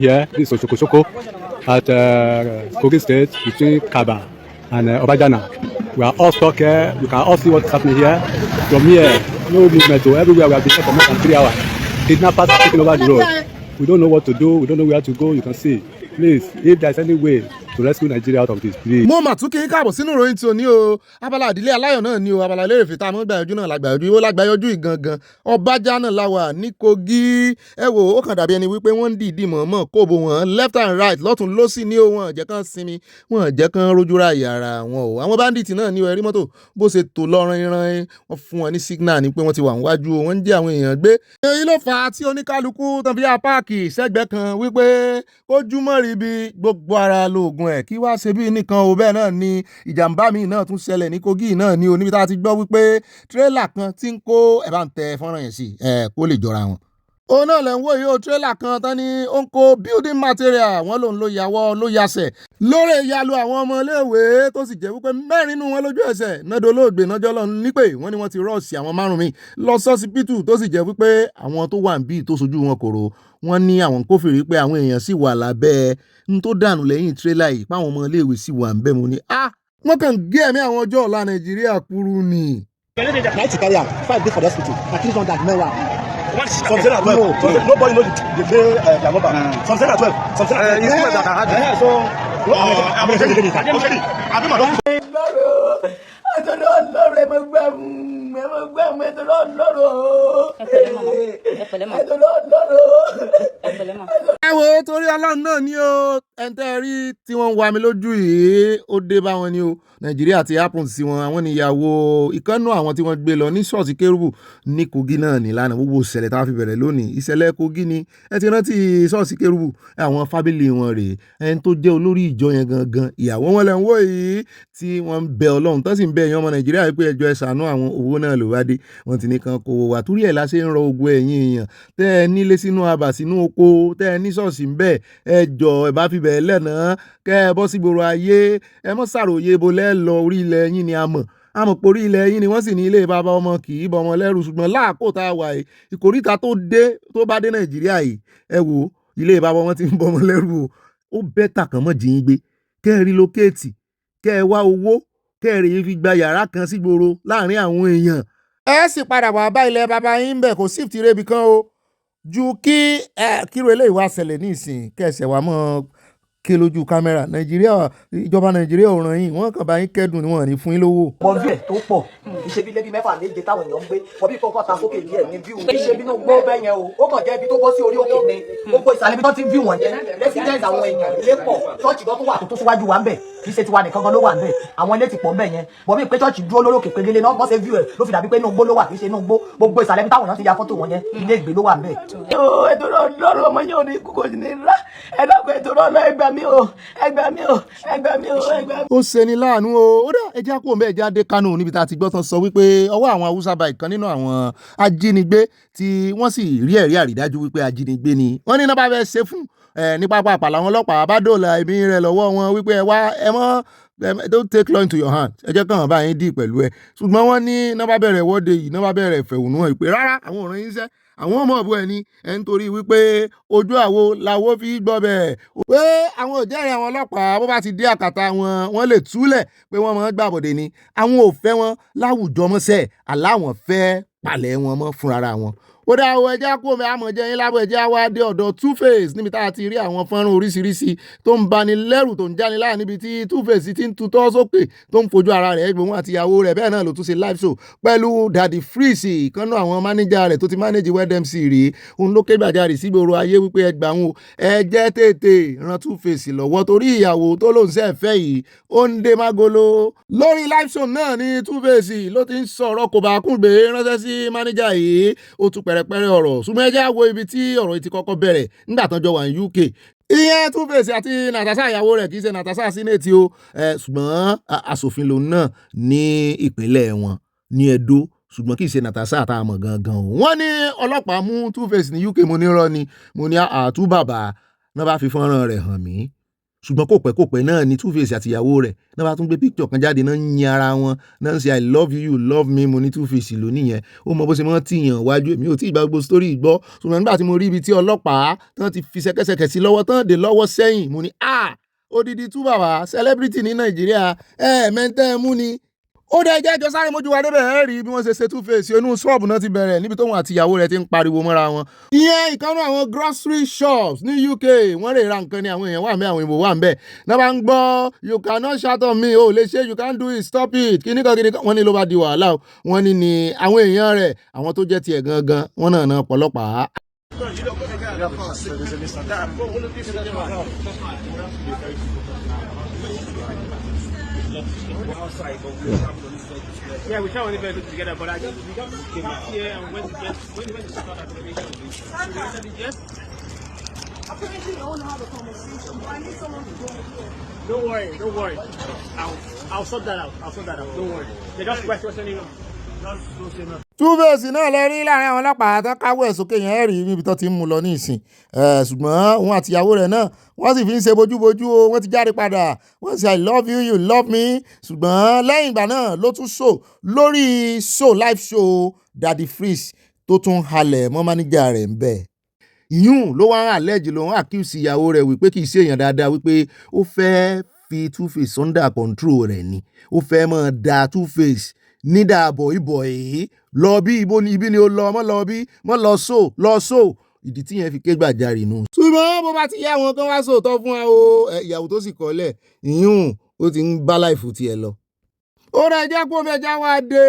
Here, this is Oshoko at Kogi State between Kaba and Obajana. We are all stuck here. You can all see what's happening here. From here, no movement. So everywhere we have been here for more than 3 hours. Kidnappers are taking over the road. We don't know what to do. We don't know where to go. You can see. Please, if there's any way to rescue Nigeria out of this, please. Mo mà tún kí n káàbọ̀ sínú ìròyìn tí o ní o. Abala ìdílé aláyọ̀ náà ni o. Abala Lerefe tá a mọ́ gbàyànjú náà lágbàyànjú. Ó lágbàyànjú ìgangan. Ọbàjá náà la wà ní Kogi. Ẹ wo ó kàn dàbí ẹni wípé wọ́n ń dìídì mọ̀ọ́mọ̀ kóbo wọn left and right lọ́tún lósì ní o. Wọn jẹ́ kán sinmi. Wọn jẹ́ kán rójú ráàyè ara wọn o. Àwọn báńdíìtì náà ní o ẹ̀rí mọ́tò bó ṣe tò lọ́rin-rin. Wọ́n fún wọn ní signal ni pé wọ́n ti wà níwájú o. Wọ́n ń jẹ́ àwọn èèyàn gbé. Èyí ló fà á tí oníkálukú tán fi yá páàkì sẹ́gbẹ̀ẹ́ kan wípé kójúmọ́ ríbi gbogbo ara lóògùn ẹ̀ kí wá ṣe bí nìkan o. Bẹ́ẹ̀ náà ni ìjàmbá míì náà tún ṣẹlẹ̀ ní Kogi náà ni o níbi tá a ti gbọ́ wípé tírélà kan tí ń kó ẹ̀ bá ń tẹ fọ́nrán yẹn sí kó lè jọra wọn. Òun náà lẹ̀ ń wò yìí o tírélà kan tán ni ó ń kó building material wọ́n lòun ló yàwọ́ ló yasẹ̀ lórí ìyàlú àwọn ọmọ iléèwé tó sì jẹ́ wípé mẹ́rin nínú wọn lójú ẹsẹ̀ náà dolóògbé nájọ́ lọ nípè wọ́n ní wọ́n ti rọ́ọ̀sì àwọn márùn-ún mi lọ sọ́sibítù tó sì jẹ́ wípé àwọn tó wà níbí tó sojú wọn kòrò wọ́n ní àwọn kófìrí pé àwọn èèyàn sì wà lábẹ́ n tó dànù lẹ́yìn tírélà yìí páwọn ọmọ iléèwé sì wà ń bẹ́ mo ní wọ́n kàn gé ẹ̀mí àwọn ọjọ́ ọ̀la Nàìjíríà kúrú ni. Night carry am 5 days for the hospital at least on that mewa. Some say at 12. No, nobody know the day their number. Some say at 12. Some say at 12. It's not that I had. So I'm ready. I'm ready. Ẹ wo torí Ọlọ́run náà ni o ẹ̀ńtẹ́ rí tí wọ́n ń wa mi lójú yìí ó dé bá wọn ni o Nàìjíríà ti happen sí wọn àwọn níyàwó ìkànnù àwọn tí wọ́n gbé lọ ní ṣọ́ọ̀ṣì kérúbù ní Kogi náà ní lánàá gbogbo ìṣẹ̀lẹ̀ tá a fi bẹ̀rẹ̀ lónìí ìṣẹ̀lẹ̀ Kogi ni ẹ ti rántí ṣọ́ọ̀ṣì kérúbù àwọn fábílì wọn rèé ẹni tó jẹ́ olórí ìjọ yẹn gangan ìyàwó wọn lẹ́ ń wò yìí tí wọ́n ń bẹ Ọlọ́run tó sì ń bẹ èèyàn ọmọ Nàìjíríà pé ẹjọ́ ẹ ṣàánú àwọn owó náà ló wá dé wọ́n ti ní kan kó wà torí ẹ̀ la ṣe ń rọ ogun ẹ̀yìn èèyàn tẹ́ ẹ nílé sínú abà sínú oko tẹ́ ẹ ní ṣọ́ọ̀ṣì ń bẹ ẹ jọ ẹ bá fi bẹ̀ lẹ́nà kẹ́ ẹ bọ́ sí gbòòrò ayé ẹ mọ́ ṣàròyé bo lẹ́ lọ orí ilẹ̀ yín ni àmọ́ pé orí ilẹ̀ yín ni wọ́n sì ní ilé bàbá ọmọ kì í bọmọ lẹ́rù ṣùgbọ́n láàkó tá a wà yìí ìkórìtà tó bá dé Nàìjíríà yìí ẹ wò ilé bàbá ọmọ ti ń bọmọ lẹ́rù o ó bẹ́tà kàn mọ́ jìyín gbé kẹ́ ẹ relocate kẹ́ ẹ wá owó kẹ́ ẹ rèé fi gba yàrá kan sí gbòòrò láàrin àwọn èèyàn ẹ sì padà wà bá ilẹ̀ bàbá yín bẹ̀ kò sí ìtìrẹ́bì kan o ju kí kíro eléyìí wá ṣẹlẹ̀ ní ìsìn kẹsẹ̀ wà mọ́ ké lójú kámẹ́rà Nàìjíríà ìjọba Nàìjíríà ò ràn yín wọ́n kàn bá yín kẹ́dùn ni wọ́n ní fún yín lówó. bọ́ọ̀lù ẹ̀ tó pọ̀ ìṣe bí lẹ́bí mẹ́fà méje táwọn èèyàn ń gbé bọ́bí kọ́kọ́ ta sókè díẹ̀ ní bíu ìṣe bínú gbó bẹ́ẹ̀ yẹn o ó kàn jẹ́ ibi tó bọ́ sí orí òkè ni gbogbo ìsàlẹ̀ ibi tó ti ń bíu wọ̀nyẹn lẹ́sìdẹ́ǹsì àwọn èèyàn ilé pọ̀ ṣọ́ọ̀ṣì tó wà tó síwájú wa ń bẹ̀ kì í ṣe tiwa nìkan gan ló wà ń bẹ̀ àwọn ilé ti pọ̀ ń bẹ̀ yẹn bọ́bí pé ṣọ́ọ̀ṣì dúró lórí òkè pégélé náà bọ́sẹ̀ bíu ẹ̀ ló fi dàbí pé inú gbó ló wà kì í ṣe inú gbó gbogbo ìsàlẹ̀ ibi táwọn èèyàn ti ya fọ́tò wọn yẹn ilé ìgbé ló wà ń bẹ̀. ètò ọlọ́run ọmọ yẹn ò ní kúkọ ní ńlá ẹ dákun ètò ọlọ́run ẹgbà mi o ẹgbà mi o ẹgbà mi o ẹgbà mi. ó ṣeni láàánú o ó dá ẹjẹ́ kó mẹ́ ẹjẹ́ adé Kánò níbi tá a ti gbọ́ tán sọ wípé ọwọ́ àwọn Haúsá bá ìkan nínú àwọn ajínigbé tí wọ́n sì rí ẹ̀rí àrídájú wípé ajínigbé ni wọ́n ní nọ́bà fẹ́ ṣe fún ní pápá àpàlà àwọn ọlọ́pàá bá dòòlà ẹ̀mí rẹ̀ lọ́wọ́ wọn wípé ẹ wá ẹ mọ́ don't take law into your hand ẹ jẹ́ kàn bá yín dì pẹ̀lú ẹ ṣùgbọ́n wọ́n ní nọ́bà bẹ̀rẹ̀ ìwọ́de yìí nọ́bà bẹ̀rẹ̀ ìfẹ̀hónúhàn ìpè rárá àwọn ọ̀ràn yín sẹ́ àwọn ọmọ ọ̀bọ ẹni ẹ̀ ń torí wípé ojú àwo làwọ́ fi gbọ́ bẹ́ẹ̀ pé àwọn òjẹ́rìí àwọn ọlọ́pàá bó bá ti dé àkàtà wọn lè túlẹ̀ pé wọ́n máa gbàbọ̀dé ni àwọn ò fẹ́ wọn láwùjọ mọ́sẹ̀ aláwọn fẹ́ palẹ̀ wọn mọ́ fúnra wọn ó dá owó ẹjẹ́ kó mi àmọ̀ jẹ́ yín lábọ̀ ẹjẹ́ wá dé ọ̀dọ̀ Two-Face níbi tá a ti rí àwọn fọ́nrán oríṣiríṣi tó ń bani lẹ́rù tó ń jáni láà níbi tí Two-Face ti ń tutọ́ sókè tó ń fojú ara rẹ̀ gbòmù àti ìyàwó rẹ̀ bẹ́ẹ̀ náà ló tún ṣe live show pẹ̀lú Daddy Freeze ìkànnù àwọn mánéjà rẹ̀ tó ti mánéjì Wed MC rí òun ló ké gbàjarì sí gbòòrò ayé wípé ẹgbà wọn ẹjẹ́ tètè ran Two-Face lọ́wọ́ torí ìyàwó tó lóun ṣe fẹ́ yìí ó ń dé mágolo lórí live show náà ní Two-Face ló ti ń sọ̀rọ̀ kò bá kún gbé ránṣẹ́ sí mánéjà yìí ó tún pẹ̀rẹ̀pẹ̀rẹ̀ ọ̀rọ̀ ṣùgbọ́n ẹ jẹ́ wo ibi tí ọ̀rọ̀ yìí ti kọ́kọ́ bẹ̀rẹ̀ nígbà tán jọ wà ní UK ìyẹn Two-Face àti Natasha ìyàwó rẹ̀ kì í ṣe Natasha sínẹ́ẹ̀tì o ṣùgbọ́n aṣòfin lòun náà ní ìpínlẹ̀ wọn ní Edo ṣùgbọ́n kì í ṣe Natasha àtàmọ̀ gangan o wọ́n ní ọlọ́pàá mú Two-Face ní UK mo ní rọ́ ni mo ní àtúbàbà náà bá fi fọ́nrán rẹ̀ hàn mí ṣùgbọ́n kò pẹ́ náà ni Two-Face àti ìyàwó rẹ̀ náà bá tún gbé picture kan jáde náà ń yin ara wọn náà ń ṣe I love you, you love me, mo ní Two-Face lónìí yẹn ó mọ bó ṣe mọ́ tìyàn wájú èmi ò tí ì bá gbogbo story gbọ́ ṣùgbọ́n nígbà tí mo rí ibi tí ọlọ́pàá tán ti fi ṣẹ̀kẹ̀ṣẹ̀kẹ̀ sí lọ́wọ́ tán dè lọ́wọ́ sẹ́yìn mo ní odidi tú bàbá celebrity ní Nàìjíríà mẹ́ńtẹ́ mú ni. Ó dá ẹjẹ́ ìjọ sáré mójú wa débẹ̀ ẹ́ rí bí wọ́n ṣe ṣe Two-Face inú ṣọ́ọ̀bù náà ti bẹ̀rẹ̀ níbi tóun àti ìyàwó rẹ̀ ti ń pariwo mọ́ra wọn. Ìyẹn ìkànnì àwọn grocery shops ní UK wọ́n lè ra nǹkan ní àwọn èèyàn wà ń bẹ̀ àwọn ìbò wà ń bẹ̀ náà bá ń gbọ́ you cannot shout on me o lè ṣe you can't do it stop it kíníkan wọ́n ní ló bá di wàhálà o wọ́n ní ni àwọn èèyàn rẹ̀ àwọn tó jẹ́ tiẹ̀ gangan wọ́n náà náà pọ̀lọ́pàá. Yeah, we can't only do it together, but I just we got here and when to start that conversation. Apparently, you want to have a conversation, but I need someone to go here. Don't worry. I'll sort that out. Don't worry. They just questioning him. Two-Face náà lẹ rí láàrin àwọn ọlọ́pàá tán káwọ́ ẹ̀ sókè yẹn rí níbi tó ti ń mú lọ ní ìsìn ṣùgbọ́n òun àti ìyàwó rẹ̀ náà wọ́n sì fi ń ṣe bójúbójú o wọ́n ti jáde padà wọ́n sì I love you, you love me ṣùgbọ́n lẹ́yìn ìgbà náà ló tún show lórí live show Daddy Freeze tó tún halẹ̀ mọ́ máníjà rẹ̀ ń bẹ̀. Ìyún ló wá ń àlẹ́jì lòun accuse ìyàwó rẹ̀ wípé kì í ṣe èèyàn dáadáa wípé ó fẹ́ fi Two-Face under control rẹ̀ ni ó fẹ́ mọ́ da Two-Face nídà bọ̀ìbọ̀ì lọ bí ibi ni ó lọ mọ́ lọ bí mọ́ lọ so ìdí tí yẹn fi ké gbàjarè nù. ṣùgbọ́n bó bá ti yá àwọn kan wá sòótọ́ fún wa o ìyàwó tó sì kọ́lẹ̀ ìyún ó ti ń bá láìfù tiẹ̀ lọ. ó rẹ̀ jẹ́ kó mẹ́jà wá dé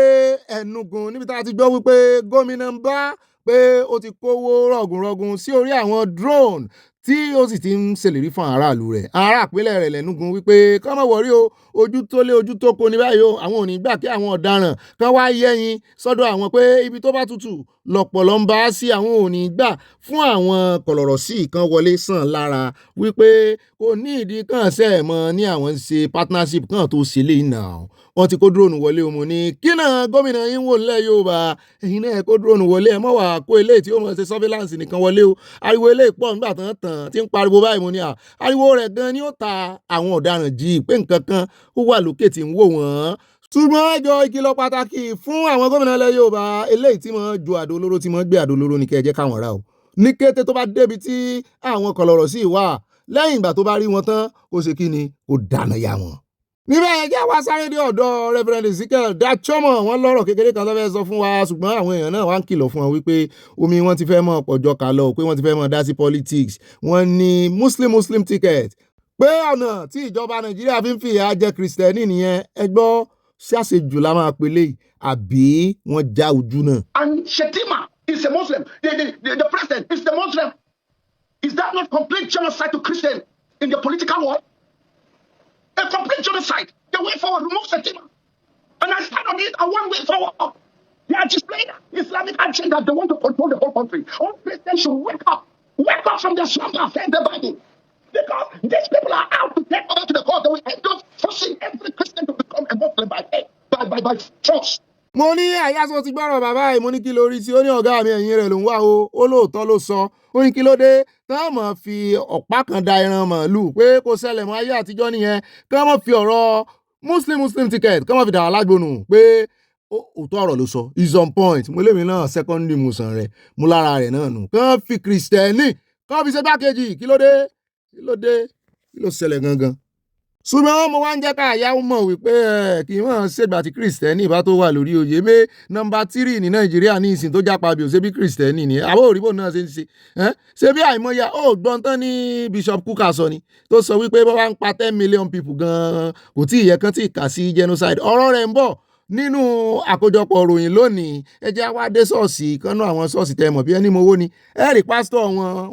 Ẹ̀nùgùn níbi tá a ti gbọ́ wípé gómìnà ń bá pé ó ti kówó rọ̀gùnrọ̀gùn sí orí àwọn drone tí ó sì ti ń ṣèlérí fún aráàlú rẹ̀ ará àpilẹ̀ rẹ̀ lẹ́nugun wípé kọ́ mọ̀ wọ̀rí o ojú tó lé ojú tó kó ní báyìí o àwọn ò ní gbà kí àwọn ọ̀daràn kan wá yẹ́yìn sọ́dọ̀ àwọn pé ibi tó bá tutù lọ̀pọ̀lọ́ ń bá sí àwọn ò ní gbà fún àwọn kọ̀lọ̀rọ̀ sí kan wọlé sàn lára wípé kò ní ìdí kan sẹ́ẹ̀ mọ́ ní àwọn ń ṣe partnership kan tó ṣe lè nà wọ́n ti kó drone wọlé o mo ní kí náà gómìnà yín wò nílẹ̀ Yorùbá ẹ̀yin náà kó drone wọlé ẹ̀ mọ́ wà kó eléyìí tí ó mọ̀ ṣe surveillance nìkan wọlé o ariwo eléyìí pọ̀ nígbà tán tí ń pariwo báyìí mo ní ariwo rẹ̀ gan ni ó ta àwọn ọ̀daràn jí pé nǹkan kan ó wà lókè tí ń wò wọ́n. ṣùgbọ́n ẹjọ́ ìkìlọ̀ pàtàkì fún àwọn gómìnà ilẹ̀ Yorùbá eléyìí tí wọ́n ju àdó olóró tí wọ́n gbé àdó olóró ní kẹ́ ẹ jẹ́ káwọn rà o ní kété tó bá débi tí àwọn kọ̀lọ̀rọ̀ sí wà lẹ́yìn ìgbà tó bá rí wọn tán kó ṣe kí ni kó dáná ya wọn. níbẹ̀ yẹn jẹ́ wá sáré dé ọ̀dọ̀ Reverend Ezekiel Dachomo wọn lọ́rọ̀ kékeré kan tó fẹ́ sọ fún wa ṣùgbọ́n àwọn èèyàn náà wá ń kìlọ̀ fún wọn wípé omi wọn ti fẹ́ mọ́ pọ̀jọ́ kà lọ pé wọ́n ti fẹ́ mọ́ dá sí politics wọ́n ní Muslim ticket pé ọ̀nà tí ìjọba Nàìjíríà fi ń fìyà jẹ Kristẹni nìyẹn ẹ gbọ́ sí àṣejù la máa pélé àbí wọ́n já ojú náà. And Shetima is a Muslim. The president is the Muslim. Is that not complete genocide to Christian in the political world? A complete genocide. The way forward, remove Shetima. And I stand on it, and one way forward. They are displaying Islamic agenda. They want to control the whole country. All Christians should wake up. Wake up from their slumber and send the Bible. Because these people are out to take over to the court. They will end up forcing every Christian to become a Muslim by force. mo ní àyàsọ ti gbọ́rọ̀ bàbá yìí mo ní kí lórí tí ó ní ọ̀gá mi ẹ̀yìn rẹ̀ ló ń wá o ó lóòótọ́ ló sọ ó ní kí ló dé táwọn mọ̀ fi ọ̀pá kan da ẹran màálù pé kò ṣẹlẹ̀ mọ́ ayé àtijọ́ nìyẹn kí wọ́n mọ̀ fi ọ̀rọ̀ Muslim ticket kí wọ́n fi dà wá lágbónú pé òótọ́ ọ̀rọ̀ ló sọ is on point mo lémi náà secondary musan rẹ̀ mo lára rẹ̀ náà nù kí wọ́n fi Kristẹni kí wọ́n fi ṣe gbákejì kí ló ṣẹlẹ̀ gangan. ṣùgbọ́n mo wá ń jẹ́ ká àyà mọ̀ wípé kì í mọ̀ ṣègbà tí Kristẹni bá tó wà lórí oyè mé nọ́mbà 3 ní Nàìjíríà ní ìsìn tó jápa bí ó ṣe bí Kristẹni ni àbó òrìbó náà ṣe ń ṣe bí àìmọye gbọ́n tán ní Bishop Kuka sọ ni tó sọ wípé bó bá ń pa 10 million people gan-an kò tí ì yẹ kán tí ì kà sí genocide ọ̀rọ̀ rẹ̀ ń bọ̀ nínú àkójọpọ̀ ìròyìn lónìí ẹ jẹ́ wá dé ṣọ́ọ̀ṣì kanú àwọn ṣọ́ọ̀ṣì tẹ́ mọ̀ bí ẹni mowó ni ẹ̀rí pásítọ̀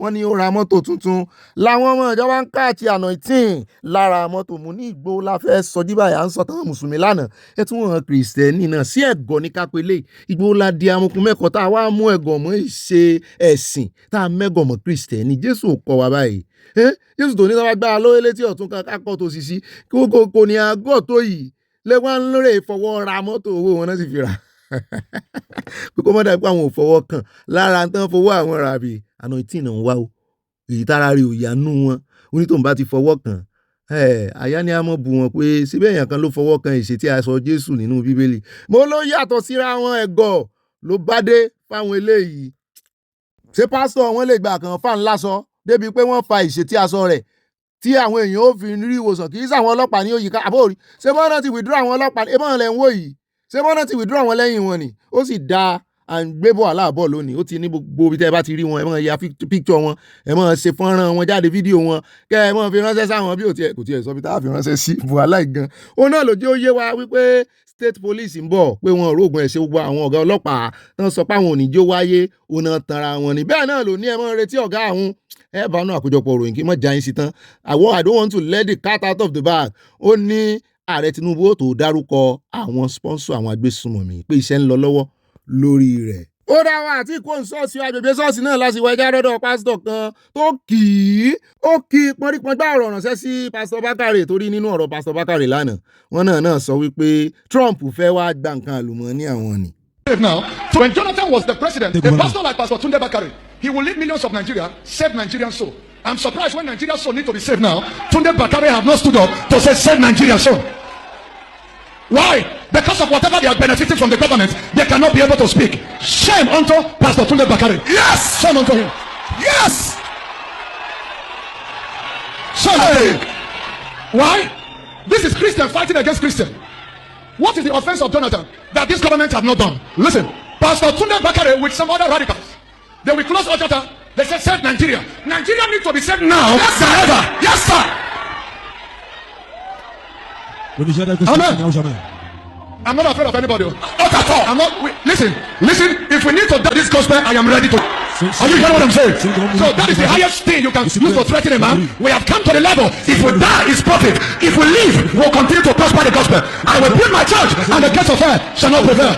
wọn ni ó ra mọ́tò tuntun làwọn ọmọ ìjọba ń káàkiri anointing lára mọ́tò mú ní Ìgbòho la fẹ́ sọjí báyà ń sọ táwọn mùsùlùmí lánàá ẹ tún wọn Kristẹni náà sí ẹ̀gọ́ ní kápẹ́lẹ́ Ìgbòho la di amukun mẹ́kọ̀ọ́ tá a wá mú ẹ̀gọ́ mọ́ ìṣe ẹ̀sìn tá a mẹ́gọ̀ mọ́ Kristẹni Jésù kọ́ wa báyìí Jésù tó ní sábà gbá lóyè létí ọ̀tún kan kákọ́ tó sì sí kò ní àgọ́ tó yìí lẹ́wọ́n ń lóore ìfọwọ́ ra mọ́tò owó wọn náà sì fi rà pé kó mọ́ dàbí pé àwọn ò fọwọ́ kàn lára tán fowó àwọn rà bí anointing náà ń wá o èyí tára rí òyà nú wọn onítòun bá ti fọwọ́ kàn àyà ni a mọ̀ bù wọ́n pé síbẹ̀ èèyàn kan ló fọwọ́ kan ìṣe tí a sọ Jésù nínú Bíbélì mo ló yàtọ̀ síra wọn ẹ̀gọ́ ló bá dé fáwọn eléyìí ṣé pásítọ̀ wọn lè gbà kan fáwọn lásọ débi pé wọ́n fa ìṣe tí a sọ rẹ̀ tí àwọn èèyàn ó fi rí ìwòsàn kì í sáwọn ọlọ́pàá ní òyìnká àbórí ṣé bọ́n ti withdraw àwọn ọlọ́pàá ebọ́n lẹ̀ ń wò yìí ṣé bọ́n ti withdraw àwọn lẹ́yìn wọn ni ó sì da à ń gbé bọ̀ aláàbọ̀ lónìí ó ti ní gbogbo ibi tẹ́ ẹ bá ti rí wọn ẹ máa ya picture wọn ẹ máa ṣe fọ́nrán wọn jáde fídíò wọn kẹ́ ẹ máa fi ránṣẹ́ sáwọn bí kò tiẹ̀ sọ bí tá a fi ránṣẹ́ sí buhari gan òun náà ló jẹ́ ó yé wa wípé state police ń bọ̀ pé wọn rògùn ẹ̀ ṣe gbogbo àwọn ọ̀gá ọlọ́pàá tán sọ pé àwọn òníjó wáyé òun náà tanra wọn ni bẹ́ẹ̀ náà ló ní ẹ máa retí ọ̀gá àwọn ẹ bá nú àkójọpọ̀ òròyìn kí n mọ̀ já yín sí tán I don't want to let the cat out of the bag ó ní ààrẹ Tinubu tó dárúkọ àwọn sponsor àwọn agbésùnmọ̀mí pé iṣẹ́ ń lọ lọ́wọ́ lórí rẹ̀. ó dá wa àti ìkó ṣọ́ọ̀ṣì agbègbè ṣọ́ọ̀ṣì náà láti wọ ẹja dọ́dọ̀ pásítọ̀ kan tó kì í pọ́nrípọ́ngbà ọ̀rọ̀ ránṣẹ́ sí pásítọ̀ Bákàrè torí nínú ọ̀rọ̀ pásítọ̀ Bákàrè lánàá wọn náà sọ wípé Trump fẹ́ wá gba nǹkan àlùmọ́ọ́nì àwọn ni. Now, so when Jonathan was the president, a pastor like Pastor Tunde Bakare, he will lead millions of Nigeria, save Nigerian soul. I'm surprised when Nigerian soul need to be saved now. Tunde Bakare have not stood up to say save Nigerian soul. Why? Because of whatever they are benefiting from the government, they cannot be able to speak. Shame unto Pastor Tunde Bakare. Yes! Shame unto him. Yes! Shame unto him. Why? This is Christian fighting against Christian. What is the offense of Jonathan that this government have not done? Listen, Pastor Tunde Bakare with some other radicals, they will close Ojota. They said save Nigeria. Nigeria needs to be saved now than ever. Yes, sir. Amen. I'm not afraid of anybody. Not at all. I'm not. Listen. If we need to do this gospel, I am ready to. Are you hearing what I'm saying? So that is the highest thing you can use to threaten a man. We have come to the level. If we die, it's profit. If we live, we'll continue to prosper the gospel. I will build my church, and the gates of hell shall not prevail.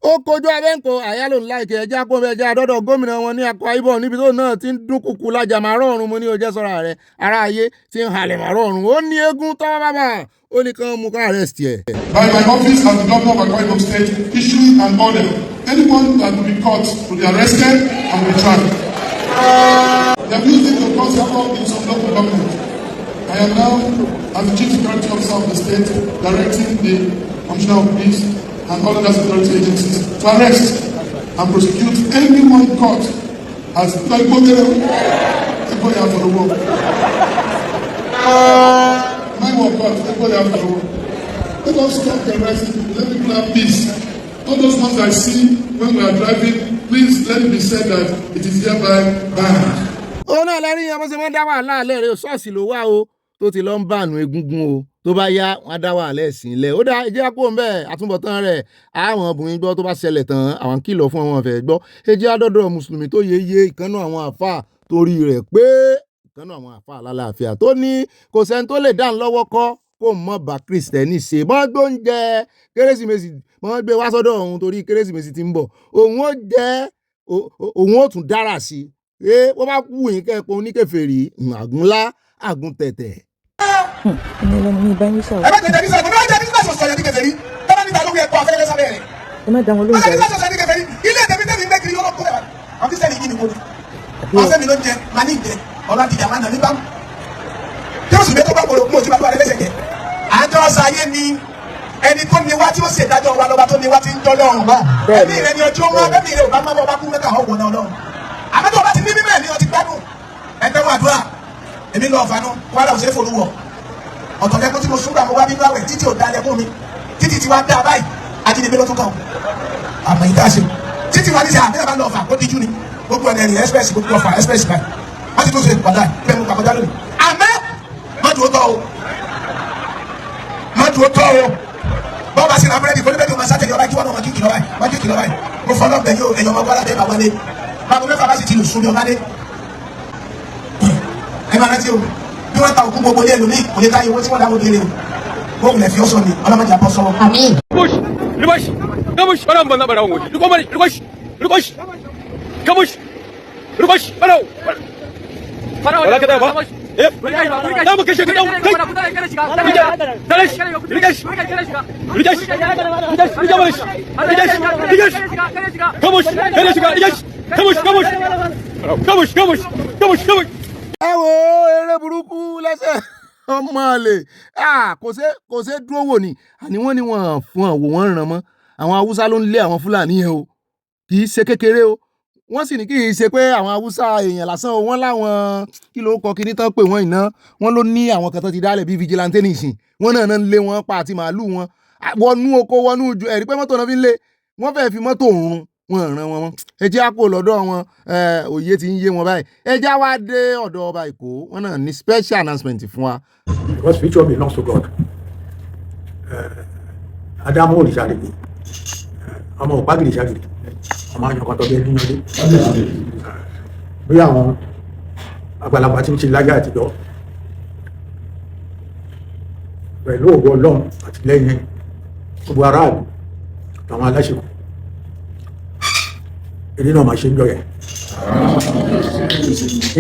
ó kojú abẹ́ǹkọ àyálò láìkẹ́ ẹja kó ẹja àdọ́dọ̀ gómìnà wọn ní Akwa Ibom níbi tó náà ti ń dúnkùkù lájà màárọ̀ ọ̀run mo ní ojẹ́ sọ́ra rẹ̀ ará ayé ti ń halẹ̀ màárọ̀ ọ̀run ó ní eégún tọ́wọ́ bàbá ó ní kàn mú ká arrest ẹ̀. By my office as the governor of Akwa Ibom State issuing an order anyone that will be caught will be arrested and will be tried. They have used it to cause havoc in some local government. I am now, as the Chief Security Officer of the state, directing the Commissioner of Police and all other security agencies to arrest and prosecute anyone caught as like for the world. My word, God, for the world. Let us stop the arresting. Let people have peace. All those ones I see when we are driving, please let it be said that it is hereby banned. ó náà lẹ́rìí yẹn bó ṣe máa ń dá wàhálà alẹ́ rẹ̀ ṣọ́ọ̀ṣì ló wá o tó ti lọ ń bànú egungun o tó bá yá wọn á dá wàhálà ẹ̀sìn ilẹ̀ ó dá ẹjẹ́ àpò ń bẹ́ẹ̀ àtúbọ̀tán rẹ̀ àwọn obìnrin gbọ́ tó bá ṣẹlẹ̀ tán àwọn kìlọ̀ fún àwọn ọ̀fẹ́ gbọ́ ẹjẹ́ àdọ́dọ̀ mùsùlùmí tó yeye ìkànnà àwọn àfà torí rẹ̀ pé ìkànnà àwọn àfà alálàáfíà tó ní kò sẹ́ni tó lè dá ń lọ́wọ́ kọ́ kó mọ̀ bá kristẹni ṣe mọ́ gbóúnjẹ kérésìmesì mọ́ gbé wá sọ́dọ̀ òun torí kérésìmesì ti ń bọ̀ òun ó tún dára sí i wọ́n bá kú yín kẹ́kọ̀ọ́ oníkèfèrí àgúnlá àgúntẹ̀tẹ̀. ẹni lẹ́nu ní ibà ń sọ̀rọ̀. ẹ bá tẹ̀lé ní sọ̀rọ̀ bá tẹ̀lé ní sọ̀rọ̀ ní kèfèrí tọ́lá níta lórí ẹ̀kọ́ afẹ́rẹ́ sábẹ́ rẹ̀. ẹ má dá wọn lóúnjẹ. bá tẹ̀lé ní sọ̀rọ̀ ní kèfèrí ilé ìtẹ̀mí tẹ̀mí bẹ́ẹ̀ kiri yọ̀rọ̀ kó lẹ́wà àwọn kristiani yìí ni mo ní. ọ̀sẹ̀ mi ló ń jẹ màá ní ìjẹ ọ̀rọ̀ àdìjà máa nà ní bámu. tí ó sì lé tó bá gbòòrò mú òsì bàbá rẹ lẹ́sẹ̀ jẹ. àjọ sáyé ni ẹni tó ní wá tí ó ṣèdájọ́ wa lọ́ba tó ní wá ti ń jọ́ lọ́rùn náà. ẹ̀mí rẹ ni ọjọ́ wọn ẹ̀mí rẹ ò bá má bọ́ bá kú mẹ́ta ọ̀gbọ̀n náà lọ́rùn. àmọ́tò ọba ti ní mímẹ́ ni ọtí gbádùn ẹgbẹ́ wọn àdúrà èmi lọ ọ̀fà náà wọ́n á lọ sí ìfòlúwọ̀ ọ̀tọ̀ lẹ́kún tí mo súnra mo wá nínú àwẹ̀ títí ò dá lẹ́kún mi títí tí wá dá báyìí ajínigbé ló tún kàn àmọ́ ìdá ṣe títí wá níṣẹ́ àbẹ́rẹ́ bá lọ ọ̀fà ó díjú ni gbogbo ẹ̀rìn ẹ̀rìn express gbogbo ọ̀fà express báyìí wọ́n ti tún ṣe ìpàdà bẹ́ẹ̀ mo kàkọjá lónìí àmọ́ má dúró tọ́ o má dúró tọ́ o bọ́ọ̀ bá sì ra búrẹ́dì fún bẹ́ẹ̀ ni màsá tẹ̀lé ọba kí wọ́n náà wọ́n ju kìlọ̀ báyìí mo fọ́ lọ́bẹ̀ yóò ẹ̀yọ́ ọmọ gbọ́dá bẹ́ẹ̀ bá wọlé báwo mẹ́fà bá sì ti lù sún mi ọba dé ẹ máa rántí o bí wọ́n ta òkú gbogbo ilé ẹlòmíì kò lè ta iye owó tí wọ́n dáwọ́ délé o wọ́n kò lè fi ọ́ sọ ni ọlọ́mọdé àbọ̀ sọ. àmín. Rubash, Gabush, Baram Bana Barao, Rukomari, Rubash, Gabush, Rubash, Barao. Para que dava. Dama que chega, ẹ wo eré burúkú lẹ́sẹ̀ ọmọ àlè kò ṣe dúró wò ni àní wọ́n ní wọ́n fún àwò wọ́n ràn mọ́ àwọn haúsá ló ń lé àwọn fúlàní yẹn o kì í ṣe kékeré o wọ́n sì ní kì í ṣe pé àwọn haúsá èèyàn lásán o wọ́n láwọn kí ló kọ kíní tán pé wọ́n iná wọ́n ló ní àwọn kan tó ti dálẹ̀ bíi vigilante nìsín wọ́n náà ń lé wọn pa àti màálù wọn wọnú oko wọnú ju ẹ̀rí pé mọ́tò náà fi ń lé wọ́n fẹ́ẹ́ fi mọ́tò òun wọn ràn wọn mọ́ ẹ jẹ́ àpò lọ́dọ̀ wọn òye ti ń yé wọn báyìí ẹ já wá dé ọ̀dọ̀ ọba Èkó wọn náà ní special announcement fún wa. Because future belongs to God. Adamu òrìṣàgìrì ọmọ òpágìrì ṣàgìrì ọmọ àyànkàn tó bẹ níyanlé bí àwọn àgbàlagbà tí ń ṣe láyé àtijọ́ pẹ̀lú ògo Ọlọ́run àtìlẹ́yìn gbogbo aráàlú àwọn aláṣẹkù èdè náà máa ṣe ń jọ yẹn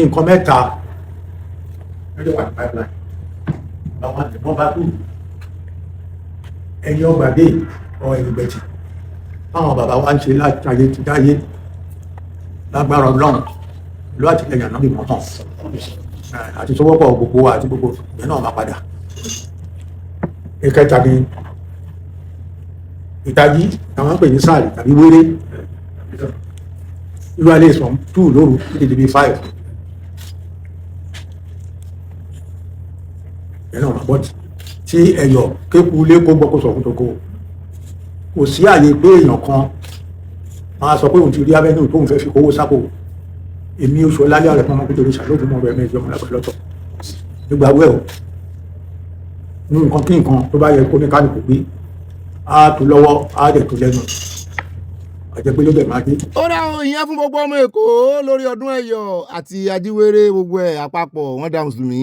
nǹkan mẹ́ta ẹjọ́ wà ní pipeline àwọn àtìmọ́ bá kú ẹ̀yìn ọgbà dé ọ ẹ̀yìn bẹ̀tì àwọn bàbá wa ń ṣe láti ayé ti dáyé lágbára Ọlọ́run ìlú àtìlẹ́yìn àná bí wọ́n hàn àti sọ́wọ́pọ̀ gbogbo àti gbogbo ìyẹn náà máa padà. Ìkẹta ni ìtají àwọn pè ní sáàlì tàbí wéré usually is from 2 lóru títí di 5 ìyẹn náà máa bọ́ tí ẹ̀yọ̀ kéku lé kó gbọ́ kó sọ fún toko kò sí àyè pé èèyàn kan máa sọ pé òun ti rí abẹ́nú tóun fẹ́ fi kówó sápò èmi oṣù ọlálẹ́ rẹ̀ fún ọmọ nítorí ṣàlóògùn mọ́ rẹ̀ mẹ́jọ ọmọlábẹ́ lọ́tọ̀ nígbà wẹ́ o ní nǹkan kí nǹkan tó bá yẹ kó ní kálukú gbé á tó lọ́wọ́ á dẹ̀ tó lẹ́nu àjẹpé ló bẹ̀ máa dé. ó dá ohun ìyẹn fún gbogbo ọmọ Èkó lórí ọdún Ẹ̀yọ̀ àti ajíwèrè gbogbo ẹ̀ àpapọ̀ wọ́n dá mùsùlùmí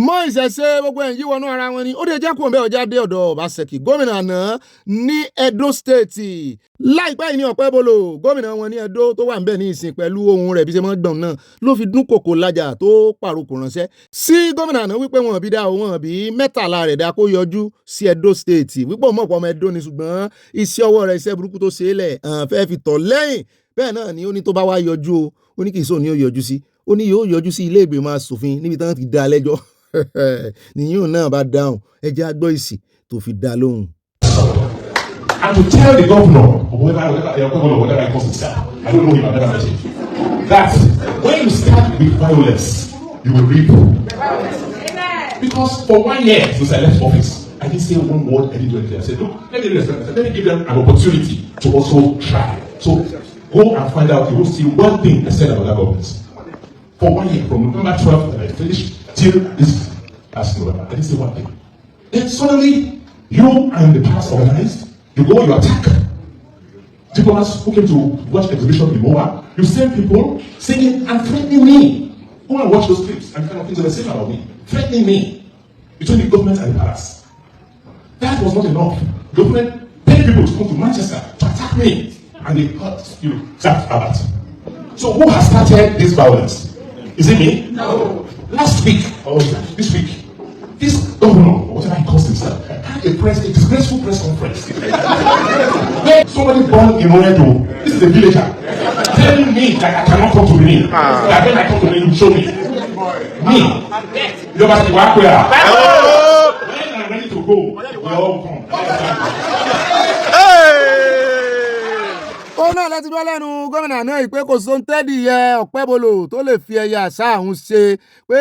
mọ́ ìṣẹ̀ṣe gbogbo ẹ̀ yíwọnú ara wọn ni ó dé jẹ́ kó ń bẹ́ ọjà dé ọ̀dọ̀ Ọbaṣẹ́kì gómìnà àná ní Edo State láìpẹ́ yìí ní Ọ̀pẹ́bọlò gómìnà wọn ní Edo tó wà ń bẹ̀ ní ìsìn pẹ̀lú ohun rẹ̀ bí ṣe mọ́ gbọ̀n náà ló fi dún kòkò lájà tó pàrokò ránṣẹ́ sí gómìnà àná wípé wọn bí dá wọn bí mẹ́tàlá rẹ̀ dá kó yọjú sí Edo State wípé òun mọ̀pọ̀ ọmọ Edo ni ṣùgbọ́n iṣẹ́ ọwọ́ rẹ̀ iṣẹ́ burúkú tó ṣe é lẹ̀ fẹ́ fi tọ̀ lẹ́yìn bẹ́ẹ̀ náà ni ó ní tó bá wá yọjú o ó ní kì í sóò ní ó yọjú sí ó ní yóò yọjú sí ilé ìgbìmọ̀ asòfin níbi tí wọ́n ti dá lẹ́jọ́ nìyíùn náà bá dáhùn ẹ jẹ́ á gbọ́ èsì tó fi dá lóhùn. And to tell the governor, or whatever I call himself, I don't know him, I've never met him, that when you start with violence, you will reap. Because for 1 year since I left office, I didn't say one word, I didn't do anything. I said, look, let me give them an opportunity to also try. So go and find out, you will see one thing I said about that government. For 1 year, from November 12th that I finished till this last November, I didn't say one thing. Then suddenly, you and the past organized, you go, you attack. Diplomats who came to watch exhibition in Moa, you send people singing and threatening me. Go and watch those clips and kind of things that they say about me. Threatening me between the government and the palace. That was not enough. The government paid people to come to Manchester to attack me. And they hurt you, that about. So who has started this violence? Is it me? No. Last week, or this week, this governor, or whatever he calls himself, had a disgraceful press conference. Where somebody born in Oredo, this is a villager, telling me that I cannot come to me. That when I come to me, you show me. Me. You must be back where? When I'm ready to go, we all come. ó náà láti gbọ́ lẹ́nu gómìnà náà ìpè kò sóhun tẹ́dì yẹ Ọ̀pẹ́bọlò tó lè fi ẹyẹ àṣà àwọn ṣe pé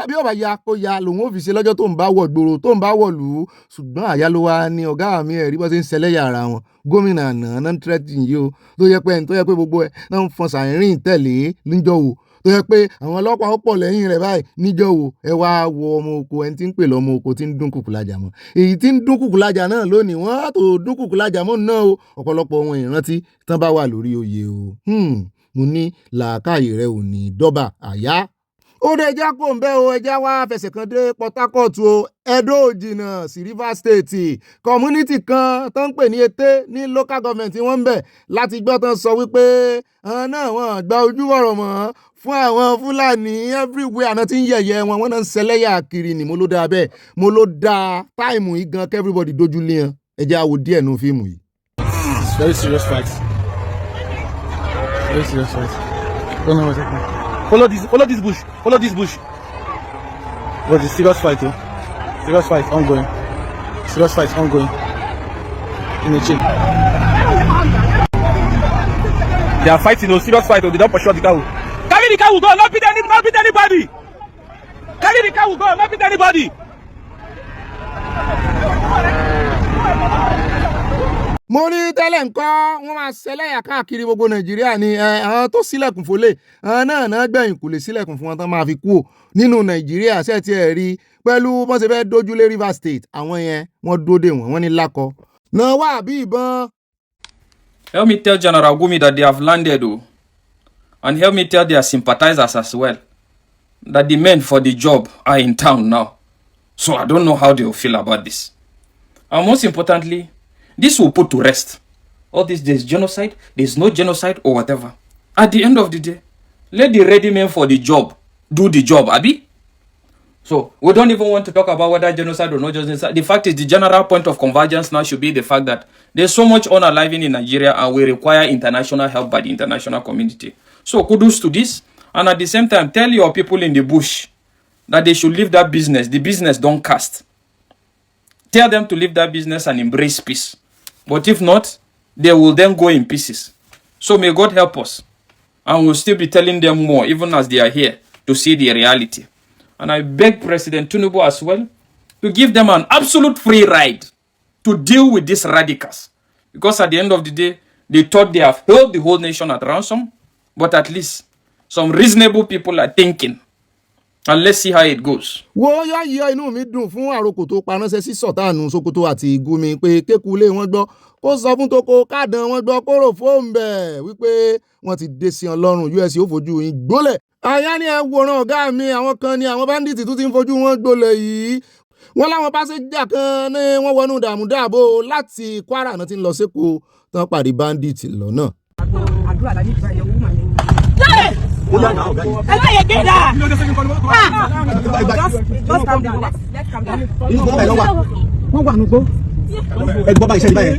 bí ọba ya kó ya lòun ò fi ṣe lọ́jọ́ tó ń bá wọ̀ gbòòrò tó ń bá wọ̀ lù ú ṣùgbọ́n àyálówá ni ọ̀gá mi ẹ̀rí bọ́ sí ń ṣẹlẹ́yà ara wọn gómìnà àná náà ń tẹ́tì yìí o tó yẹ pé gbogbo ẹ̀ náà ń fọn sàárín tẹ̀lé níjọ́ wò tó yẹ pé àwọn ọlọ́pàá ó pọ̀ lẹ́yìn rẹ̀ báyìí níjọ́ wo ẹ wá wo ọmọ oko ẹni tí ń pè lọ́mọ oko tí ń dún kùkùlájà mọ́ èyí tí ń dún kùkùlájà náà lónìí wọ́n á tó dún kùkùlájà mọ́ náà o ọ̀pọ̀lọpọ̀ ohun ìrántí tán bá wà lórí oyè o mo ní làákàyè rẹ ò ní dọ́bà àyá. ó dé ẹja kò ń bẹ́ o ẹja wá fẹsẹ̀ kan dé Port Harcourt o Edo jìnnà sí Rivers State community kan tó ń pè ní Ete ní local government wọ́n ń bẹ̀ láti gbọ́ tán sọ wípé náà wọ́n gba ojú ọ̀rọ̀ mọ́ fún àwọn Fúlàní everywhere àná tí ń yẹ̀yẹ́ wọn náà ń ṣẹlẹ́yà kiri ni mo ló dáa bẹ́ẹ̀ mo ló dáa táìmù yìí gan everybody dojú lé hàn ẹ jẹ́ á wo díẹ̀ nínú fíìmù yìí. It's very serious fight. Very serious fight. Don't know what's happening. Follow this bush. Follow this bush. But it's serious fight, oh. Serious fight ongoing. Serious fight ongoing. In the chain. They are fighting. Serious fight. They don't pursue the cow. Carry the cow. Go. Not beat anybody. Carry the cow. Go. Not beat anybody. mo ní tẹ́lẹ̀ nǹkan wọ́n máa ṣẹlẹ́yà káàkiri gbogbo nàìjíríà ni àwọn tó sílẹ̀kùn fólè àwọn náà gbẹ̀yìn kò lè sílẹ̀kùn fún wọn tán máa fi kú nínú nàìjíríà ṣe ti ẹ̀ rí pẹ̀lú bọ́n ṣe fẹ́ dojúlé Rivers State àwọn yẹn wọ́n dóde wọ́n ní lákọ. náà wà bí ìbọn. Help me tell General Gumi that they have landed, and help me tell their sympathizers as well that the men for the job are in town now. So I don't know how they will feel about this. And most importantly, this will put to rest all this there's genocide, there's no genocide or whatever. At the end of the day, let the ready men for the job do the job, Abi. So we don't even want to talk about whether genocide or not genocide. The fact is the general point of convergence now should be the fact that there's so much unaliving in Nigeria and we require international help by the international community. So kudos to this. And at the same time, tell your people in the bush that they should leave that business. The business don't cast. Tell them to leave that business and embrace peace. But if not, they will then go in pieces. So may God help us. And we'll still be telling them more, even as they are here, to see the reality. And I beg President Tinubu as well to give them an absolute free ride to deal with these radicals. Because at the end of the day, they thought they have held the whole nation at ransom. But at least some reasonable people are thinking. And let's see how it goes. Wo yá inú mi dùn fún àròkò tó panánṣẹ́ sí Sọ̀tánù Sókótó àti Gumi pé kékulé wọn gbọ́ kó sọ fún Toko kádàn wọn gbọ́ kó rò fóun bẹ̀ wípé wọ́n ti dé sí ọlọ́run US ó fojú yín gbólẹ̀. Àyà ni ẹ wòran ọ̀gá mi àwọn kan ni àwọn báńdíìtì tó ti ń fojú wọn gbólẹ̀ yìí. Wọ́n láwọn pásẹ́jà kan ní wọ́n wọnú dààmú dáàbò láti Kwara náà ti ń lọ sékòó tán pàdé báńdíìtì lọ́nà. Àdúrà la ní ìgbà yẹn wúmà yẹn. Just calm down. Let's calm down. Wọ́n wà nùgbó. Ẹgbọ́n bá iṣẹ́ ìbáyẹn.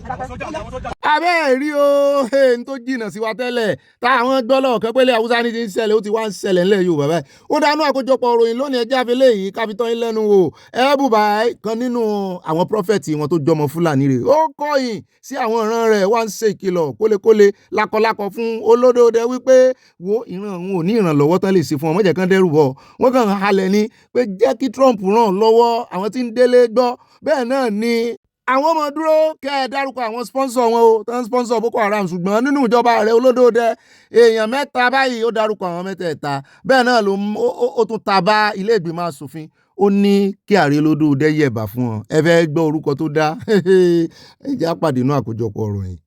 Abẹ́ rí o n tó jìnnà sí wa tẹ́lẹ̀ táwọn gbọ́lọ̀ kan pẹ́lẹ́ Haúsá ní ti ń ṣẹlẹ̀ ó ti wá ń ṣẹlẹ̀ ńlẹ̀ Yorùbá báyìí. Ó dánú àkójọpọ̀ ìròyìn lónìí ẹjẹ́ àfẹ́lẹ́ yìí káfíntàn yín lẹ́nu wò Buba kan nínú àwọn prọfẹ̀tì wọn tó jọmọ Fúlàní rẹ̀ ó kọ̀yìn sí àwọn ìran rẹ̀ wá ń ṣe ìkìlọ̀ kólekóle lákọlákọ fún olódòdẹ wípé wo ìran òun ò ní ìrànlọ́wọ́ tán lè ṣe fún ọmọdé kan dẹ́rù bọ̀ wọ́n kàn halẹ̀ ni pé jẹ́ kí Trump ràn lọ́wọ́ àwọn tí ń délé gbọ́ bẹ́ẹ̀ náà ni àwọn ọmọ dúró kẹ́ ẹ dárúkọ àwọn sponsor wọn o tán sponsor Boko Haram ṣùgbọ́n nínú ìjọba rẹ̀ olódòdẹ èèyàn mẹ́ta báyìí ó dárúkọ àwọn mẹ́tẹ̀ẹ̀ta bẹ́ẹ̀ náà ó tún ta bá ilé ìgbìmọ̀ asòfin ó ní kí ààrẹ olódòdẹ yẹ̀bà fún wọn ẹ fẹ́ gbọ́ orúkọ tó dá ẹ jẹ́ àpàdé inú àkójọpọ̀ ọ̀rọ̀ yìí.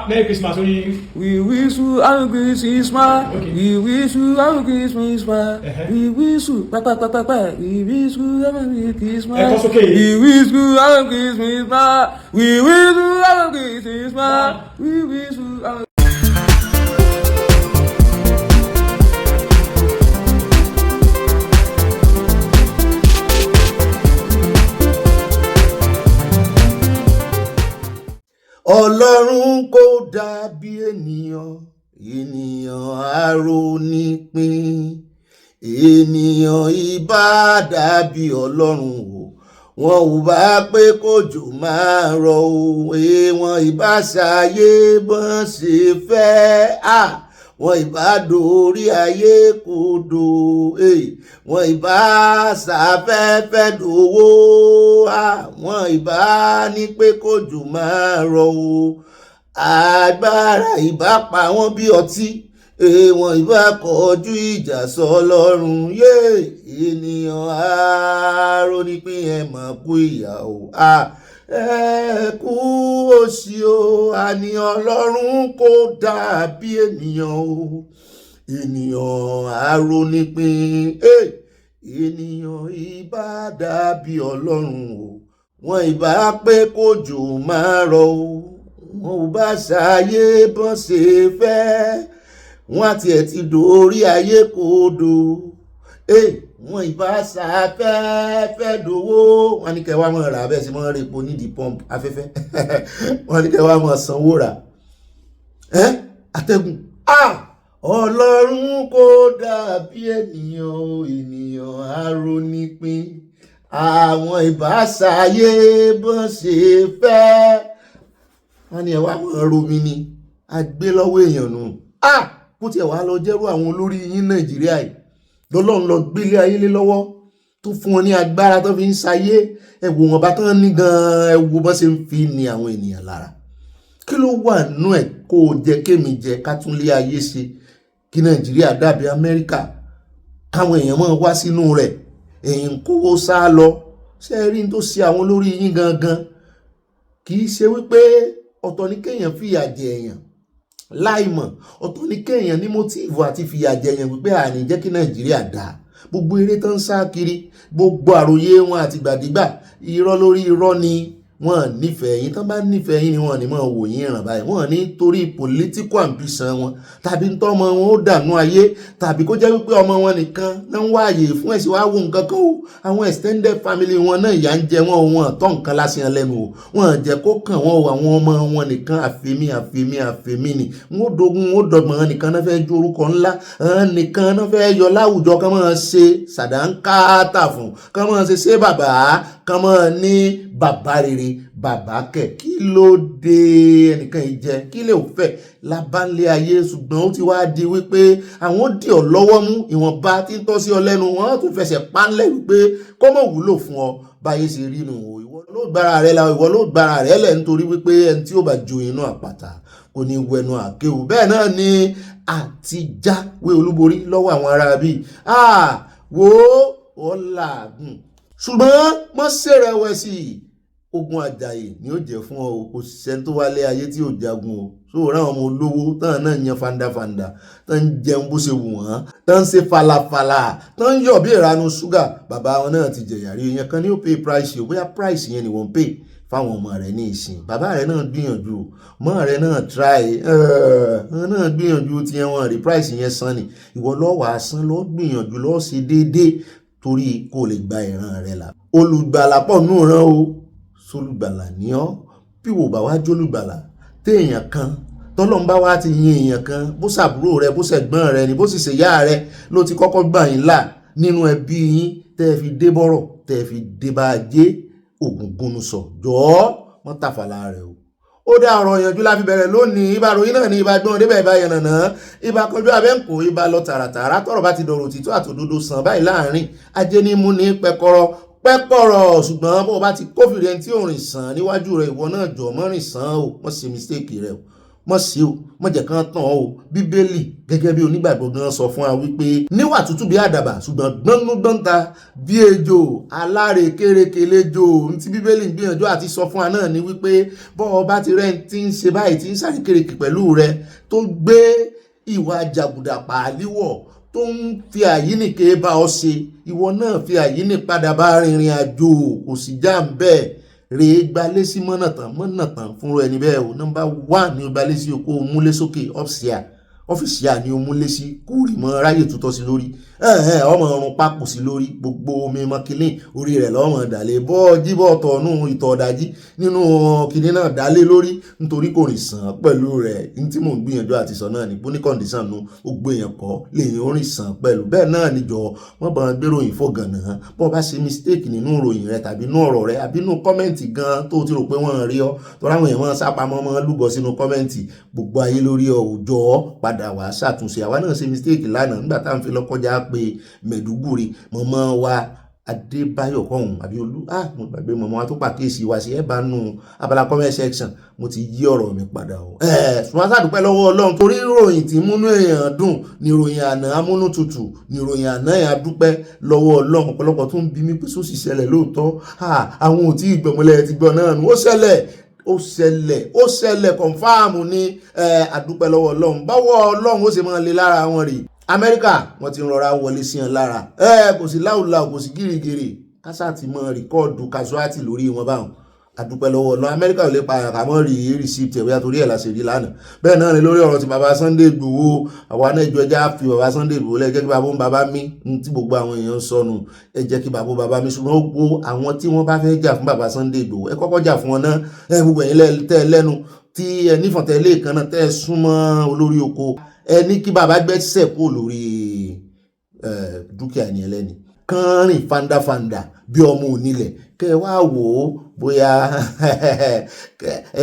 Merry Christmas. We wish you a Christmas. We wish you a Christmas. We wish you We wish you a Merry Christmas. We wish you a Christmas. We wish you a Christmas. We wish you a Ọlọ́run kò dàbí ènìyàn arónípin ènìyàn ìbá dàbí Ọlọ́run o wọn ò bá pé kòjò máa rọ̀ o wọn ìbá ṣayé bọ́n ṣe fẹ́ wọn ìbá dorí ayé kodò wọn ìbá ṣàfẹ́fẹ́ dòwó wọn ìbá ní pé kòjò máa rọ̀ o agbára ìbá pa wọ́n bí ọtí wọn ìbá kọjú ìjà sọ́lọ́run ènìyàn arónípín ẹ mọ̀ kú ìyà o ẹ kú òṣì o àní Ọlọ́run kò dàbí ènìyàn o ènìyàn arónípín ènìyàn ìbá dàbí Ọlọ́run o wọn ìbá pé kòjò máa rọ̀ o wọn ò bá ṣàyè bọ́n ṣe fẹ́ wọn àti ẹ̀ ti dórí ayé kodò wọn ìbá ṣàfẹ́fẹ́ dòwó wọn ní kẹwàá mọ̀ rà bẹ́ẹ̀ sí mọ́ rẹ̀ epo nídìí pump afẹ́fẹ́ wọn ní kẹwàá mọ̀ sanwó rà atẹ́gùn ọlọ́run kò dàbí ènìyàn arónípín àwọn ìbáṣayé bọ́n ṣe fẹ́ wọ́n ní ẹ̀wà mọ̀ romi ni agbé lọ́wọ́ èèyàn nù kó tiẹ̀ wá lọ jẹ́rú àwọn olórí yín Nàìjíríà yìí lọ́lọ́run lọ gbélé ayé lé lọ́wọ́ tó fún wọn ní agbára tó fi ń sayé ẹ̀wò wọn bá tán ní gan-an ẹ̀wò bọ́n ṣe ń fi ní àwọn ènìyàn lára kí ló wà nú ẹ̀ kó o jẹ kémi jẹ ká tún lé ayé ṣe kí Nàìjíríà dàbí Amẹ́ríkà káwọn èèyàn máa wá sínú rẹ̀ èyí ń kówó sá lọ ṣe rí tó ṣe àwọn olórí yín gangan kì í ṣe wípé ọ̀tọ̀ ní kéèyàn fìyà jẹ èèyàn láìmọ̀ ọ̀tọ̀ ní kéèyàn ní mótíìfù àti fìyà jẹ èèyàn wípé àní jẹ́ kí Nàìjíríà dáa gbogbo eré tó ń sá kiri gbogbo àròyé wọn àtìgbàdégbà irọ́ lórí irọ́ ni wọ́n nífẹ̀ẹ́ yín tán bá nífẹ̀ẹ́ yín ni wọ́n ní mọ̀ wò yín ràn báyìí wọ́n ní torí political ambition wọn tàbí tọ́ ọmọ wọn ó dànù ayé tàbí kó jẹ́ wípé ọmọ wọn nìkan náà ń wáàyè fún ẹ̀sìn wá wò nǹkan kan o àwọn extended family wọn náà ìyà ń jẹ wọn o wọn tọ́ nǹkan lásìyàn lẹ́nu o wọn jẹ́ kó kàn wọ́n o àwọn ọmọ wọn nìkan àfẹ́mí ni wọ́n dogun wọ́n dọ̀gbọ̀n nìkan náà fẹ́ ju orúkọ ńlá nìkan náà fẹ́ yọ láwùjọ kán máa ṣe sàdánkátà fún kán máa ṣe bàbá kán máa ní bàbá rere bàbá kẹ̀ kí ló dé ẹnìkan ìjẹ kí lè fẹ́ lábánlé ayé ṣùgbọ́n ó ti wá di wípé àwọn dì ọ́ lọ́wọ́ mú ìwọ̀nba tí ń tọ́ sí ọ lẹ́nu wọn tún fẹsẹ̀ pánlẹ̀ wípé kó mọ̀ wúlò fún ọ báyé ṣe rí nù ìwọ ló gbára rẹ la ìwọ ló gbára rẹ lẹ̀ nítorí wípé ẹni tí ó bá jo inú àpáta kò ní wẹnu àkéwù bẹ́ẹ̀ náà ni àtijáwé olúborí lọ́wọ́ àwọn ará bíi wo ó làágùn ṣùgbọ́n mọ́ ṣèrèwẹ̀sì ogun àjàyè ni ó jẹ́ fún ọ kò sẹ́ni tó wálé ayé tí ò jagun o so ráwọn ọmọ olówó tán náà yan fandafanda tán ń jẹun bó ṣe wù wọ́n tán ń ṣe falafala tán ń yọ̀ bí ìranu ṣúgà bàbá wọn náà ti jẹ̀yà rí èèyàn kan ní ó pay price o bóyá price yẹn ni wọ́n pay fáwọn ọmọ rẹ̀ ní ìsìn bàbá rẹ̀ náà gbìyànjú mọ́ rẹ̀ náà try wọn náà gbìyànjú tí wọ́n rí price yẹn san ni ìwọ lọ́wọ́ àsán lọ́ gbìyànjú lọ́ ṣe déédéé torí kó lè gba ìran rẹ̀ là olùgbàlà pọ̀ nù ràn o solùgbàlà ní ọ́ bí wò bá wá jólùgbàlà téèyàn kan tọ́lọ́n bá wá ti yin èèyàn kan bó ṣàbúrò rẹ bó ṣẹ̀gbọ́n rẹ ni bó sì ṣèyá rẹ ló ti kọ́kọ́ gbà yín là nínú ẹbí yín tẹ́ ẹ fi dé bọ́rọ̀ tẹ́ ẹ fi dé bá ajé ògùngùnù sọ jọ̀ọ́ wọ́n tàfàlà rẹ̀ o. ó dá ọ̀rọ̀ ìyànjú la fi bẹ̀rẹ̀ lónìí ibà ròyìn náà ní ibà gbọ́n débẹ̀ ibà yànnàná ibà kọjú abẹ́ǹkó ibà lọ tààràtààrà tọ́rọ̀ bá ti dọ̀rọ̀ òtítọ́ àtòdodo sàn báyìí láàrin ajé ní mú ní pẹ́kọ̀rọ̀ ṣùgbọ́n bó bá ti kófìrí ẹni tí ò rìn sàn níwájú rẹ̀ ìwọ náà jọ̀ mọ́ rìn sàn o mọ́ ṣe mistake rẹ̀ o mọ́ sí o mọ́ jẹ́ kán tàn o bíbélì gẹ́gẹ́ bí onígbàgbọ́ gan sọ fún wa wípé níwà tútù bí àdàbà ṣùgbọ́n gbọ́ngbọ́nta bí ejò aláre kérekèlé jò tí bíbélì ń gbìyànjú àti sọ fún wa náà ni wípé bọ́ọ̀ bá ti rẹ́ tí ń ṣe báyìí tí ń sáré kérekè pẹ̀lú rẹ tó gbé ìwà jàgùdà pàálíwọ̀ tó ń fi àyínìke bá ọ ṣe ìwọ náà fi àyínì padà bá rìnrìn àjò kò sì já ń bẹ́ẹ̀ rèé gbalé sí mọ́nàtàn fúnra ẹni bẹ́ẹ̀ o nọ́mbà 1 ní o gbalé sí o kó o múlé sókè ọ́fíìsì à ní o múlé sí kó rí mọ́ ráyè tútọ́ sí lórí ọmọ ọrùn pákó sí lórí gbogbo omi mọ́kílín orí rẹ̀ lọ́mọ dàlẹ́ bọ́ jíbọ̀ tọ̀nù ìtọ̀ ọ̀dájí nínú kìnínní náà dálé lórí nítorí kò rìn sàn pẹ̀lú rẹ̀ ní tí mò ń gbìyànjú àti sọ náà ní bóní kọ́ndíṣàn nu gbogbo èèyàn kọ́ lèyìn orin sàn pẹ̀lú bẹ́ẹ̀ náà níjọ wọ́n bá gbéròyìn fọ́gànà bọ́ bá ṣe mistake nínú ìròyìn rẹ tàbí inú ọ̀rọ̀ rẹ àbí inú kọ́mẹ́ǹtì gan tó ti rò pé wọ́n rí ọ tọ́ra àwọn èèyàn sápamọ́ mọ́ lúgọ sínú kọ́mẹ́ǹtì gbogbo ayé lórí òòjọ́ padà wá ṣàtúnṣe àwa náà ṣe mistake lánàá nígbà tá à ń fi lọ́kọjá pé Mẹ̀dúgùrì mọ̀mọ́ wa Adébáyọ̀ kọ́hún àbí olú mo gbàgbé mọ̀mọ́ wa tó pàkíyèsí wa sí ẹ̀ bá nù abala comment section mo ti yí ọ̀rọ̀ mi padà o. ṣùgbọ́n sàdúpẹ́ lọ́wọ́ Ọlọ́run torí ìròyìn tí múnú èèyàn dùn ní ìròyìn àná amúnútutù ní ìròyìn àná yẹn adúpẹ́ lọ́wọ́ Ọlọ́run ọ̀pọ̀lọpọ̀ tó ń bi mí pé sósì ṣẹlẹ̀ lóòótọ́ àwọn ò tí ì gbọ̀mọlẹ̀ ti gbọ́ náà ó ṣẹlẹ̀ kọ̀ǹfàmù ní adúpẹ́ lọ́wọ́ Ọlọ́run báwọ̀ Ọlọ́run ó ṣe máa le lára wọn rèé Amẹ́ríkà wọ́n ti rọra wọlé sí wọn lára kò sí láùláù kò sí gírígírí kásá ti mọ rìkọ́ọ̀dù casualty lórí wọn báwọn àdúpẹ́ lọ́wọ́ ọ̀nà Amẹ́ríkà ò lè pa àkàmọ́ rí receipt ẹ̀ bóyá torí ẹ̀ la ṣe rí lánàá bẹ́ẹ̀ náà ni lórí ọ̀rọ̀ ti bàbá Sunday Igboho àwa náà ìjọ ẹja fi bàbá Sunday Igboho lẹ́jẹ́ kí bàbá mi tí gbogbo àwọn èèyàn ń sọnù ẹ jẹ́ kí bàbá mi ṣùgbọ́n gbogbo àwọn tí wọ́n bá fẹ́ jà fún bàbá Sunday Igboho ẹ kọ́kọ́ jà fún wọn náà ẹ gbogbo ẹ̀yin tẹ́ ẹ lẹ́nu tí ẹ nífọ̀ntẹ́ lé kan náà tẹ́ ẹ súnmọ́ olórí oko ẹ ní kí bàbá gbẹ́sẹ̀ kó lórí dúkìá ẹni ẹlẹ́ni kán rìn fandafanda bí ọmọ onílẹ̀ kẹ wá wò ó bóyá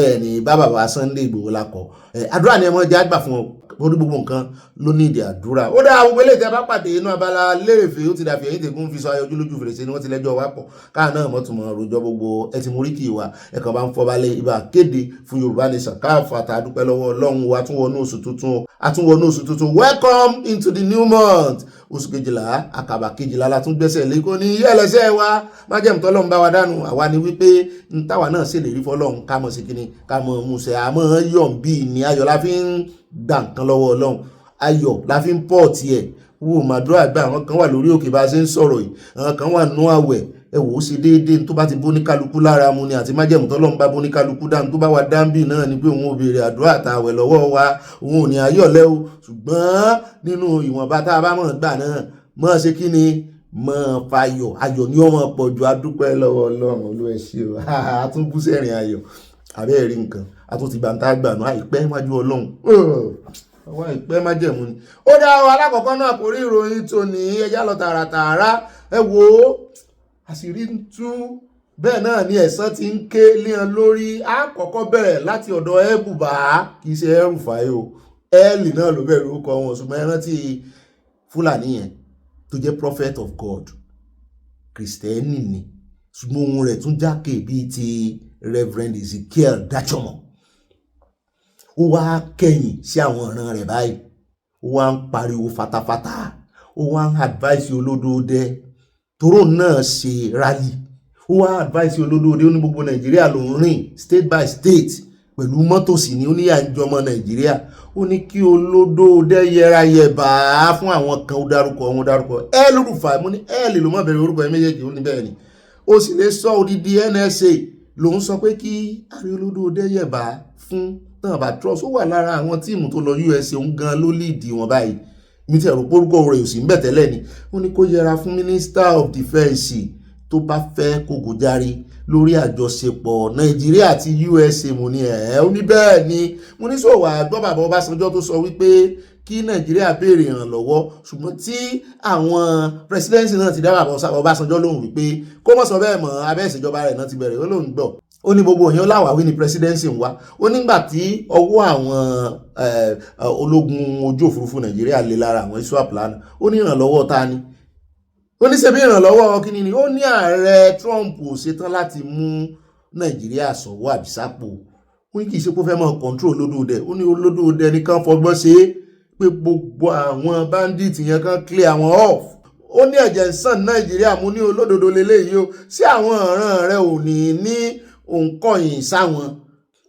ẹ ní bàbá Sunday Igboho lakọ àdúrà ni ẹ mọ jẹ àgbà fún ọ orí gbogbo nǹkan ló ní ìdí àdúrà ó dáa gbogbo eléyìí tẹ bá pàdé inú Abala Lerefe ó ti dàbí ẹ̀yìn tẹkùn fi sọ ayọjú lójú fèrèsé ni wọ́n ti lẹ́jọ́ wá pọ̀ káà náà mọtùmọ rojọ́ gbogbo ẹ ti mú rí kì í wa ẹ kàn bá ń fọbalẹ ibà kéde fún Yorùbá Nation káàfà tá a dúpẹ́ lọ́wọ́ Ọlọ́run wa àtúnwọnú oṣù tuntun welcome into the new month oṣù kejìlá àkàbà kejìlá la tún gbẹ́sẹ̀ lé kó ní yẹ́lẹ́sẹ̀ wa májẹ̀mú tọ́lọ́run bá wa dànù àwa ni wípé ń táwa náà ṣèlérí fọlọ́run ká mọ̀ sí kíni ká mọ̀ musẹ̀ àmọ́ yọ̀ bí ní ayọ̀ la fi ń gbà nǹkan lọ́wọ́ Ọlọ́run ayọ̀ la fi ń pọ̀ tiẹ̀ wo màdúrà gbà àwọn kan wà lórí òkè bá a ṣe ń sọ̀rọ̀ yìí àwọn kan wà nú àwẹ̀ ẹ wò ó ṣe déédéé tó bá ti bó ní kálukú lára mu ni àti májẹ̀mú tọ́lọ́run bá bó ní kálukú dáhùn tó bá wa dáńbì náà ni pé òun ò béèrè àdúrà àtàwẹ̀ lọ́wọ́ wa òun ò ní ayọ̀lẹ́ o ṣùgbọ́n nínú ìwọ̀nba tá a bá mọ̀ gbà náà mọ̀ ṣe kí ni mọ̀ fayọ̀ ayọ̀ ni ó mọ̀ pọ̀ ju adúpẹ́ lọ́wọ́ Ọlọ́run olú ẹ ṣé o àtúnbú sẹ́rìn ayọ̀ àbẹ́ rí nǹkan àtúntì bàǹtà gbà náà àìpẹ́ wájú Ọlọ́run àwọn ìpẹ́ májẹ̀mú ni ó dá ọ alákọ̀ọ́kọ́ náà kò rí ìròyìn tó ní ẹjá lọ tààràtààrà ẹ wò ó àṣírí ń tú bẹ́ẹ̀ náà ni ẹ̀san ti ń ké léhan lórí àkọ́kọ́ bẹ̀rẹ̀ láti ọ̀dọ̀ Buba kì í ṣe Rufai o ẹ́ẹ̀lì náà ló bẹ̀rẹ̀ orúkọ wọn ṣùgbọ́n ẹ rántí Fúlàní yẹn tó jẹ́ prophet of God Kristẹni ni ṣùgbọ́n ohun rẹ̀ tún jákè bíi ti Reverend Ezekiel Dachomo ó wá kẹ̀yìn sí àwọn ọ̀ràn rẹ̀ báyìí ó wá ń pariwo fatafata ó wá ń advice olódóodẹ tóró náà ṣe rally ó wá advice olódóodẹ ó ní gbogbo Nàìjíríà ló ń rìn state by state pẹ̀lú mọ́tò sí ni ó ní àjọmọ́ Nàìjíríà ó ní kí olódóodẹ yẹra yẹ̀bà fún àwọn kan ó dárúkọ Rufai mo ní ló má bẹ̀rẹ̀ orúkọ ẹ méjèèjì ó ní bẹ́ẹ̀ ni ó sì lè sọ odidi NSA lòun sọ pé kí àrí olódóodẹ yẹ̀bà fún náà bá trust ó wà lára àwọn tíìmù tó lọ USA òun gan ló líìdì wọn báyìí mi ti ẹ̀rọ pórúkọ rẹ̀ ò sí ń bẹ̀ tẹ́lẹ̀ ni ó ní kó yẹra fún Minister of Defence tó bá fẹ́ kó gòjáre lórí àjọṣepọ̀ Nàìjíríà àti USA mo ní ó ní bẹ́ẹ̀ ni mo ní sọ̀wọ́ àgbọ̀ bàbá Ọbásanjọ́ tó sọ wípé kí Nàìjíríà béèrè ìrànlọ́wọ́ ṣùgbọ́n tí àwọn presidency náà ti dá bàbá Ọbásanjọ́ lóhùn wípé kó mọ̀ sọ bẹ́ẹ̀ mọ́ abẹ́ ìṣèjọba rẹ̀ náà ti bẹ̀rẹ̀ ó lóhùn gbọ́ ó ní gbogbo èèyàn láwàwí ní presidency ń wá ó nígbà tí ọwọ́ àwọn ológun ojú òfurufú Nàìjíríà lé lára àwọn ISWAP lánàá ó ní ìrànlọ́wọ́ ta ni ó ní ṣebí ìrànlọ́wọ́ kíni ni ó ní ààrẹ Trump ò ṣetán láti mú Nàìjíríà sọ̀wọ́ àbísápò ó ní kì í ṣe kó fẹ́ mọ́ control olódóodẹ ó ní olódóodẹ nìkan fọgbọ́n ṣe é pé gbogbo àwọn bandit yẹn kan clear àwọn off ó ní ẹ̀jẹ̀ ń sàn Nàìjíríà mú ní olódodo lélẹ́yìí ó sí àwọn ọ̀ràn rẹ̀ ò ní òǹkọ̀yìn sáwọn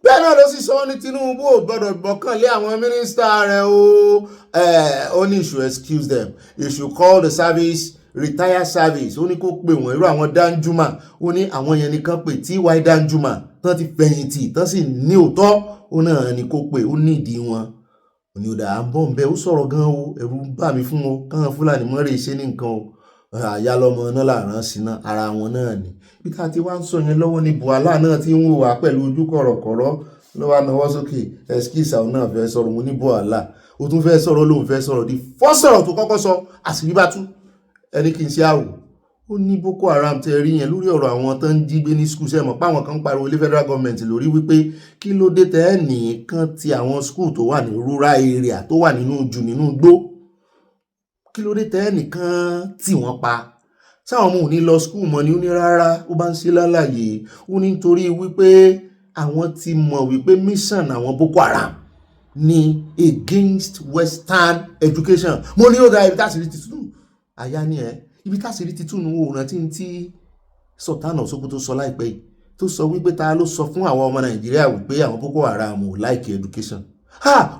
bẹ́ẹ̀ náà ló sì sọ ní Tinubu ò gbọ́dọ̀ gbọ́kànlé àwọn mínísítà rẹ̀ ó ní you should excuse them you should call the service retire service ó ní kó pè wọ́n irú àwọn Danjuma ó ní àwọn yẹn nìkan pè T.Y. Danjuma tán ti fẹ̀yìntì tán sì ní òótọ́ ó náà ní kó pè ó nídìí wọn ó ní ó dà á ń bọ̀ ń bẹ́ ó sọ̀rọ̀ gan o ẹ̀rù bà mí fún o káwọn Fúlàní mọ́rẹ̀ ṣe ní nǹkan o àyálọ́mọ náà làrán síná ara wọn náà ni bí ká ti wá ń sọ yẹn lọ́wọ́ ní Buhala náà tí ń wò wá pẹ̀lú ojú kọ̀rọ̀kọ̀rọ̀ ló wá náwó sókè ẹskísà òun náà fẹ́ sọ̀rọ̀ mo ní Buhala ó tún fẹ́ sọ̀rọ̀ lóun fẹ́ sọ̀rọ̀ di fọ́sọ̀rọ̀ tó kọ́kọ́ sọ àṣírí bá tú ẹni kì í ṣe àwò ó ní Boko Haram tẹ rí yẹn lórí ọ̀rọ̀ àwọn tó ń jí gbé ní skul sẹ́mọ̀ páwọn kan ń pariwo ilé federal government lórí wípé kí ló dé tẹ́ ẹ̀ nìkan ti àwọn skul tó wà ní rural area tó wà nínú igbó kí ló dé tẹ́ ẹ̀ nìkan tí wọ́n pa sáwọn ọmọ ò ní lọ skul mọ́ ni ó ní rárá ó bá ń ṣe lálàyé ó ní nítorí wípé àwọn ti mọ̀ wípé mission àwọn Boko Haram ni against western education mo ní ó ga ibi táṣìírí ti túnú àyà ni ibi táṣìírí ti túnú òòrùn tí Sultan of Sokoto sọ láìpẹ́ yìí tó sọ wípé ta ló sọ fún àwọn ọmọ Nàìjíríà wípé àwọn Boko Haram ò like education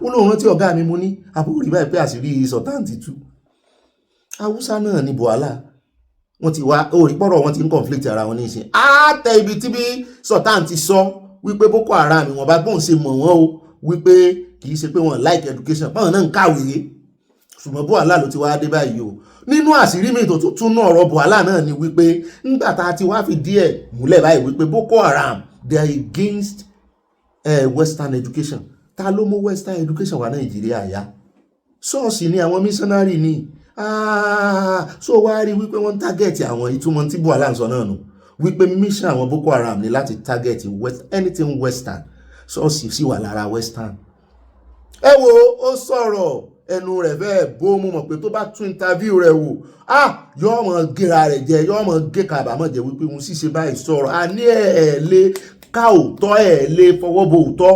ó lóun rántí ọ̀gá mi mo ní àbúrò rí báyìí pé àṣírí Sultan ti tú Haúsá náà ni Buhala wọ́n ti wá orí pọ̀rọ̀ wọn ti ń conflict ara wọn nísìn á tẹ ibi tí bí Sultan ti sọ wípé Boko Haram wọn bá gbọ́n ṣe mọ̀ wọ́n o wípé kì í ṣe pé wọ́n like education báwọn náà ń kàwé ṣùgbọ́n Buhala ló ti wá dé báyìí o nínú àṣírí mi tó tún náà ọ̀rọ̀ Buhala náà ni wípé nígbà tá a ti wá fi díẹ̀ múlẹ̀ báyìí wípé Boko Haram they are against Western education. Ta ló mú Western education wá Nàìjíríà yá? Ṣọ́ọ̀ṣì ni àwọn missionary ni. So wá rí wípé wọ́n target àwọn ìtumọ̀ tí Buhala ń sọ náà nù. Wípé mission àwọn Boko Haram ni láti target anything Western. Ṣọ́ọ̀ṣì sì wà lára Western. Ẹ wo ó sọ̀rọ̀ ẹnu rẹ̀ bẹ́ẹ̀ bó mú mọ̀ pé tó bá tún interview rẹ̀ wò yóò mọ̀ gẹ́ra rẹ̀ jẹ yóò mọ̀ gé kábàámọ̀ jẹ wípé òun sì ṣe báyìí sọ̀rọ̀ a ní ẹ̀ lé ká òótọ́ lè fọwọ́ bo òótọ́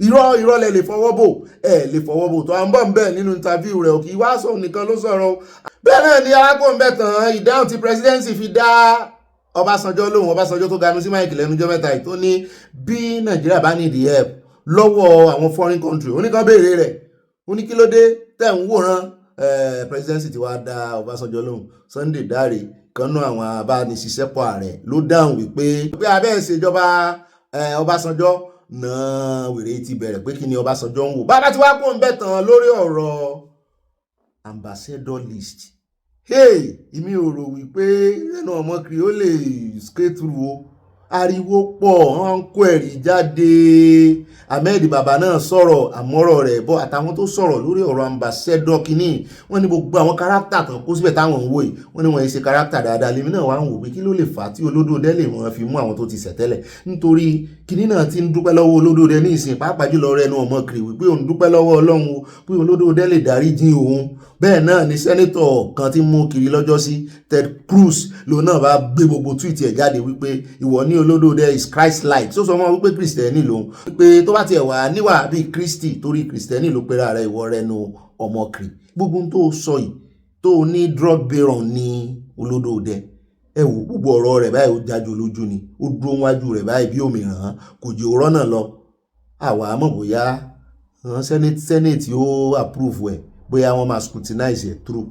irọ́ lẹ lè fọwọ́ bò lè fọwọ́ bò tó à ń bọ̀ ń bẹ̀ nínú interview rẹ̀ òkè wá sọ nìkan ló sọ̀rọ̀ bẹ́ẹ̀ náà ni arákùnrin bẹ̀ tán ìdáhùn tí presidency fi dá Ọbásanjọ́ lóhùn Ọbásanjọ́ tó ganu sí máìkì lẹ́nujọ́ mẹ́ta yìí tó ní bí Nàìjíríà bá need help lọ́wọ́ àwọn foreign country oníkan béèrè rẹ̀ ó ní kí ló dé tẹ̀ ń wòran presidency ti wá dá Ọbásanjọ́ lóhùn Sunday Dare kan náà àwọn abániṣiṣẹ́pọ̀ ààrẹ ló dáhùn wípé abẹ́ ìṣèjọba Ọbásanjọ́ náà wèrè ti bẹ̀rẹ̀ pé kí ni Ọbásanjọ́ ń wò bàbá tí wàá kó ń bẹ̀ tán lórí ọ̀rọ̀ ambassador list èmi ò rò wípé ẹnu ọmọ kiri ó lè skate through o ariwo pọ̀ wọ́n ń kó ẹ̀rí jáde Ahmed bàbá náà sọ̀rọ̀ àmọ́rọ̀ rẹ̀ bọ́ àtàwọn tó sọ̀rọ̀ lórí ọ̀rọ̀ ambassador kínní wọ́n ní gbogbo àwọn kárátà kan kó síbẹ̀ táwọn ń wò yìí wọ́n ní wọ́n ṣe kárátà dáadáa lèmi náà wá ń wò pé kí ló lè fà á tí Olódòdé lè wọ́n fi mú àwọn tó ti ṣẹ̀ tẹ́lẹ̀ nítorí kínní náà ti ń dúpẹ́ lọ́wọ́ Olódòdé ní ìsìn pàápàá jùlọ rẹ̀ ẹnu ọmọ kiri wípé òun dúpẹ́ lọ́wọ́ Ọlọ́run o pé Olódòdé lè dáríjì òun bẹ́ẹ̀ náà ni sẹ́nítọ̀ kan tí mú kiri lọ́jọ́ sí Ted Cruz lòun náà bá gbé gbogbo tweet ẹ̀ jáde wípé ìwọ ní Olódòdé is Christ-like tó sọ mọ́ wípé Kristẹni lòun wípé tó bá tiẹ̀ wà níwà bíi Kristi torí Kristẹni ló pera rẹ̀ ìwọ rẹ̀ nu ọmọ kiri gbogbo tó sọ yìí tó ní drug baron ní Olódòdé ẹ wò gbogbo ọ̀rọ̀ rẹ̀ báyìí ó jájú lójú ni ó dúró wájú rẹ̀ báyìí bí òmìràn kò jẹ́ òrọ́ náà lọ àwa mọ̀ bóyá senate ó approve ẹ̀ bóyá wọ́n máa scrutinize ẹ̀ through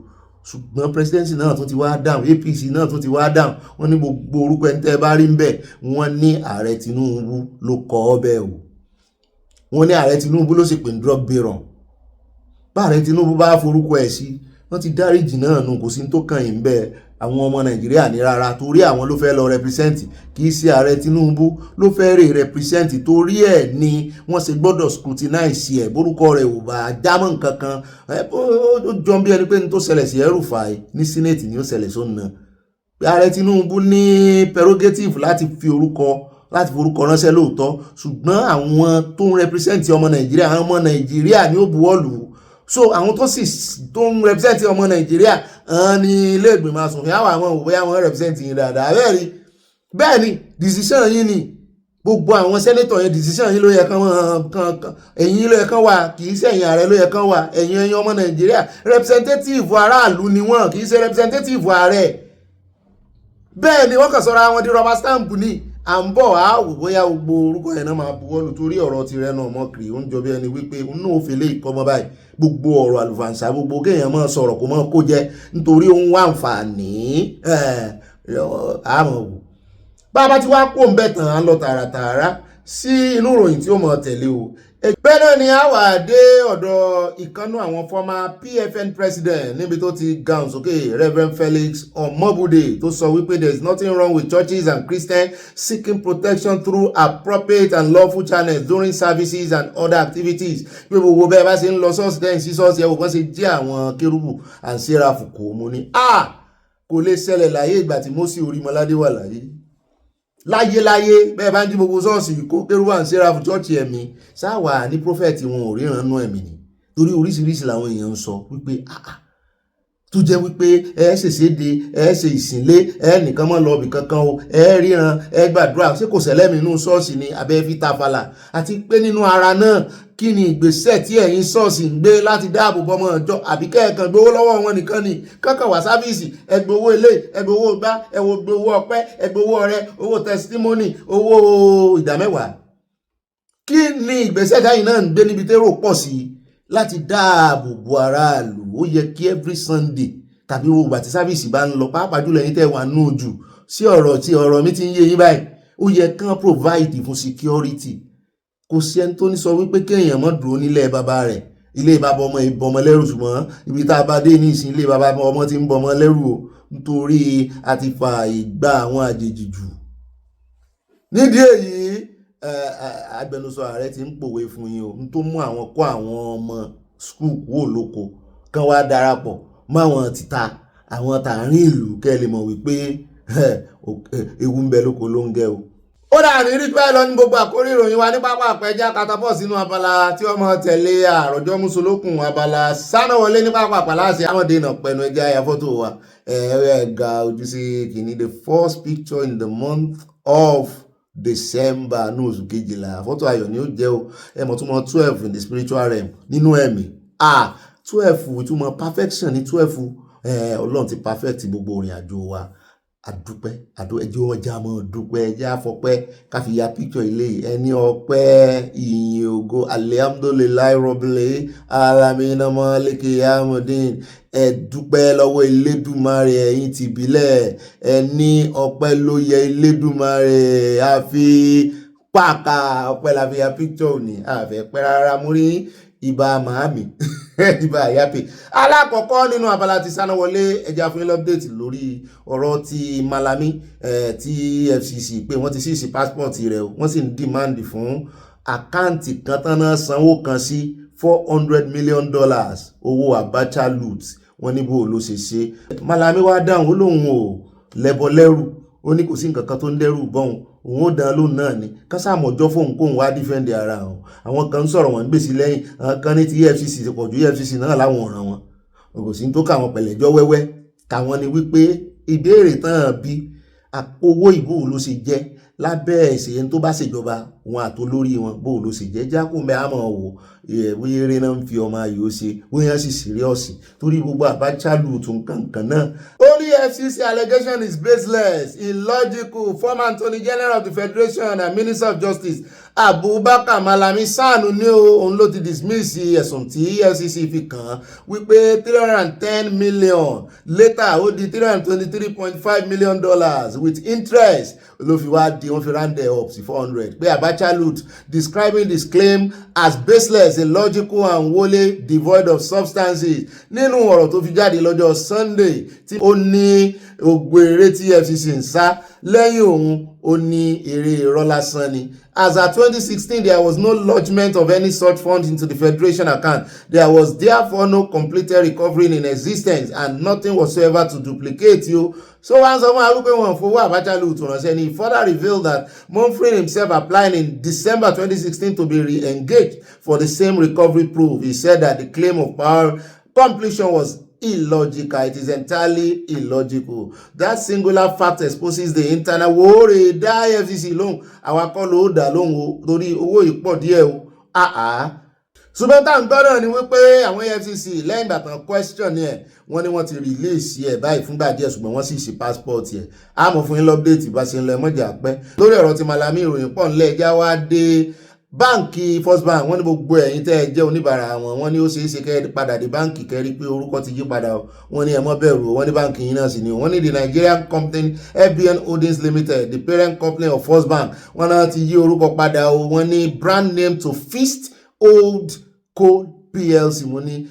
ṣùgbọ́n presidency náà tó ti wá dáhùn APC náà tó ti wá dáhùn wọ́n ní gbogbo orúkọ ẹni tẹ́ bá rí ń bẹ̀ wọ́n ní ààrẹ Tinubu ló kọ ọ́ bẹ́ẹ̀ o wọ́n ní ààrẹ Tinubu ló sì pè ní drug baron bá ààrẹ Tinubu bá forúkọ ẹ̀ sí wọ́n ti dáríjì náà nù kò sí tó kàn yín bẹ́ẹ̀ àwọn ọmọ Nàìjíríà ní rárá torí àwọn ló fẹ́ lọ represent kì í ṣe ààrẹ Tinubu ló fẹ́ rè represent torí ẹ̀ ni wọ́n ṣe gbọ́dọ̀ scrutinize ẹ̀ borúkọ rẹ̀ ò bá jámọ́ nǹkan kan ó jọ bí ẹni pé ní tó ṣẹlẹ̀ sí El-Rufai ní senate ni ó ṣẹlẹ̀ sónà ààrẹ Tinubu ní prerogative láti forúkọ ránṣẹ́ lóòótọ́ ṣùgbọ́n àwọn tó ń represent ọmọ Nàìjíríà àwọn ọmọ Nàìjíríà ni ó buwọ́lù so àwọn tó ń represent ọmọ Nàìjíríà ní ilé ìgbìmọ̀ asòfin àwọn òbí àwọn represent yín dáadáa bẹ́ẹ̀ ni decision yín ni gbogbo àwọn senator yẹn decision yín ló yẹ kán ẹ̀yin ló yẹ kán wà kì í ṣe ẹ̀yin ààrẹ ló yẹ kán wà ẹ̀yin ọmọ Nàìjíríà representative aráàlú ni wọ́n kì í ṣe representative ààrẹ bẹ́ẹ̀ ni wọ́n kàn sọ̀rọ̀ àwọn di rubber stamp ni à ń bọ̀ á wò bóyá gbogbo orúkọ yẹn náà máa buwọ́lù torí ọ̀rọ̀ ti rẹ́nu ọmọ kiri ó ń jọ bí ẹni wípé òun náà fèlè ìkọ́mọ báyìí gbogbo ọ̀rọ̀ àlùfàǹsà gbogbo kéèyàn máa sọ̀rọ̀ kó máa kó jẹ nítorí òun wà àǹfààní àmọ́ wò bá a bá ti wá kó ń bẹ̀ tán á lọ tààràtààrà sí inú ìròyìn tí ó mọ̀ tẹ̀lé o bẹ́ẹ̀ náà ni a wà dé ọ̀dọ̀ ìkànnú àwọn former PFN president níbi tó ti gàùn sókè Reverend Felix Omobude tó sọ wípé there is nothing wrong with churches and Christians seeking protection through appropriate and lawful channels during services and other activities pé gbogbo bẹ́ẹ̀ bá ṣe ń lọ ṣọ́ọ̀ṣì dẹ́yìn sí ṣọ́ọ̀ṣì ẹ̀wọ̀n kan ṣe jẹ́ àwọn kérúbù and sẹ́ráfù kò mú ní kò lè ṣẹlẹ̀ láyé ìgbà tí Mósè Orímọládé wà láyé bẹ́ẹ̀ bá ń jí gbogbo ṣọ́ọ̀ṣì kó kérúbù and sẹ́ráfù ṣọ́ọ̀ṣì ẹ̀mí sáwà ní prọfẹ̀tì wọn ò ríran nú ẹ̀mí ni torí oríṣiríṣi làwọn èèyàn ń sọ wípé tó jẹ́ wípé ẹ ṣèṣéde ẹ ṣe ìsìnlé ẹ nìkan mọ́ lọ ibì kankan o ẹ ríran ẹ gbàdúrà ṣé kò ṣẹlẹ́mì inú ṣọ́ọ̀ṣì ni abẹ́ fi tafàlà àti pé nínú ara náà kí ni ìgbésẹ̀ tí ẹ̀yin ṣọ́ọ̀ṣì ń gbé láti dáàbò bọ́mọ ọjọ́ àbí kẹ́ẹ̀kan gbowó lọ́wọ́ wọn nìkan ni kankan wá sáfíìsì ẹgbẹ́ owó ilé ẹgbẹ́ owó gbá ẹgbẹ́ owó ọpẹ́ ẹgbẹ́ owó ọrẹ owó testimony owó ìdámẹ́wàá kí ni ìgbésẹ̀ táyìn náà ń gbé níbi tẹ́rò pọ̀ sí láti dáàbò bo aráàlú ó yẹ kí every Sunday tàbí wo ìgbà tí sáfíìsì bá ń lọ pàápàá jùlọ ẹ̀yin tẹ́ wà nù ojú sí ọ̀rọ̀ mi ti ń yé yín báyìí ó yẹ kán provide fún security. Kò sí ẹni tó ní sọ wípé kéèyàn mọ́ dúró nílé bàbá rẹ̀ ilé bàbá ọmọ ìbọmọ lẹ́rù ṣùgbọ́n ibi tá a bá dé ní ìsìn ilé bàbá ọmọ ti ń bọmọ lẹ́rù o nítorí a ti fa ìgbà àwọn àjèjì jù. Nídìí èyí agbẹnusọ ààrẹ ti ń pòwe fún yín o n tó mú àwọn kó àwọn ọmọ skul kúrò lóko kán wá darapọ̀ mọ́ àwọn tìta àwọn tààrin ìlú kẹ́ lè mọ̀ wípé ewu ń bẹ lóko ló ń gẹ o. Ó dà ní rí pẹ́ lọ ní gbogbo àkórí ìròyìn wa ní pápá àpẹja katapọ̀ sínú abala tí ọmọ tẹ̀lé àròjọ mùsùlùkùn Abala Sanawole ní pápá àpàláṣẹ àwọn dènà pẹ̀lú ẹja àyà fọ́tò wa ẹ̀ẹ́gà ojú sí kìíní the first picture in the month of December ní oṣù kejìlá fọ́tò ayọ̀ ni ó jẹ́ o ẹmọ̀ tó mọ 12 in the spiritual realm nínú ẹ̀mí 12 ìtumọ̀ perfection ní 12 Ọlọ́run ti perfect gbogbo ìrìn àjò wa àdúpẹ́ ẹjọ́ ọjà mọ́ dúpẹ́ ẹjẹ́ àfọpẹ́ káfí ya picture ilé ẹni ọpẹ́ ìyìn ògo alihamdulilayi rọ́bìlẹ̀ alamina maliki amudin ẹ̀dúpẹ́ lọ́wọ́ Elédùmarè ẹ̀yin ti bílẹ̀ ẹni ọpẹ́ ló yẹ Elédùmarè àfi pàkà ọpẹ́ la fi ya picture òní àfẹ́ pẹ́ rárá mú rí ìbá màámi ìbá àyàpè. Alákọ̀ọ́kọ́ nínú abala ti Sanawole ẹja fún update lórí ọ̀rọ̀ ti Malami tí FCC pé wọ́n ti ṣíṣe passport rẹ̀ wọ́n sì ń demand fún àkáǹtì kan tán náà sanwó kan sí $400 million owó Abacha loot wọ́n níbo ló ṣe ṣe. Malami wá dáhùn ó lóun ò lẹ́bọ lẹ́rù ó ní kò sí nǹkan kan tó ń dẹ́rù bọ́hùn òun ó dán lóun náà ni kásámọ̀jọ́ fóun kóun wá dífẹ́ǹdì ara wọn àwọn kan ń sọ̀rọ̀ wọn gbèsè lẹ́yìn àwọn kan ní ti EFCC ti pọ̀jù EFCC náà láwọn ọ̀ràn wọn kò sí tó káwọn pẹ̀lẹ́jọ́ wẹ́wẹ́ káwọn ni wípé ìbéèrè tán bí owó ìbò ló ṣe jẹ́ lábẹ́ ẹ̀sẹ̀ tó bá ṣèjọba wọn àtolórí wọn bó ló ṣe jẹ́ jákùnbẹ́ àmọ́ wò bóyá eré náà ń fi ọmọ ayò ṣe bóyá sì síríọ̀sì torí gbogbo Abacha lù tún kankan náà. Only FCC allegation is baseless, illogical. Former Attorney General of the Federation and Minister of Justice Abubakar Malami Sanu ní òun ló ti dismiss ẹ̀sùn tí FCC fi kàn án wípé $310 million later ó di $323.5 million with interest ló fi wá di wọ́n fi round up sí 400 pé Abacha loot describing this claim as baseless, illogical and wholly devoid of substances. Nínú ọ̀rọ̀ tó fi jáde lọ́jọ́ Sunday tí ó ní ògbèrè tí FCC ń sá lẹ́yìn òun ó ní eré irọ́ lásán ni. As at 2016, there was no lodgement of any such fund into the Federation account. There was therefore no completed recovery in existence and nothing whatsoever to duplicate you. So once someone for Abacha loot and he further revealed that Monfrin himself applied in December 2016 to be re-engaged for the same recovery proof. He said that the claim of power completion was illogical. It is entirely illogical. That singular fact exposes the internal worry. Dá FCC lóhùn àwọn akọ́lù ó dà lóhùn o torí owó ìpọ̀ díẹ̀ o. Ṣùgbọ́n tá à ń gbọ́ náà ni wípé àwọn FCC lẹ́yìn ìgbà tán question ẹ̀ wọ́n ní wọ́n ti release ẹ̀ báyìí fúngbà díẹ̀ ṣùgbọ́n wọ́n sì ṣe passport ẹ̀. Àmọ́ fún yín lọ́pdéètì bá ṣe ń lọ ẹmọ́jà pẹ́. Lórí ọ̀rọ̀ ti Malami ìròyìn pọ̀ ńlẹ̀ ẹja wá dé báǹkì First Bank wọ́n ní gbogbo ẹ̀yin tẹ́ ẹ jẹ́ oníbàárà wọn wọ́n ní ó ṣeé ṣe kẹ́ padà dé báǹkì kẹ́rí pé orúkọ ti yí padà wọ́n ní ẹ má bẹ̀rù wọ́n ní báǹkì yín náà sì ni wọ́n ní the Nigerian company FBN Holdings Limited the parent company of First Bank wọ́n náà ti yí orúkọ padà o wọ́n ní brand name to Fist Old Co PLC mo ní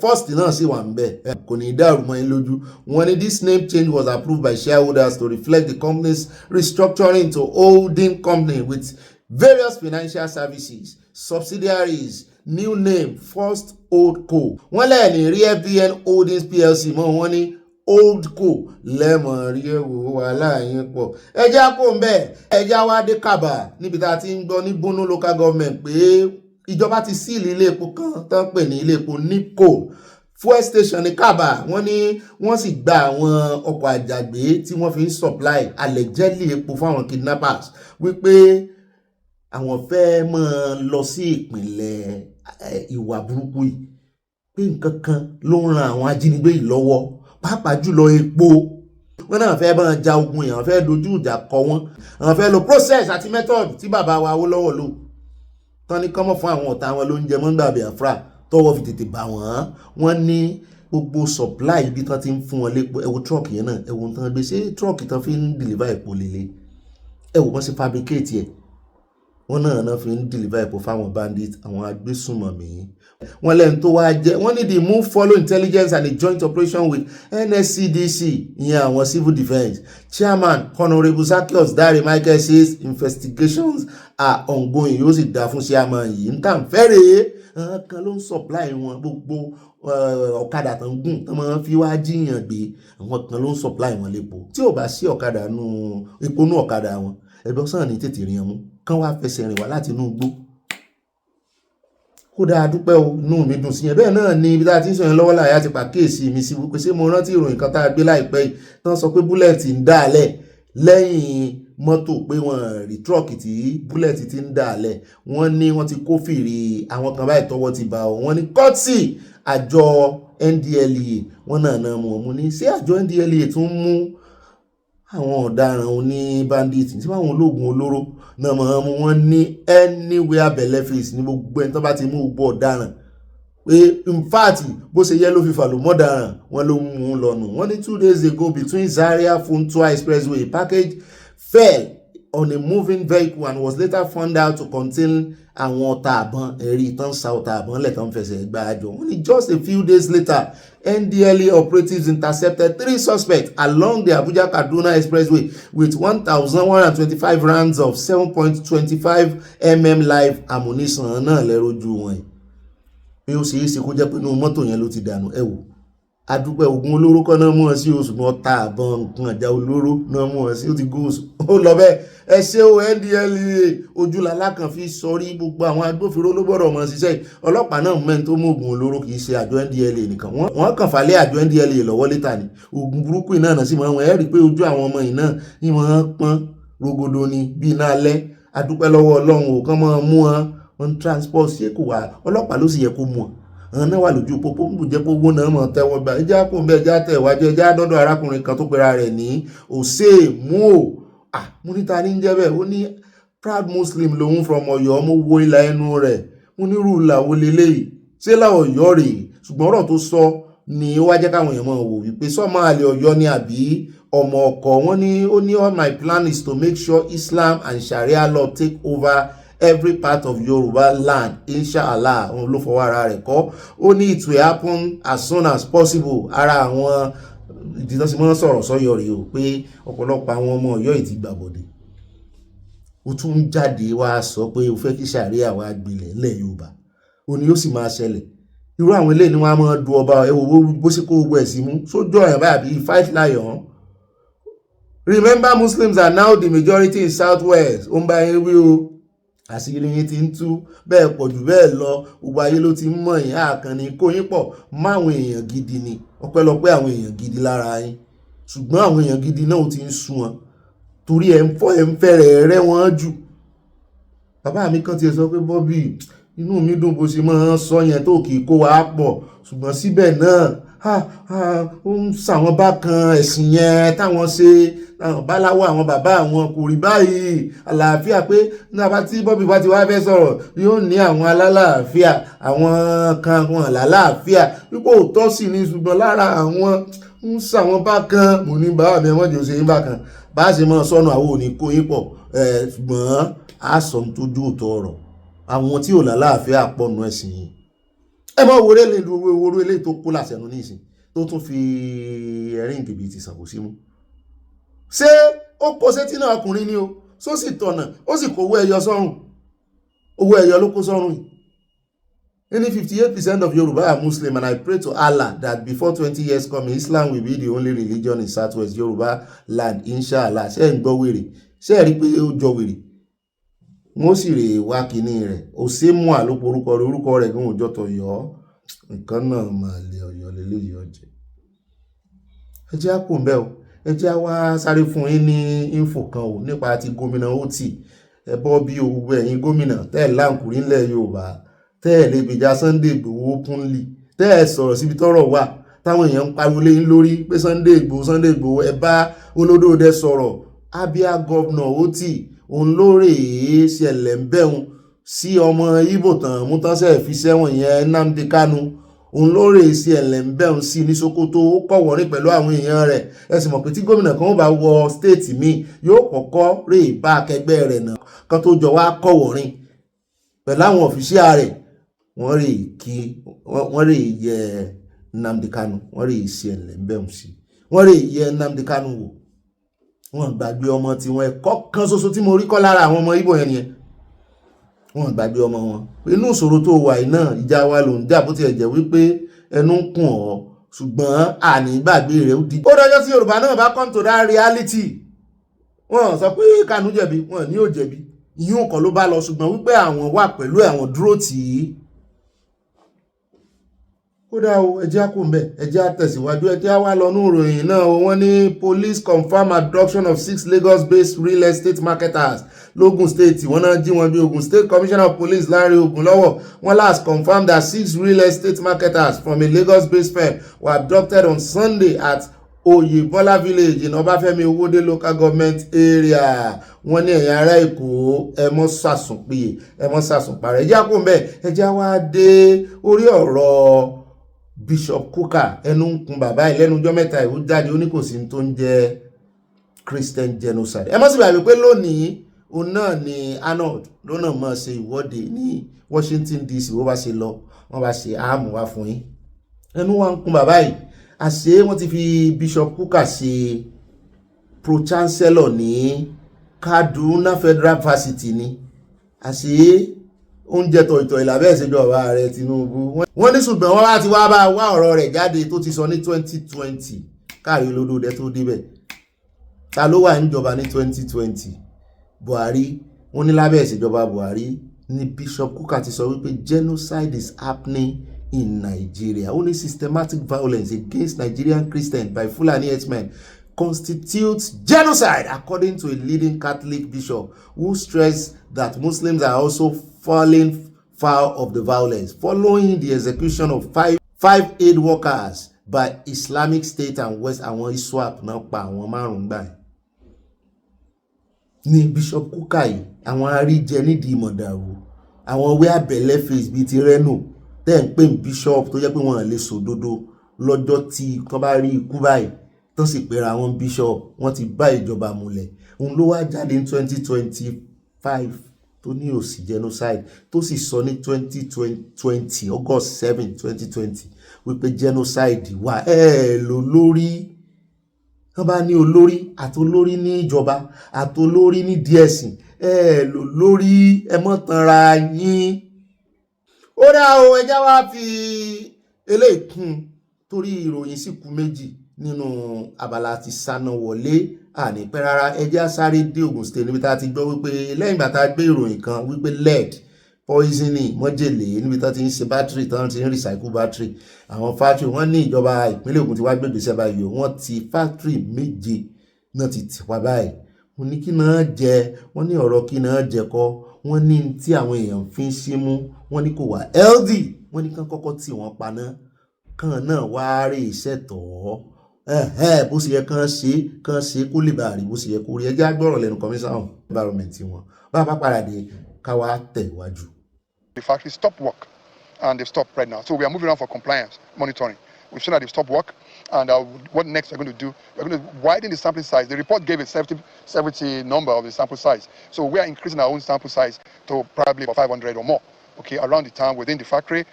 first náà sì wà ń bẹ̀ kò ní dàrú mọ́ yín lójú wọ́n ní this name change was approved by shareholders to reflect the company's restructuring to holding company with various financial services subsidiaries new name First Old Co wọ́n lẹ́ẹ̀ni rí FBN Holdings PLC mọ́ wọ́n ní Old Co lẹ́mọ̀ rí ẹ̀wò wà láàyè pọ̀ ẹjá kò ń bẹ̀ ẹjá wá dé Kaba níbi tá a ti ń gbọ́ ní Bono local government pé ìjọba ti síìlì ilé epo kan tán pè ní ilé epo Nipco fuel station ní Kaba wọ́n ní wọ́n sì gba àwọn ọkọ̀ àjàgbé tí wọ́n fi ń supply allegedly epo fún àwọn kidnappers wípé àwọn fẹ́ máa lọ sí ìpínlẹ̀ ìwà burúkú yìí pé nǹkan kan ló ń ran àwọn ajínigbé yìí lọ́wọ́ pàápàá jùlọ epo wọ́n náà fẹ́ bá ja ogun yẹn wọ́n fẹ́ dojú ìjà kọ wọ́n àwọn fẹ́ lo process àti method tí bàbá wa Awólọ́wọ̀ lò tán ní kọ́mọ̀ fún àwọn ọ̀tá wọn ló ń jẹ mọ́ngbà Biafra tọ́wọ́ fi tètè bà wọ́n ní gbogbo supply ibi tán ti ń fún wọn lépo ẹ wo truck yẹn náà ẹ wo tán gbé ṣé truck tán fi ń deliver epo lélẹ̀ ẹ wo wọ́n ṣe fabricate ẹ̀ wọ́n náà fi ń deliver epo fáwọn bandit àwọn agbésùnmọ̀mí wọ́n lẹ́nu tó wá jẹ́ wọ́n ní the move follow intelligence and a joint operation with NSCDC ìyẹn àwọn civil defence chairman honourable Zaccheaus Dare Michael says investigations are ongoing yóò sì dá fún chairman yìí ń tàn fẹ́rẹ̀ẹ́ kan ló ń supply wọn gbogbo ọ̀kadà tó ń gùn tó máa ń fi wá jíyàn gbé àwọn kan ló ń supply wọn lépo tí ò bá sí ọ̀kadà nù epo nù ọ̀kadà wọn ẹgbẹ́ sàn ní tètè rìn mú kán wá fẹsẹ̀ rìn wá láti inú igbó kódà adúpẹ́ o inú mi dùn sí yẹn bẹ́ẹ̀ náà ni ibi tá a ti ń sọ yẹn lọ́wọ́ láyà ti pàkíyèsí mi sí wípé ṣé mo rántí ìròyìn kan tá a gbé láìpẹ́ yìí tán sọ pé búlẹ̀tì ń dà lẹ̀ lẹ́yìn mọ́tò pé wọ́n rí tírọ́ọ̀kì tí búlẹ̀tì ti ń dà lẹ̀ wọ́n ní wọ́n ti kófìrí àwọn kan báyìí tọwọ́ ti bá ọ wọ́n ní kọ́tì àjọ NDLEA wọ́n náà mú ọmú ní ṣé àjọ NDLEA tún mú àwọn ọ̀daràn oní bandit tí wọ́n ológun olóró náà máa mú wọn ní anywhere belefice ní gbogbo ẹni tó bá ti mú gbogbo ọ̀daràn pé in fact bó ṣe yẹ ló fi fà ló mọ́daràn wọn ló mú un lọ́nu wọ́n ní 2 days ago between Zaria Funtua Expressway a package fell on a moving vehicle and was later found out to contain àwọn ọta àbọ̀n ẹ̀rí tán sa ọta àbọ̀n lẹ́tàn fẹsẹ̀ gba àjọ wọ́n ní just a few days later NDLEA operatives intercepted 3 suspects along the Abuja-Kaduna Expressway with 1,125 rounds of 7.25 mm live ammunition náà lẹ́rọ̀jú wọn bí ó ṣe é ṣe kó jẹ́ pé inú mọ́tò yẹn ló ti dànù ẹ wò adúpẹ́ ogun olóró kan náà mú wọn sí oṣù mọ́ ta àbọ̀n nǹkan àjà olóró náà mú wọn sí ó ti góòsù ó lọ bẹ́ẹ̀ ẹ ṣe o NDLEA ojúlàlá kan fi sọrí gbogbo àwọn agbófinró ló gbọ́dọ̀ mọ̀ ṣiṣẹ́ ọlọ́pàá náà mẹ́rin tó mú ogun olóró kì í ṣe àjọ NDLEA nìkan wọ́n kàn falẹ̀ àjọ NDLEA lọ́wọ́ létà ni ogun burúkú iná náà sì mọ́ wọn ẹ rí i pé ojú àwọn ọmọ yìí náà ní wọ́n pọ́n rogodo ni bí iná alẹ́ adúpẹ́ lọ́wọ́ Ọlọ́run ò kàn mọ́ mú wọn transport ṣé kò wá ọlọ́pàá ló sì yẹ kó mú wọn àwọn náà wà lójú pópó ń bù jẹ́ pé owó náà mọ̀ tẹ́wọ́ gbà ẹjá kún bẹ́ẹ̀ já tẹ̀ wájú ẹjá dọ́dọ̀ arákùnrin kan tó pera rẹ̀ ní Òsèmú mo ní ta ní jẹ́ bẹ́ẹ̀ ó ní proud Muslim lòun from Ọ̀yọ́ mo wo ìlà ẹnu rẹ̀ mo ní rúùlà wo leléyìí ṣé láwọ̀ Ọ̀yọ́ rèé ṣùgbọ́n ọ̀rọ̀ tó sọ ni ó wá jẹ́ káwọn èèyàn máa wò wípé sọ́mọ àlè Ọ̀yọ́ ni àbí ọmọ ọkọ wọn ní ó ní all my plan is to make sure Islam and Sharia law take over every part of Yoruba land inshallah òun ló fọwọ́ ara rẹ̀ kọ́ ó ní it will happen as soon as possible ara àwọn ìdíjọ́ sí mọ́ sọ̀rọ̀ sọ́yọ̀ rèé o pé ọ̀pọ̀lọpọ̀ àwọn ọmọ Ọ̀yọ́ yìí ti gbàbọ̀dé ó tún jáde wá sọ pé ó fẹ́ kí Sharia wá gbilẹ̀ ńlẹ̀ Yorùbá ó ní ó sì máa ṣẹlẹ̀ irú àwọn eléyìí ni wọ́n á máa du ọba ẹ̀wò bó ṣe kó gbogbo ẹ̀ sí mú sójú ọ̀yàn báyà bíi fight lion. Remember, Muslims are now the majority in Southwest ó ń bá yín wí o àṣírí yín ti ń tú bẹ́ẹ̀ pọ̀ jù bẹ́ẹ̀ lọ gbogbo ayé ló ti ń mọ̀ yín àkànní kó yín pọ̀ máwọn èèyàn gidi ni ọpẹ́lọpẹ́ àwọn èèyàn gidi lára yín ṣùgbọ́n àwọn èèyàn gidi náà ti ń sún wọn torí ẹ̀ ń fẹ́rẹ̀ rẹ́ wọn jù. Bàbá mi kan ti sọ pé Bobby inú mi dùn bó ṣe máa ń sọ yẹn tó kì í kó wa pọ̀ ṣùgbọ́n síbẹ̀ náà ó ń ṣàwọn bákan ẹ̀sìn yẹn táwọn ṣe àwọn báláwọ̀ àwọn bàbá àwọn kò rí báyìí àlàáfíà pé nígbà tí Bobby bá ti wá fẹ́ sọ̀rọ̀ yóò ní àwọn alálàáfíà àwọn kan wọn lálàáfíà wípé òótọ́ sì ní ṣùgbọ́n lára àwọn ń ṣàwọn bákan mo ní bàbá mi ẹ̀wọ̀n jò ṣe yín bákan bá a ṣe máa sọnù àwọn òní kó yín pọ̀ ṣùgbọ́n a sọ nítorí òótọ́ ọ̀rọ̀ àwọn tí ò lálàáfíà pọ̀nù ẹ̀sìn yìí ẹ mọ̀ wọlé ilé tó kó làṣẹnu ní ìsìn tó tún fi ẹ̀rín ìgbèbí ti ṣàkóso mú ṣé ó kó sétí náà ọkùnrin ni o só sì tọ̀nà ó sì kó owó ẹyọ sọ́rùn owó ẹyọ ló kó sọ́rùn yìí. Only 58% of Yoruba are Muslim, and I pray to Allah that before 20 years coming, Islam will be the only religion in Southwest Yoruba land, inshallah. Ṣé ń gbọ́ wèrè ṣé ẹ rí pé ó jọ wèrè wọ́n sì rè wá kínní rẹ̀ Òsèmú àlòpọ̀ orúkọ rẹ̀ gan òjọ́ tó yọ ọ́ nǹkan náà máa lé Ọ̀yọ́ lélẹ́yìí ọ̀jẹ̀. Ẹ jẹ́ àpò ń bẹ́ o ẹ jẹ́ wá sáré fún yín ní info kan o nípa ti gómìnà Oti ẹ bọ́ bí owó ẹ̀yin gómìnà tẹ́ẹ̀ láǹkùrí ńlẹ̀ Yorùbá tẹ́ẹ̀ lè gbèjà Sunday Igboho openly tẹ́ẹ̀ sọ̀rọ̀ síbi tọ́rọ̀ wà táwọn èèyàn ń pariwo léyìn lórí pé Sunday Igboho ẹ bá olódòdẹ sọ̀rọ̀ Abia gọ́vnà Oti òun lóore ṣẹlẹ̀ ń bẹ̀rùn sí ọmọ Ìgbò tán mú tánṣẹ́ fi sẹ́wọ̀n yẹn Nnamdi Kanu òun ló rè sí ẹ̀lẹ́ńbẹ̀ún sí ní Sokoto ó kọ̀wọ́rìn pẹ̀lú àwọn èèyàn rẹ̀ ẹ sì mọ̀ pé tí gómìnà kan ó bá wọ stéètì míì yóò kọ́kọ́ rè bá akẹgbẹ́ rẹ̀ náà kan tó jọ wá kọ̀wọ́rìn pẹ̀lú àwọn ọ̀fíṣíà rẹ̀ wọ́n rè yẹ Nnamdi Kanu wọ́n rè sí ẹ̀lẹ́ńbẹ̀ún sí wọ́n rè yẹ Nnamdi Kanu wò wọ́n gbàgbé ọmọ tí wọ́n ẹ̀kọ́ kan ṣoṣo tí mo rí kọ́ lára àwọn ọmọ Ìgbò yẹn nìyẹn wọ́n gbàgbé ọmọ wọn inú ìṣòro tó wà yìí náà ìjà wa ló ń jà bó tiẹ̀ jẹ́ wípé ẹnu ń kùn ọ́ ṣùgbọ́n àní gbàgbé rẹ̀ ó di. ó dájọ́ tí Yorùbá náà bá come to that reality wọ́n sọ pé Kanu jẹ̀bi wọ́n ní ò jẹ̀bi ìyún kan ló bá lọ ṣùgbọ́n wípé àwọn wà pẹ̀lú àwọn dúró tì í. kódà o ẹjẹ́ á kò ń bẹ̀ ẹjẹ́ á tẹ̀síwájú ẹjẹ́ á wá lọ ní ìròyìn náà wọ́n ní police confirm abduction of 6 Lagos-based real estate marketers l'Ogun State wọ́n náà jí wọn bí Ogun State Commissioner of Police Lanre Ogunlọ́wọ̀ wọ́n last confirmed that 6 real estate marketers from a Lagos-based firm were abducted on Sunday at Oyebola village in Ọbáfẹ́mi Owódé local government area. Wọ́n ní ẹ̀yin ará Èkó ẹ mọ́ sàsùnpìyè ẹ mọ́ sàsùnparẹ́ ẹjẹ́ á kò ń bẹ̀ ẹjẹ́ á wá dé orí ọ̀rọ̀ Bishop Kuka ẹnu ń kun bàbá ìlẹ́nu ọjọ́ mẹ́ta ìwú jáde ó ní kò sí tó ń jẹ́ Christian genocide. Ẹ mọ́ sí bàbá pé lónìí òun náà ni Arnold lónà mọ́ ṣe ìwọ́de ní Washington DC wọ́n bá ṣe lọ wọ́n bá ṣe àmú wá fún yín ẹnu wa ń kun bàbá yìí àṣé wọ́n ti fi Bishop Kuka ṣe pro-chancellor ní Kaduna Federal University ni àṣé oúnjẹ tọ̀ìtọ̀ ìlàbẹ́ ìṣèjọba ààrẹ Tinubu wọ́n ní ṣùgbọ́n wọ́n láti wá bá wá ọ̀rọ̀ rẹ̀ jáde tó ti sọ ní 2020 káàrí olódòdẹ tó débẹ̀ ta ló wà níjọba ní 2020 Buhari wọ́n ní lábẹ́ ìṣèjọba Buhari ní Bishop Kuka ti sọ wípé genocide is happening in Nigeria only systematic violence against Nigerian Christians by Fulani herdsmen constitutes genocide according to a leading Catholic bishop who stressed that Muslims are also falling foul of the violence following the execution of five aid workers by Islamic State and West àwọn ISWAP náà pa àwọn márùn-ún gbà ní Bishop Kuka yìí àwọn aríjẹ nídìí mọ̀dàrú àwọn wé àbẹ̀lẹ̀ face bíi ti Reno tẹ́ ń pè bishop tó jẹ́ pé wọ́n lè sòdodo lọ́jọ́ tí wọ́n bá rí ikú báyìí tó sì pera wọn bishop wọ́n ti bá ìjọba múlẹ̀ òun ló wá jáde ní 2025 tó ní òsì genocide tó sì sọ ní 2020 August 7 2020 wípé genocide wà lò lórí wọ́n bá ní olórí àtolórí ní ìjọba àtolórí ní díẹ̀sìn lò lórí ẹ mọ́ tanra yín ó dá o ẹjá wá fi eléyìí kún torí ìròyìn sì kù méjì nínú abala ti Sanawole àní pẹ́ rárá ẹjá sáré dé Ogun State níbi tá a ti gbọ́ wípé lẹ́yìn ìgbà tá a gbé ìròyìn kan wípé lead poisoning mọ́jèlé níbi tá ti ń ṣe battery tán ti ń recycle battery àwọn factory wọ́n ní ìjọba ìpínlẹ̀ Ògùn ti wá gbé ìgbésẹ̀ báyìí wọ́n ti factory 7 náà ti tì wá báyìí wọ́n ní kí náà jẹ wọ́n ní ọ̀rọ̀ kí náà jẹ kọ́ wọ́n ní tí àwọn èèyàn fi ń símú wọ́n ní kò wá healthy wọ́n ní kán kọ́kọ́ tí wọ́n paná kán náà wá rí iṣẹ́ tọ̀ ọ́ bó ṣe yẹ kán ṣe kó lè bá rí bó ṣe yẹ kó rí ẹjẹ́ agbọ́rọ̀ lẹ́nu commission environment wọn bá bá padà dé káwá tẹ̀ iwájú. The factory stopped work and they've stopped right now. So we are moving around for compliance monitoring. We've seen that they've stopped work and what next we're going to do, we're going to widen the sampling size. The report gave a 70 number of the sample size. So we are increasing our own sample size to probably about 500 or more. Okay, around the town within the factory,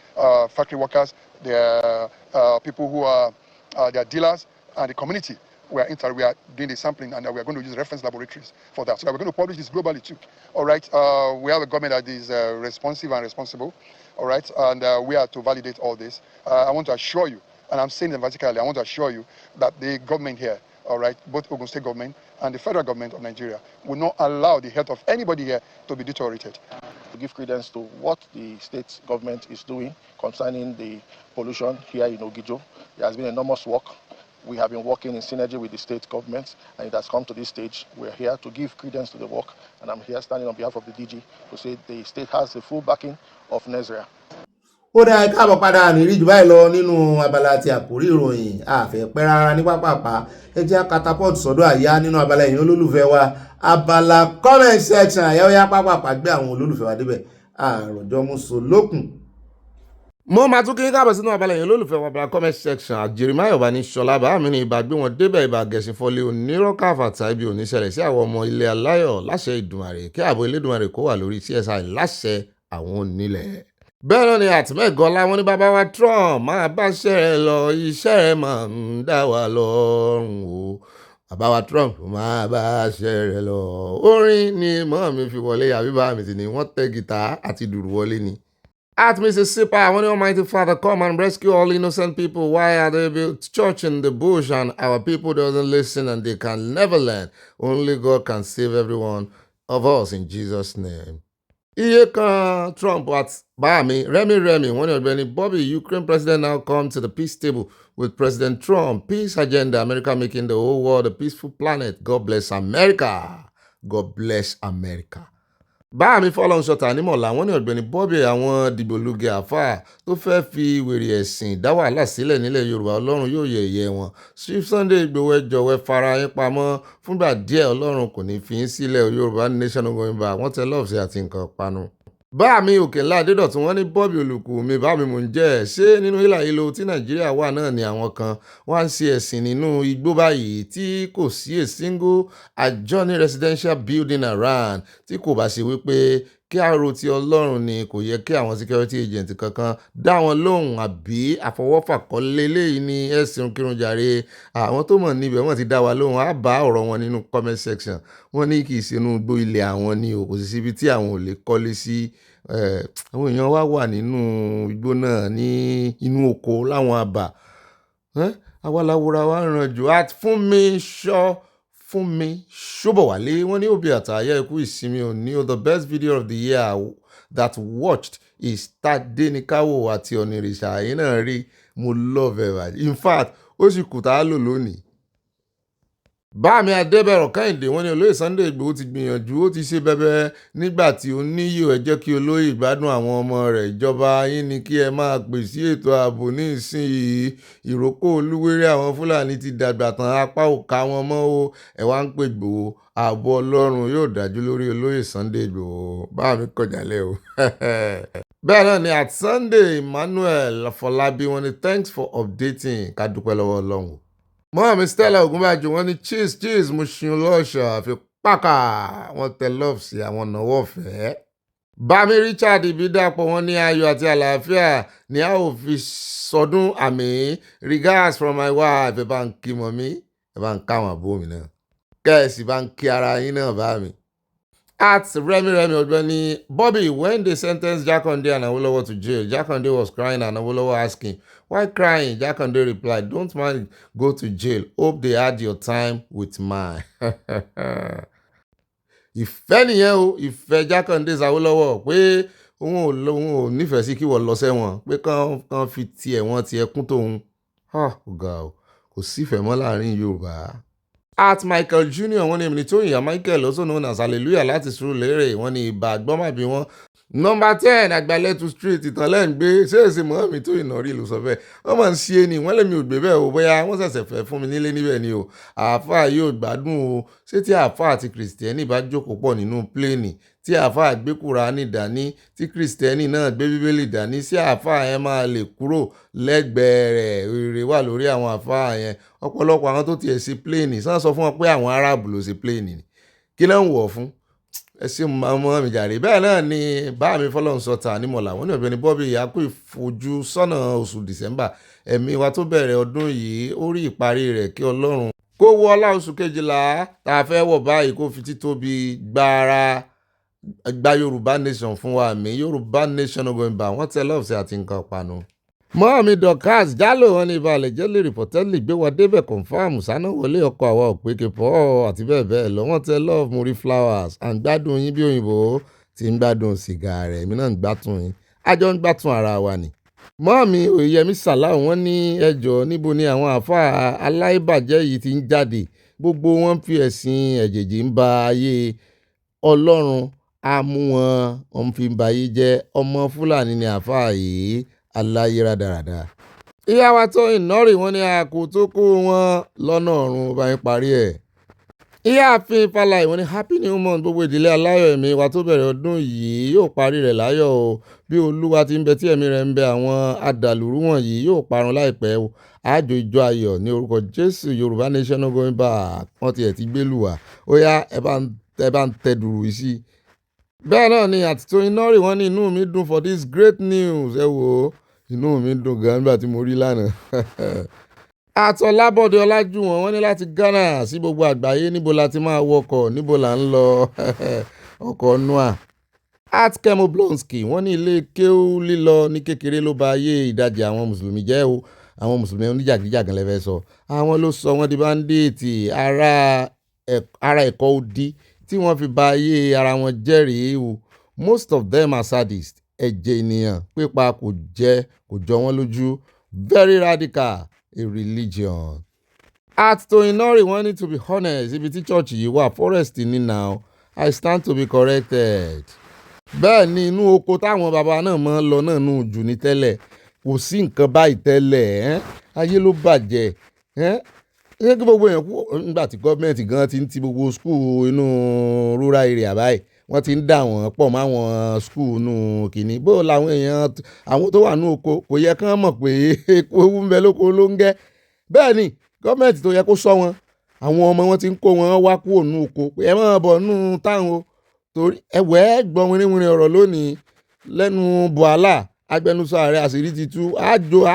factory workers, the people who are their dealers and the community. We are doing the sampling and we are going to use reference laboratories for that. So that we're going to publish this globally too. All right, we have a government that is responsive and responsible. All right, and we are to validate all this. I want to assure you, and I'm saying it vertically, I want to assure you that the government here, all right, both Ogun State government and the federal government of Nigeria will not allow the health of anybody here to be deteriorated. To give credence to what the state government is doing concerning the pollution here in Ogijo, there has been enormous work. We have been working in synergy with the state government, and it has come to this stage. We're here to give credence to the work, and I'm here standing on behalf of the DG to say the state has the full backing of Nigeria. Ó dá ẹ̀ka àbọ̀ padà ní ìrìjù báyìí lọ nínú abala ti àkórí ìròyìn àfẹ́ pẹ́ rárá ní pápápá ẹ jẹ́ catapult sọ́dọ̀ àyá nínú abala ẹ̀yin olólùfẹ́ wa abala comment section àyá ó yá pápápá gbé àwọn olólùfẹ́ wa débẹ̀ àròjọ mú so lókun. mo máa tún kí n káàbọ̀ sínú abala yẹn olólùfẹ́ wa abala comment section àjèrèmáyọ̀ bá ní ṣọlá bá mi ní ibà gbé wọn débẹ̀ ibà gẹ̀ẹ́sì fọlé onírọ́kà àfàtà ibi oníṣẹ̀lẹ̀ sí àwọn ọmọ ilé aláyọ̀ láṣẹ ìdùmarè kí ààbò Elédùmarè kó wà lórí CSI láṣẹ àwọn onílẹ̀. bẹ́ẹ̀ náà ni àtìmẹ́gọ́lá wọn ní bàbá wa Trump máa bá iṣẹ́ rẹ̀ lọ iṣẹ́ rẹ̀ máa ń dá wa lọ́rùn o bàbá wa Trump máa bá iṣẹ́ rẹ̀ lọ. orin ni mọ́ mi fi wọlé àbí bá mi sì ni wọ́n tẹ gìtá àti dùrù wọlé ni. At Mississippi, I want the Almighty Father come and rescue all innocent people. Why are they built church in the bush and our people doesn't listen and they can never learn? Only God can save everyone of us in Jesus' name. Iye kan Trump at Bami, Remy, wọ́n ní Ogbeni Bobby, Ukraine president now come to the peace table with President Trump. Peace agenda, America making the whole world a peaceful planet. God bless America. God bless America. Báàmí fọlọ́run sọ̀tà nímọ̀lá wọ́n ní Ọ̀gbẹ́ni Bobby àwọn dìgbòlugi àáfàá tó fẹ́ fi wèrè ẹ̀sìn dá wàhálà sílẹ̀ nílẹ̀ Yorùbá Ọlọ́run yóò yẹ̀yẹ́ wọn. Chief Sunday Igboho ẹ jọ̀wọ́ ẹ fara yín pamọ́ fúngbà díẹ̀ Ọlọ́run kò ní fi yín sílẹ̀ Yorùbá nation going back wọ́n tẹ lọ́ọ̀sì àti nǹkan panu. Báàmí Òkènlá Adédọ̀tún wọ́n ní Bobby olùkù mi báàmí mò ń jẹ́ ṣé nínú ìlà ìlò tí Nàìjíríà wà náà ni àwọn kan wá ń ṣe ẹ̀sìn nínú igbó báyìí tí kò sí a single adjoining residential building around tí kò bá ṣe wípé kí àrò ti Ọlọ́run ni kò yẹ kí àwọn security agent kankan dá wọn lóhùn àbí àfọwọ́fà kọ́lé léyìí ní ẹ̀sìn kírunjàre àwọn tó mọ̀ níbẹ̀ wọ́n ti dá wa lóhùn á bá ọ̀rọ̀ wọn nínú comment section wọ́n ní kì í ṣe inú igbó ilẹ̀ àwọn ni o kò sì síbi tí àwọn ò lè kọ́lé sí àwọn èèyàn wá wà nínú igbó náà ní inú oko láwọn àbà awalawura wa ràn jù fún mi Ṣóbọ̀wálé wọ́n ní òbí àtàyà ikú ìsinmi òní the best video of the year that watched is Tadenikawo àti Onírìṣà yìí náà rí mo love ẹ̀ in fact ó sì kù tá a lò lónìí. Báàmí Adébẹ̀rọ̀ Kẹ́hìndé wọ́n ní olóyè Sunday Igboho ti gbìyànjú ó ti ṣe bẹbẹ nígbà tí ó níyò ẹ jẹ́ kí olóyè ìgbádùn àwọn ọmọ rẹ̀ ìjọba yín ni kí ẹ máa pèsè ètò ààbò ní ìsinyìí ìrókò olúwéré àwọn Fúlàní ti dàgbà tán apá ò ká wọn mọ́ o ẹ wá ń pè Igboho ààbò Ọlọ́run yóò dájú lórí olóyè Sunday Igboho báàmí kọjálẹ̀ o. bẹ́ẹ̀ náà ni at Sunday Emmanuel Afọlábí wọ́n ní thanks for updating ká dúpẹ́ lọ́wọ́ Ọlọ́run. Mọ́mí Stella Ògúnbàjò wọ́n ní cheese mo ṣeun lọ́ọ̀ṣọ́ àfi pàkà wọ́n tẹ love sí àwọn ọ̀nàwọ́ ọ̀fẹ́. Bámi Richard Ibídàpọ̀ wọ́n ní ayọ̀ àti àlàáfíà ní a ò fi sọdún àmì regards from my wife ẹ bá ń kí mọ́ mi ẹ bá ń káwọn àbó mi náà kẹ́ẹ̀sì bá ń kí ara yín náà bá mi. At Remy Ogbeni Bobby, when they sentenced Jakande and Awolowo to jail, Jakande was crying and Awolowo asking, why crying? Jakande replied, don't mind, go to jail. Hope they had your time with mine. Ìfẹ́ nìyẹn o, ìfẹ́ Jakande Awolowo pé òun ò nífẹ̀ẹ́ sí kí wọ́n lọ sẹ́wọ̀n pé kán fi tiẹ̀ wọ́n tiẹ̀ kún tóun. Ọ̀gá o, kò sífẹ̀ẹ́ mọ́ láàrin Yorùbá. At Michael Jr. wọ́n ní èmi ní Tóyìn Michael also known as Hallelujah láti Surulere wọ́n ní ìbà àgbọ́màbí wọn. Nọmba 10 Àgbàlẹ́tù street ìtànlẹ́ ń gbé ṣéèṣì mọ́ mi tó ìnárí ló sọ bẹ́ẹ̀ wọ́n máa ń ṣe é ni wọ́n lèmi ò gbé bẹ́ẹ̀ o bóyá wọ́n ṣẹ̀ṣẹ̀ fẹ́ fún mi nílé níbẹ̀ ni o àáfàá yóò gbádùn o ṣé tí àáfàá àti kìrìsìtẹ́nì bá jókòó pọ̀ nínú pléènì tí àáfàá gbé Kùránì dání tí kìrìsìtẹ́nì náà gbé bíbélì dání sí àáfàá yẹn máa lè kúrò lẹ́gbẹ̀ẹ́ rẹ̀ rere wà lórí àwọn àáfàá yẹn ọ̀pọ̀lọpọ̀ àwọn tó tiẹ̀ sí pléènì sàn sọ fún wọn pé àwọn Arab ló sí pléènì ni kí ló ń wọ̀ fún ẹ sì mọ mi jàre bẹ́ẹ̀ náà ni báàmí fọlọ́run sọ̀tà nímọ̀lá wọ́n ní Ọ̀gbẹ́ni Bobby àkó ìfojú sọ́nà oṣù December ẹ̀mí wa tó bẹ̀rẹ̀ ọdún yìí ó rí ìparí rẹ̀ kí Ọlọ́run kó wọ ọlá oṣù kejìlá tá a fẹ́ wọ̀ báyìí kó fi títóbi gba Yorùbá nation fún wa mi Yorùbá nation going back wọ́n tẹ lọ́ọ̀sì àti nǹkan panu. Mọ́ọ̀mí Dorcas Jálò wọn ní ìbàlẹ̀ jẹ́lẹ̀ rìpọ̀tẹ́lì gbé wa débẹ̀ confam Sanawole ọkọ̀ àwa òpèkè pọ̀ àti bẹ́ẹ̀ bẹ́ẹ̀ lọ wọ́n tẹ love Muri flowers à ń gbádùn yín bí òyìnbó ti ń gbádùn sìgá rẹ̀ èmi náà ń gbádùn yín àjọ ń gbádùn ara wa ni. Mọ́ọ̀mí Oyèyẹmí Sàláù wọ́n ní ẹjọ́ níbo ni àwọn àáfàá aláìbàjẹ́ yìí ti ń jáde gbogbo wọn fi ẹ̀sìn ẹ̀jẹ̀jì ń ba ayé Ọlọ́run amú wọn fi ń ba ayé jẹ́ ọmọ Fúlàní ni àáfàá yìí aláyéra dáradára. Ìyá wa tó ìnọ́rì wọn ní àkó tó kó wọn lọ́nà ọ̀run bá ń parí ẹ̀. Ìyáàfin Fáláì wọ́n ní happy new month gbogbo ìdílé aláyọ̀ ẹ̀mí wa tó bẹ̀rẹ̀ ọdún yìí yóò parí rẹ̀ láyọ̀ o bí olúwa ti ń bẹ tí ẹ̀mí rẹ̀ ń bẹ àwọn adàlúrú wọ̀nyí yóò parun láìpẹ́ o àjò ìjọ ayọ̀ ní orúkọ Jésù Yorùbá nation no going back wọ́n tiẹ̀ ti gbé lùwà ó yá ẹ bá ń tẹ dùrù yìí sí. bẹ́ẹ̀ náà ni àtìtò iná rì wọ́n ní inú mi dùn for this great news ẹ wò ó inú mi dùn gan nígbà tí mo rí lánàá. Àtọ̀lábọ̀dé Ọlájúwọ̀n wọ́n ní láti Ghana sí gbogbo àgbáyé níbo la ti máa wọkọ̀ níbo là ń lọ ọkọ̀ Noah. Kemo Blonsky wọ́n ní ilé kéwú lílọ ní kékeré ló ba ayé ìdajì àwọn mùsùlùmí jẹ́ o àwọn mùsùlùmí oníjàgídíjàgan lẹ́fẹ́ sọ àwọn ló sọ wọ́n di báńdíìtì ara ẹ̀kọ́ odi tí wọ́n fi ba ayé ara wọn jẹ́rìí o most of them are sadists ẹ̀jẹ̀ ènìyàn pípa kò jọ wọ́n lójú very radical a religion. Toyinori wọ́n ní to be honest ibi tí church yìí wà forest ní now I stand to be corrected. bẹ́ẹ̀ ni inú oko táwọn baba náà máa ń lọ náà nù jù ní tẹ́lẹ̀ kò sí nǹkan báyìí tẹ́lẹ̀ ayé ló bàjẹ́ ṣé kí gbogbo èèyàn kú nígbà tí gọ́ọ̀mẹ̀ntì gan ti ń ti gbogbo skul inú rural area báyìí wọ́n ti ń dà wọ́n pọ̀ mọ́ àwọn skul inú kìíní bó làwọn èèyàn àwọn tó wà ní oko kò yẹ kán mọ̀ pé ewu ń bẹ lóko ló ń gẹ́ bẹ́ẹ̀ ni gọ́ọ̀mẹ̀ntì tó yẹ kó sọ wọn àwọn ọmọ wọn ti ń kó wọn wá kúrò ní oko pé ẹ máa bọ̀ nínú táwọn o torí ẹ̀wẹ́ gbọ́n wínrínwínrín ọ̀rọ̀ lónìí lẹ́nu Buala agbẹnusọ ààrẹ àṣírí ti tú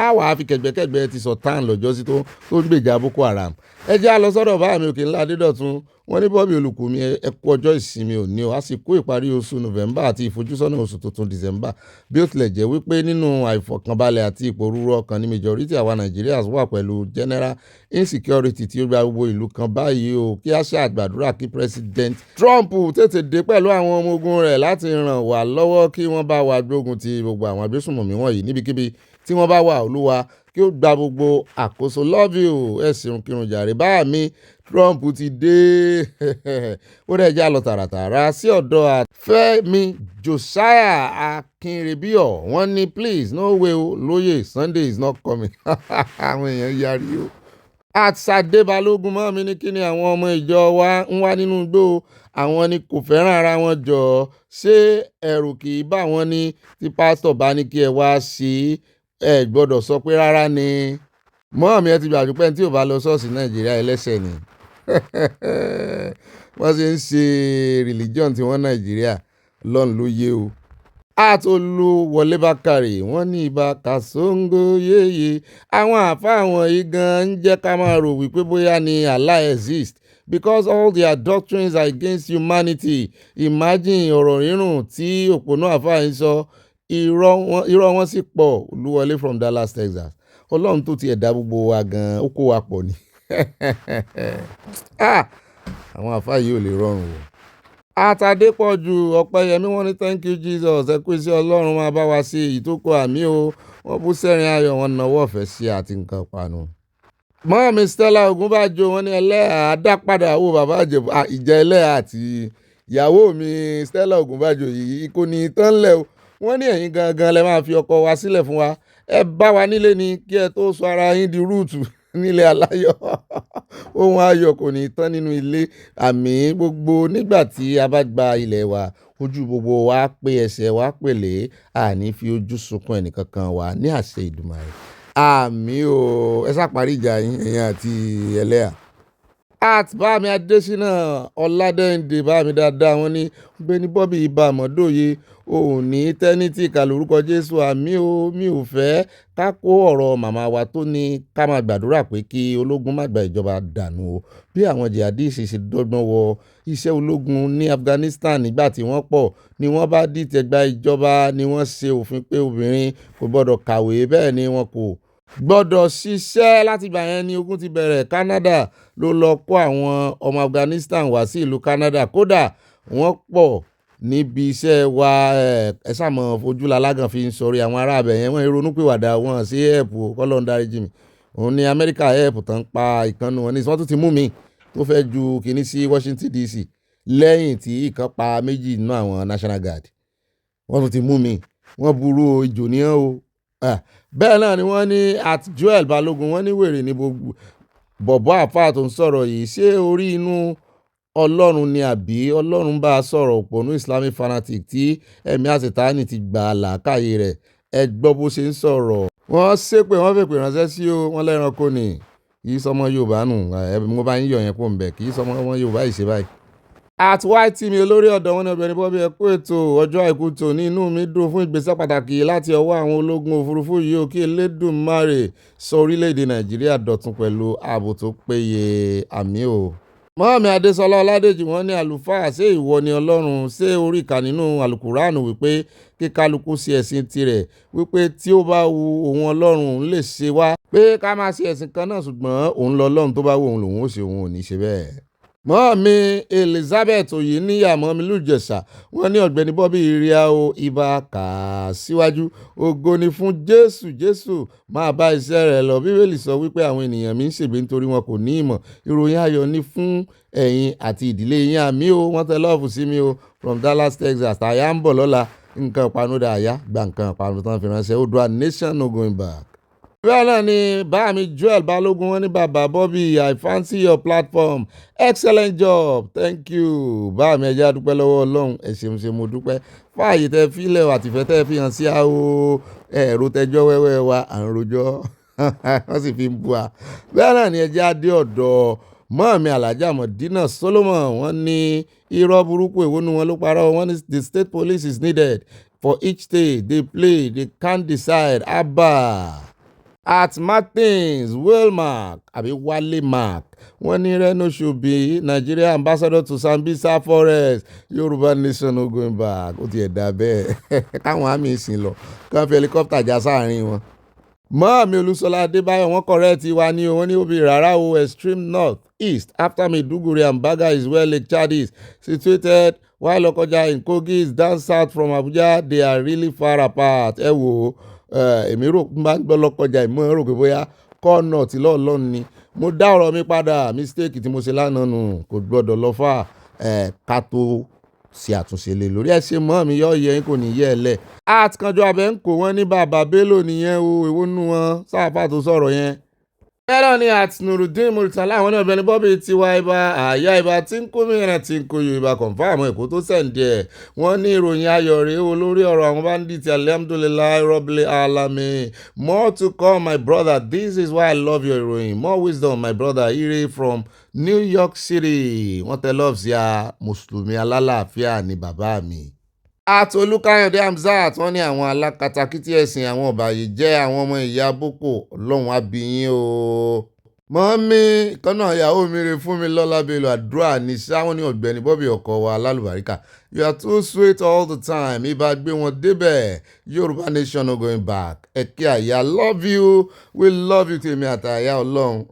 àwà àfi kẹ̀gbẹ́kẹ̀gbẹ́ ti sọ tán lọ́jọ́sí tó ń gbèjà Boko Haram ẹ jẹ́ á lọ sọ́dọ̀ bá mi òkè ńlá Adédọ̀tun wọ́n ní Bobby Olùkùnmi ẹ kú ọjọ́ ìsinmi òní o àsìkò ìparí oṣù November àti ìfojúsọ́nà oṣù tuntun December bí ó tilẹ̀ jẹ́ wípé nínú àìfọ̀kànbalẹ̀ àti ìpòrúurú ọkàn ní majority àwa Nigerians wà pẹ̀lú general insecurity tí ó gba gbogbo ìlú kan báyìí o kí a ṣe àgbàdúrà kí President Trump tètè dé pẹ̀lú àwọn ọmọ ogun rẹ̀ láti ràn wá lọ́wọ́ kí wọ́n bá wa gbógun ti gbogbo àwọn agbésùnmọ̀mí wọ̀nyí níbikíbi tí wọ́n bá wà Olúwa kí ó gba gbogbo àkóso love you ẹ̀sìn kírun jàre bá mi Trump ti dé ó rẹ̀ já lọ tààràtàrà sí ọ̀dọ̀ Fẹ́mi Josiah Akínrebíọ̀ wọ́n ní please no way o lóye Sunday is not coming àwọn èèyàn yarí o. Sade Balógun mọ́ mi ní kí ni àwọn ọmọ ìjọ wa ń wá nínú igbó àwọn ni kò fẹ́ràn ara wọn jọ ṣé ẹ̀rù kì í bá wọn ní tí pásítọ̀ bá ní kí ẹ wá sí ẹ gbọ́dọ̀ sọ pé rárá ni mọ́ mi ẹ ti gbàgbé pé tí ò bá lọ ṣọ́ọ̀ṣì Nàìjíríà ẹlẹ́ṣẹ̀ ni wọ́n ṣe ń ṣe religion tí wọ́n Nàìjíríà lọ́n ló yé o. Olúwọlé Bákàrè wọ́n ní ibà kàṣóńgó yéye àwọn àáfàá wọ̀nyí gan ń jẹ́ ká máa rò wípé bóyá ni Allah exist because all their doctrines are against humanity. Imagine ọ̀rọ̀ rírùn tí òpònú àáfàá yìí sọ irọ́ wọn sì pọ̀. Olúwọlé from Dallas, Texas. Ọlọ́run tó ti ẹ̀dá gbogbo wa gan ó kó wa pọ̀ ni àwọn àáfàá yìí ò lè rọrùn o. Àtàdépọ̀jù Ọ̀pẹ́yẹmí wọ́n ní thank you Jesus ẹ kú iṣẹ́ Ọlọ́run máa bá wa ṣe èyí tó kọ àmì o wọ́n bú sẹ́rin ayọ̀ wọn náwó ọ̀fẹ́ sí àti nǹkan panu. mọ́ọ̀mí Stella Ògúnbàjò wọ́n ní ẹlẹ́hà àdápadà wo bàbá àjẹ̀bù ìjà ẹlẹ́hà àti ìyàwó mi Stella Ògúnbàjò yìí kò ní tán lẹ̀ o wọ́n ní ẹ̀yin gangan lẹ máa fi ọkọ wa sílẹ̀ fún wa ẹ bá wa nílé ni kí ẹ tó sọ ara yín di rúùtù nílé aláyọ̀ ohun ayọ̀ kò ní tán nínú ilé àmì gbogbo nígbà tí a bá gba ilẹ̀ wa ojú gbogbo wa pé ẹsẹ̀ wa pèlè àní fi ojú sunkún ẹnìkankan wa ní àṣẹ Ìdùmarè àmì o ẹ ṣàparí ìjà yín ẹ̀yin àti ẹlẹ́à. Bámi Adésínà Ọládẹ́ǹdè bámi dáadáa wọn ní Ọ̀gbẹ́ni Bobby ibà àmọ́dòye òun ní tẹ́nítì kà lórúkọ Jésù àmì o mi ò fẹ́ ká kó ọ̀rọ̀ màmá wa tó ní ká máa gbàdúrà pé kí ológun má gba ìjọba dànù o bí àwọn jihadis ṣe dọ́gbọ́n wọ iṣẹ́ ológun ní Afghanistan nígbà tí wọ́n pọ̀ ni wọ́n bá dìtẹ̀ gba ìjọba ni wọ́n ṣe òfin pé obìnrin kò gbọ́dọ̀ kàwé bẹ́ẹ̀ ni wọn kò gbọ́dọ̀ ṣiṣẹ́ láti ìgbà yẹn ni ogun ti bẹ̀rẹ̀. Canada ló lọ kó àwọn ọmọ Afghanistan wá sí ìlú Canada kódà wọ́n pọ̀ níbi iṣẹ́ wa ẹ sàmọ̀ fojú lalágàn fi ń sọrí àwọn ará abẹ yẹn wọ́n ronú pìwàdà wọn sí ẹ̀pù kọ́lọ́ ń dáríjì mi òun ní Amẹ́ríkà ẹ̀pù tán pa ìkànnì wọn ní wọ́n tún ti mú mi tó fẹ́ ju kínní sí Washington DC lẹ́yìn tí ìkan pa méjì nínú àwọn National Guard wọ́n tún ti mú mi wọ́n burú ìjò níyàn o bẹ́ẹ̀ náà ni wọ́n ní Joel Balógun wọ́n ní wèrè ní gbogbo bọ̀bọ́ àfáà tó ń sọ̀rọ̀ yìí ṣé orí inú Ọlọ́run ni àbí Ọlọ́run bá a sọ̀rọ̀ òpònú Islamic fanatic tí ẹ̀mí àṣetánì ti gbà làákàyè rẹ̀ ẹ gbọ́ bó ṣe ń sọ̀rọ̀. Wọ́n ṣépè wọ́n fèpè ránṣẹ́ sí o wọ́n lẹ́ranko ni kì í sọmọ Yorùbá nù mo bá yín yọ̀ yẹn kó ń bẹ̀ kì í sọmọ Yorùbá ìṣe báyìí. At YT mi olórí ọ̀dọ́ wọn ní Ọ̀gbẹ́ni Bobby ẹ kú ètò ọjọ́ àìkú tòní inú mi dùn fún ìgbésẹ̀ pàtàkì láti ọwọ́ àwọn ológun òfurufú yìí ó kí Elédùmarè sọ orílẹ̀-èdè Nàìjíríà dọ̀tun pẹ̀lú ààbò tó péye àmì o. Mọ́ọ̀mí Adésọlá Ọládèjì wọ́n ní àlùfáà ṣé ìwọ ni Ọlọ́run ṣé orí kà nínú àlùkùránù wípé kí kálukú sí ẹ̀sìn tirẹ̀ wípé tí ó bá wu òun Ọlọ́run lè ṣe wá pé ká máa ṣe ẹ̀sìn kan náà ṣùgbọ́n òun lọ Ọlọ́run tó bá wù òun lòun ó ṣe òun ò ní ṣe bẹ́ẹ̀. Mọ́ọ̀mí Elizabeth Oyeniya mọ́mí lùjẹ̀ṣà wọ́n ní Ọ̀gbẹ́ni Bobby ìrìà o ibà kà á síwájú ògo ni fún Jésù máa bá iṣẹ́ rẹ̀ lọ. Bíbélì sọ wípé àwọn ènìyàn mi ń ṣègbé nítorí wọn kò ní ìmọ̀. Ìròyìn ayọ̀ ni fún ẹ̀yin àti ìdílé yín àmì o wọ́n tẹ lọ́ọ̀fù sí mi o from Dallas, Texas. Àyà ń bọ̀ lọ́la nǹkan ìpanu dà àyà gba nǹkan ìpanu tán fi ránṣẹ́ Odua nation no going back. Bẹ́ẹ̀ náà ni bá mi Joel Balógun wọn ní bàbá Bobby I fancy your platform excellent job thank you. Bá mi ẹjẹ́ àdúpẹ́ lọ́wọ́ Ọlọ́run ẹ ṣeun ṣe mo dúpẹ́ fáàyè tẹ fílẹ̀ àtìfẹ́ tẹ fi hàn sí àwọ̀ ẹ̀rọ tẹjọ́ wẹ́wẹ́ wa à ń rojọ́ wọ́n sì fi ń bu wa. Bẹ́ẹ̀ náà ni ẹjẹ́ adé ọ̀dọ́ mọ́ọ̀mí Alhaja Modina Solomon wọ́n ní irọ́ burúkú èwo nu wọn ló parọ́ wọ́n ní the state police is needed for each state they play they can't decide abba. At Martins Wellmark àbí Wale Mark wọ́n ní Reno should be Nigeria ambassador to Sambisa forest Yorùbá nation no going back ó ti ẹ̀dá bẹ́ẹ̀ káwọn àmì ìsìn lọ kàn fi helicopter já sáàrin wọn. Mọ́ọ̀mí Olúṣọlá Adébáyọ̀ wọ́n correct wa ní o wọ́n ní obì rárá o extreme north east after Maiduguri and Baga is where Lake Chad is situated while Lokoja in Kogi is down south from Abuja they are really far apart. Ẹ wò ó èmi rò máa ń gbọ́ Lọ́kọjà ìmọ̀ rò pé bóyá kọ́ọ̀nà tí lọ́ọ̀lọ́ọ̀ ni mo dá ọ̀rọ̀ mi padà mistake tí mo ṣe lánàá nù kò gbọ́dọ̀ lọ fà ká tó ṣe àtúnṣe lé lórí ẹ ṣe mọ́ mi yọ yẹn kò ní yẹ ẹ lẹ̀. àtìkànjọ abẹ́ ń kó wọn ní bàbá Bello nìyẹn o èwo nù wọn sáfà tó sọ̀rọ̀ yẹn. bẹ́ẹ̀ ni àti Nurudeen Murtala àwọn ní Ọ̀gbẹ́ni Bobby tiwa ibà àyà ibà tí ń kó mìíràn tí ń kó yorùbá kọ̀ǹfàmù èkó tó sẹ̀ǹdì ẹ̀ wọ́n ní ìròyìn ayọ̀ rèé o lórí ọ̀rọ̀ àwọn bandits alhamdulilayi rabbil alamin more to come my brother this is why I love your ìròyìn more wisdom my brother ire from New York City wọ́n tẹ love sí a mùsùlùmí alálàáfíà ní bàbá mi. Àti Olúkáyọ̀dé Hamzat wọ́n ní àwọn alákatakítí ẹ̀sìn àwọn ọ̀bàyè jẹ́ àwọn ọmọ ìyá boko ọlọ́run abiyín o. mọ́mí kọ́nà ìyàwó mi rè fún mi lọ́lá Bello àdúrà ní sáwọn ní Ọ̀gbẹ́ni Bobby ọkọ wa alálùbáríkà you are too sweet all the time ibà gbé wọn débẹ̀ Yorùbá nation no going back ẹ̀kẹ́ àyà love you we love you tèmi àtàyà ọlọ́run.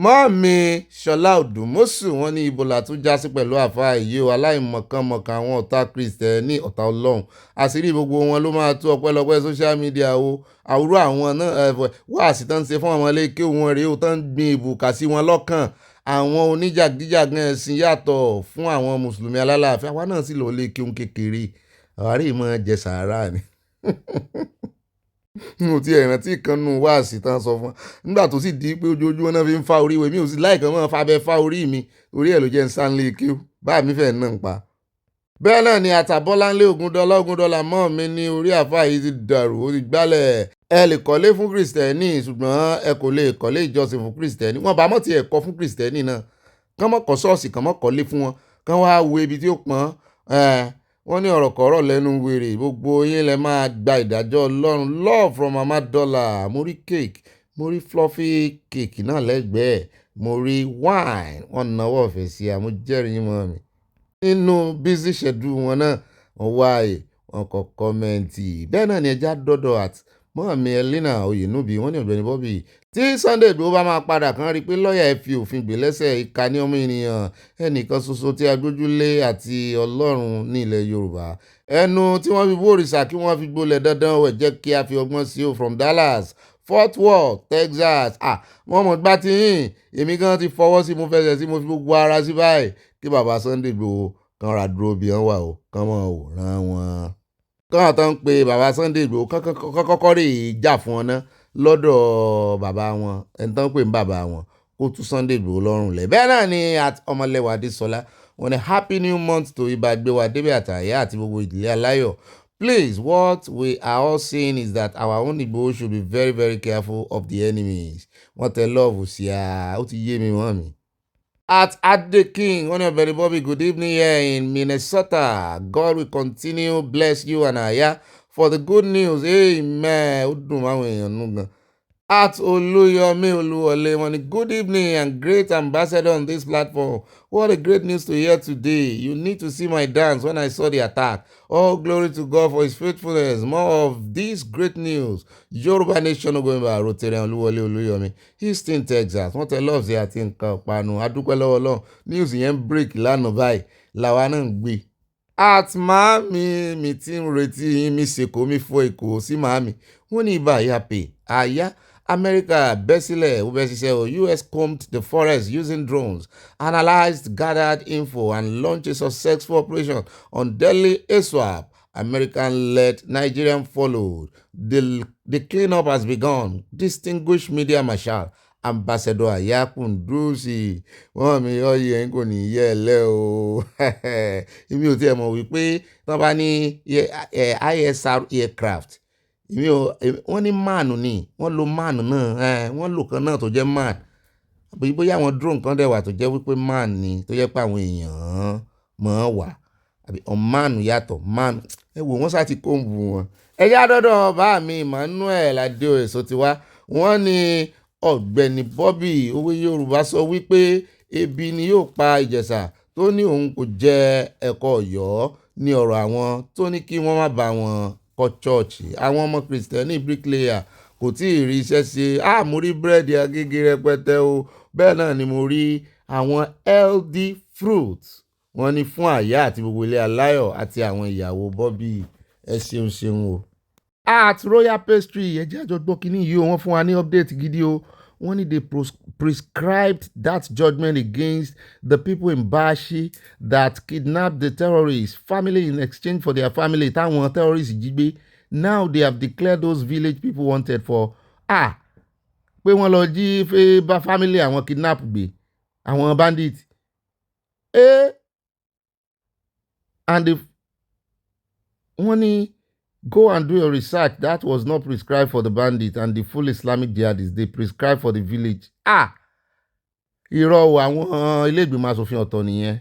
mọ́ọ̀mí Ṣọlá Òdùmọ́sù wọn ní ibo la tún já sí pẹ̀lú àfáà yìí o aláìmọ̀kànmọ̀kàn àwọn ọ̀tá Kristẹni ọ̀tá ọlọ́run àṣírí gbogbo wọn ló máa tú ọpẹ́lọpẹ́ social media o àwùrọ̀ àwọn náà wáàsí tán ń ṣe fún àwọn iléeké wọn rèé o tán ń gbin ìbùkà sí wọn lọ́kàn àwọn oníjàgídíjàgan ẹ̀sìn yàtọ̀ fún àwọn mùsùlùmí alálàáfíà wa náà sì lọ léèké òun kékeré àwárí ìmọ̀ jẹ sàárà ni mo ti rántí ìkànnù wáàsí tán sọ fún nígbà tó sì di pé ojoojúmọ́ náà fi ń fa orí mi ò sì láìkan mọ́ fabẹ́ fa orí mi orí ẹ̀ ló jẹ́ ń sánlé kí ó bá mi fẹ́ náà ń pa. bẹ́ẹ̀ náà ni àtàbọ́láńlé Ògúndọ́lá mọ́ mi ní orí àfáà yìí ti dàrú ó ti gbálẹ̀ ẹ lè kọ́lé fún Kristẹni ṣùgbọ́n ẹ kò lè kọ́lé ìjọsìn fún Kristẹni wọn bá mọ̀ tí ẹ kọ́ fún Kristẹni náà kán mọ̀ kọ́ ṣọ́ọ̀ṣì kán mọ̀ kọ́lé fún wọn kán wá wo ibi tí ó pọ́n wọ́n ní ọ̀rọ̀ kọ̀ọ̀rọ̀ lẹ́nu wèrè gbogbo yín lẹ máa gba ìdájọ́ Ọlọ́run love from Mama Dollar mo rí cake mo rí fluffy cake náà lẹ́gbẹ̀ẹ́ mo rí wine wọ́n náwó ọ̀fẹ́ sí i àmọ́ jẹ́rìí mọ́ mi nínú busy schedule wọn náà wọ́n wáyé wọn kọ kọ́mẹ́ǹtì bẹ́ẹ̀ náà ni ẹja dọ́dọ̀ àti mọ́ọ̀mí Elena Oyenubi wọ́n ní Ọ̀gbẹ́ni Bobby tí Sunday Igboho bá máa padà kan rí i pé lọ́ọ̀yà ẹ̀ fi òfin gbé lẹ́sẹ̀ ìka ní ọmọ ènìyàn ẹnìkan ṣoṣo tí a gbójúlé àti Ọlọ́run ní ilẹ̀ Yorùbá ẹnu tí wọ́n fi bórìṣà kí wọ́n fi gbolẹ̀ dandan ẹ̀ jẹ́ kí a fi ọgbọ́n sí o from Dallas Fort Worth Texas wọ́n mọ̀ gbá tí yín èmi gan ti fọwọ́ sí mo fẹsẹ̀ sí mo fi gbogbo ara sí báyìí kí bàbá Sunday Igboho kan ra dúró bí wọ́n wà o kán mọ̀ ò rán wọn kán tó ń pe bàbá Sunday Igboho kọ́kọ́ rè é jà fún wọn ná lọ́dọ̀ bàbá wọn ẹni tó ń pè ní bàbá wọn kó tú Sunday Igboho lọ́rùn lẹ̀. Bẹ́ẹ̀ náà ni ọmọlẹ́wà Adésọlá wọ́n ní happy new month to Ìbàgbéwà Débẹ̀ Àtàyà àti gbogbo ìdílé aláyọ̀. Please, what we are all saying is that our own Igboho should be very, very careful of the enemies. Wọ́n tẹ love sí a, ó ti yé mi wọ́n mi. At Ade King, one of Bobby, good evening here in Minnesota. God will continue bless you and Aya for the good news. Amen. Ó dùn máwọn èèyàn nù gan. At Oluyomi Oluwole, good evening and great ambassador on this platform. What a great news to hear today. You need to see my dance when I saw the attack. All glory to God for his faithfulness. More of this great news. Yoruba Nation going by Rotarian Oluwole Oluyomi. Houston, Texas. Wọ́n tẹ love sí àti nǹkan panu. Adúpẹ́ lọ́wọ́ Ọlọ́run. News yẹn break lánàá báyìí. Làwa náà ń gbé. At màámi mi ti ń retí yín mi ṣèkó mi fọ èkó sí màámi. Wọ́n ní ibà yà pé àyà. America bẹ́sílẹ̀ US combed the forest using drones, analyzed gathered info and launched a successful operation on Delhi ASWAP. American-led Nigerian followed. The cleanup has begun. Distinguished media marshal Ambassador Aya Kunduzi wọ́n mi ọyẹ ń kò ní yẹ ẹ lẹ́ o. Èmi ò tiẹ̀ mọ̀ wípé wọ́n bá ní ISR aircraft wọ́n ní máànù ni wọ́n lo máànù náà wọ́n lò kan náà tó jẹ́ máànù bóyá àwọn drone kan dẹ̀ wà tó jẹ́ wípé máànù ni tó jẹ́ pé àwọn èèyàn mọ̀ ọ́n wà àbí máànù yàtọ̀ máànù wò wọ́n sá ti kóńbù wọn. ẹ̀yà dọ́dọ̀ bá mi Emmanuel Adéoyèso ti wá wọ́n ní Ọ̀gbẹ́ni Bobby owó Yorùbá sọ wípé ebi ni yóò pa Ìjẹ̀ṣà tó ní òun kò jẹ ẹ̀kọ́ Ọ̀yọ́ ní ọ̀rọ̀ àwọn tó ní kí wọ́n má bá wọn kọ́ chọ́ọ̀chì. Àwọn ọmọ Kristẹni bricklayer kò tí ì rí iṣẹ́ ṣe. Mo rí búrẹ́dì Agége rẹpẹtẹ o. Bẹ́ẹ̀ náà ni mo rí àwọn healthy fruits wọ́n ní fún Àyà àti gbogbo ilé aláyọ̀ àti àwọn ìyàwó Bobby. Ẹ ṣeun ṣeun o. At Royal Pastry ẹjẹ́ àjọgbọ́ kínní yìí o wọ́n fún wa ní update gidi o. Wọ́n ní they prescribed that judgment against the people in Bashi that kidnapped the terrorists' family in exchange for their family. Táwọn terrorists jí gbé. Now they have declared those village people wanted for pé wọ́n lọ jí fẹ́ bá family àwọn kidnap gbé àwọn bandit. And if wọ́n ní go and do your research. That was not prescribed for the bandits and the full Islamic jihadists. They prescribed for the village. Irọ́ o, àwọn ilé ìgbìmọ̀ asòfin ọ̀tọ̀ nìyẹn.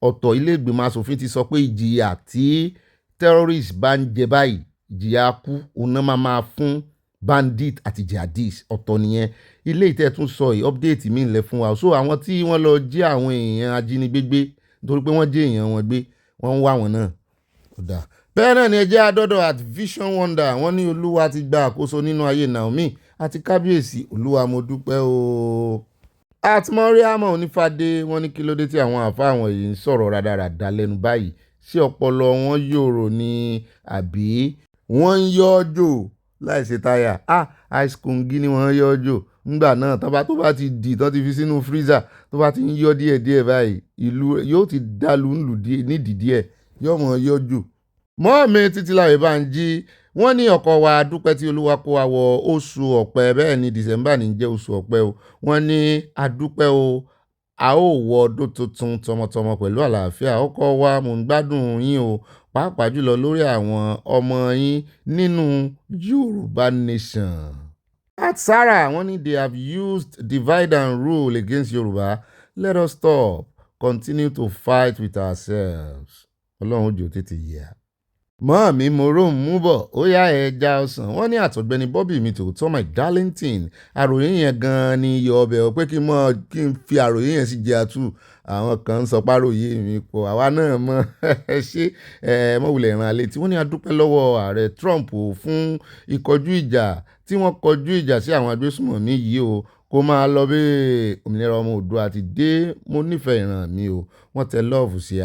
Ọ̀tọ̀ ilé ìgbìmọ̀ asòfin ti sọ pé ìjìyà tí terrorist bá ń jẹ báyìí ìjìyà kú òun náà máa fún bandit àti jihadist. Ọ̀tọ̀ nìyẹn. Ilé ìtẹ́tún sọ yìí update mi ń lẹ fún wa. So àwọn tí wọ́n lọ jí àwọn èèyàn ajínigbé gbé nítorí pé wọ́n jí èèyàn wọn gbé wọ́n ń wá wọn náà. Kódà bẹ́ẹ̀ náà ni ẹjẹ́ àdọ́dọ̀ at Vision Wonder wọ́n ní Olúwa ti gba àkóso nínú ayé Naomi àti kábíyèsí. Olúwa mo dúpẹ́ o. At Moriama Onífádé wọ́n ní kí ló dé tí àwọn àfáà àwọn yìí ń sọ̀rọ̀ rádaràda lẹ́nu báyìí. Ṣé ọpọlọ wọn yòrò ni àbí wọ́n ń yọ́ jò láì ṣe táyà? Ice Kongi ni wọ́n ń yọ́ jò ńgbà náà tó bá ti dì tó ti fi sínú freezer tó bá ti ń yọ́ díẹ̀díẹ̀ báyìí ìlú yóò ti dàlú nídìí díẹ̀ yóò mọ̀ yọ́ jò. Mọ́ọ̀mí Títílayọ̀ Bánjí wọ́n ní ọkọ̀ wa dúpẹ́ tí Olúwa kó wa wọ oṣù ọ̀pẹ bẹ́ẹ̀ ni December ní jẹ́ oṣù ọ̀pẹ o. Wọ́n ní adúpẹ́ o a ó wọ ọdún tuntun tọmọtọmọ pẹ̀lú àlàáfíà. ọkọ̀ wa mò ń gbádùn yín o pàápàá jùlọ lórí àwọn ọmọ yín nínú Yorùbá Nation. At Sarah wọ́n ní they have used divide and rule against Yorùbá. Let us stop. Continue to fight with ourselves. Ọlọ́run ojú tètè yẹ. Mọ́ọ̀mí Morom múbọ̀ ó yá ẹja ọsàn wọ́n ní àtọ̀gbẹ́ni Bobby mi tòótọ́ my darlington àròyé yẹn gan-an ni iyọ̀ ọbẹ̀ ọ pé kí n fi àròyé yẹn sí jẹ àtú àwọn kan ń sọ páròyé mi pọ̀ àwa náà mọ̀ ṣé mọ̀wulẹ̀ ìran àlè tí wọ́n ní adúpẹ́ lọ́wọ́ ààrẹ Trump fún ìkọjú ìjà tí wọ́n kọjú ìjà sí àwọn agbésùmọ̀mí yìí o kó máa lọ bí òmìnira ọmọ Oòduà àti dé mo nífẹ̀ẹ́ ìran mi o wọ́n tẹ lọ́ọ̀fù sí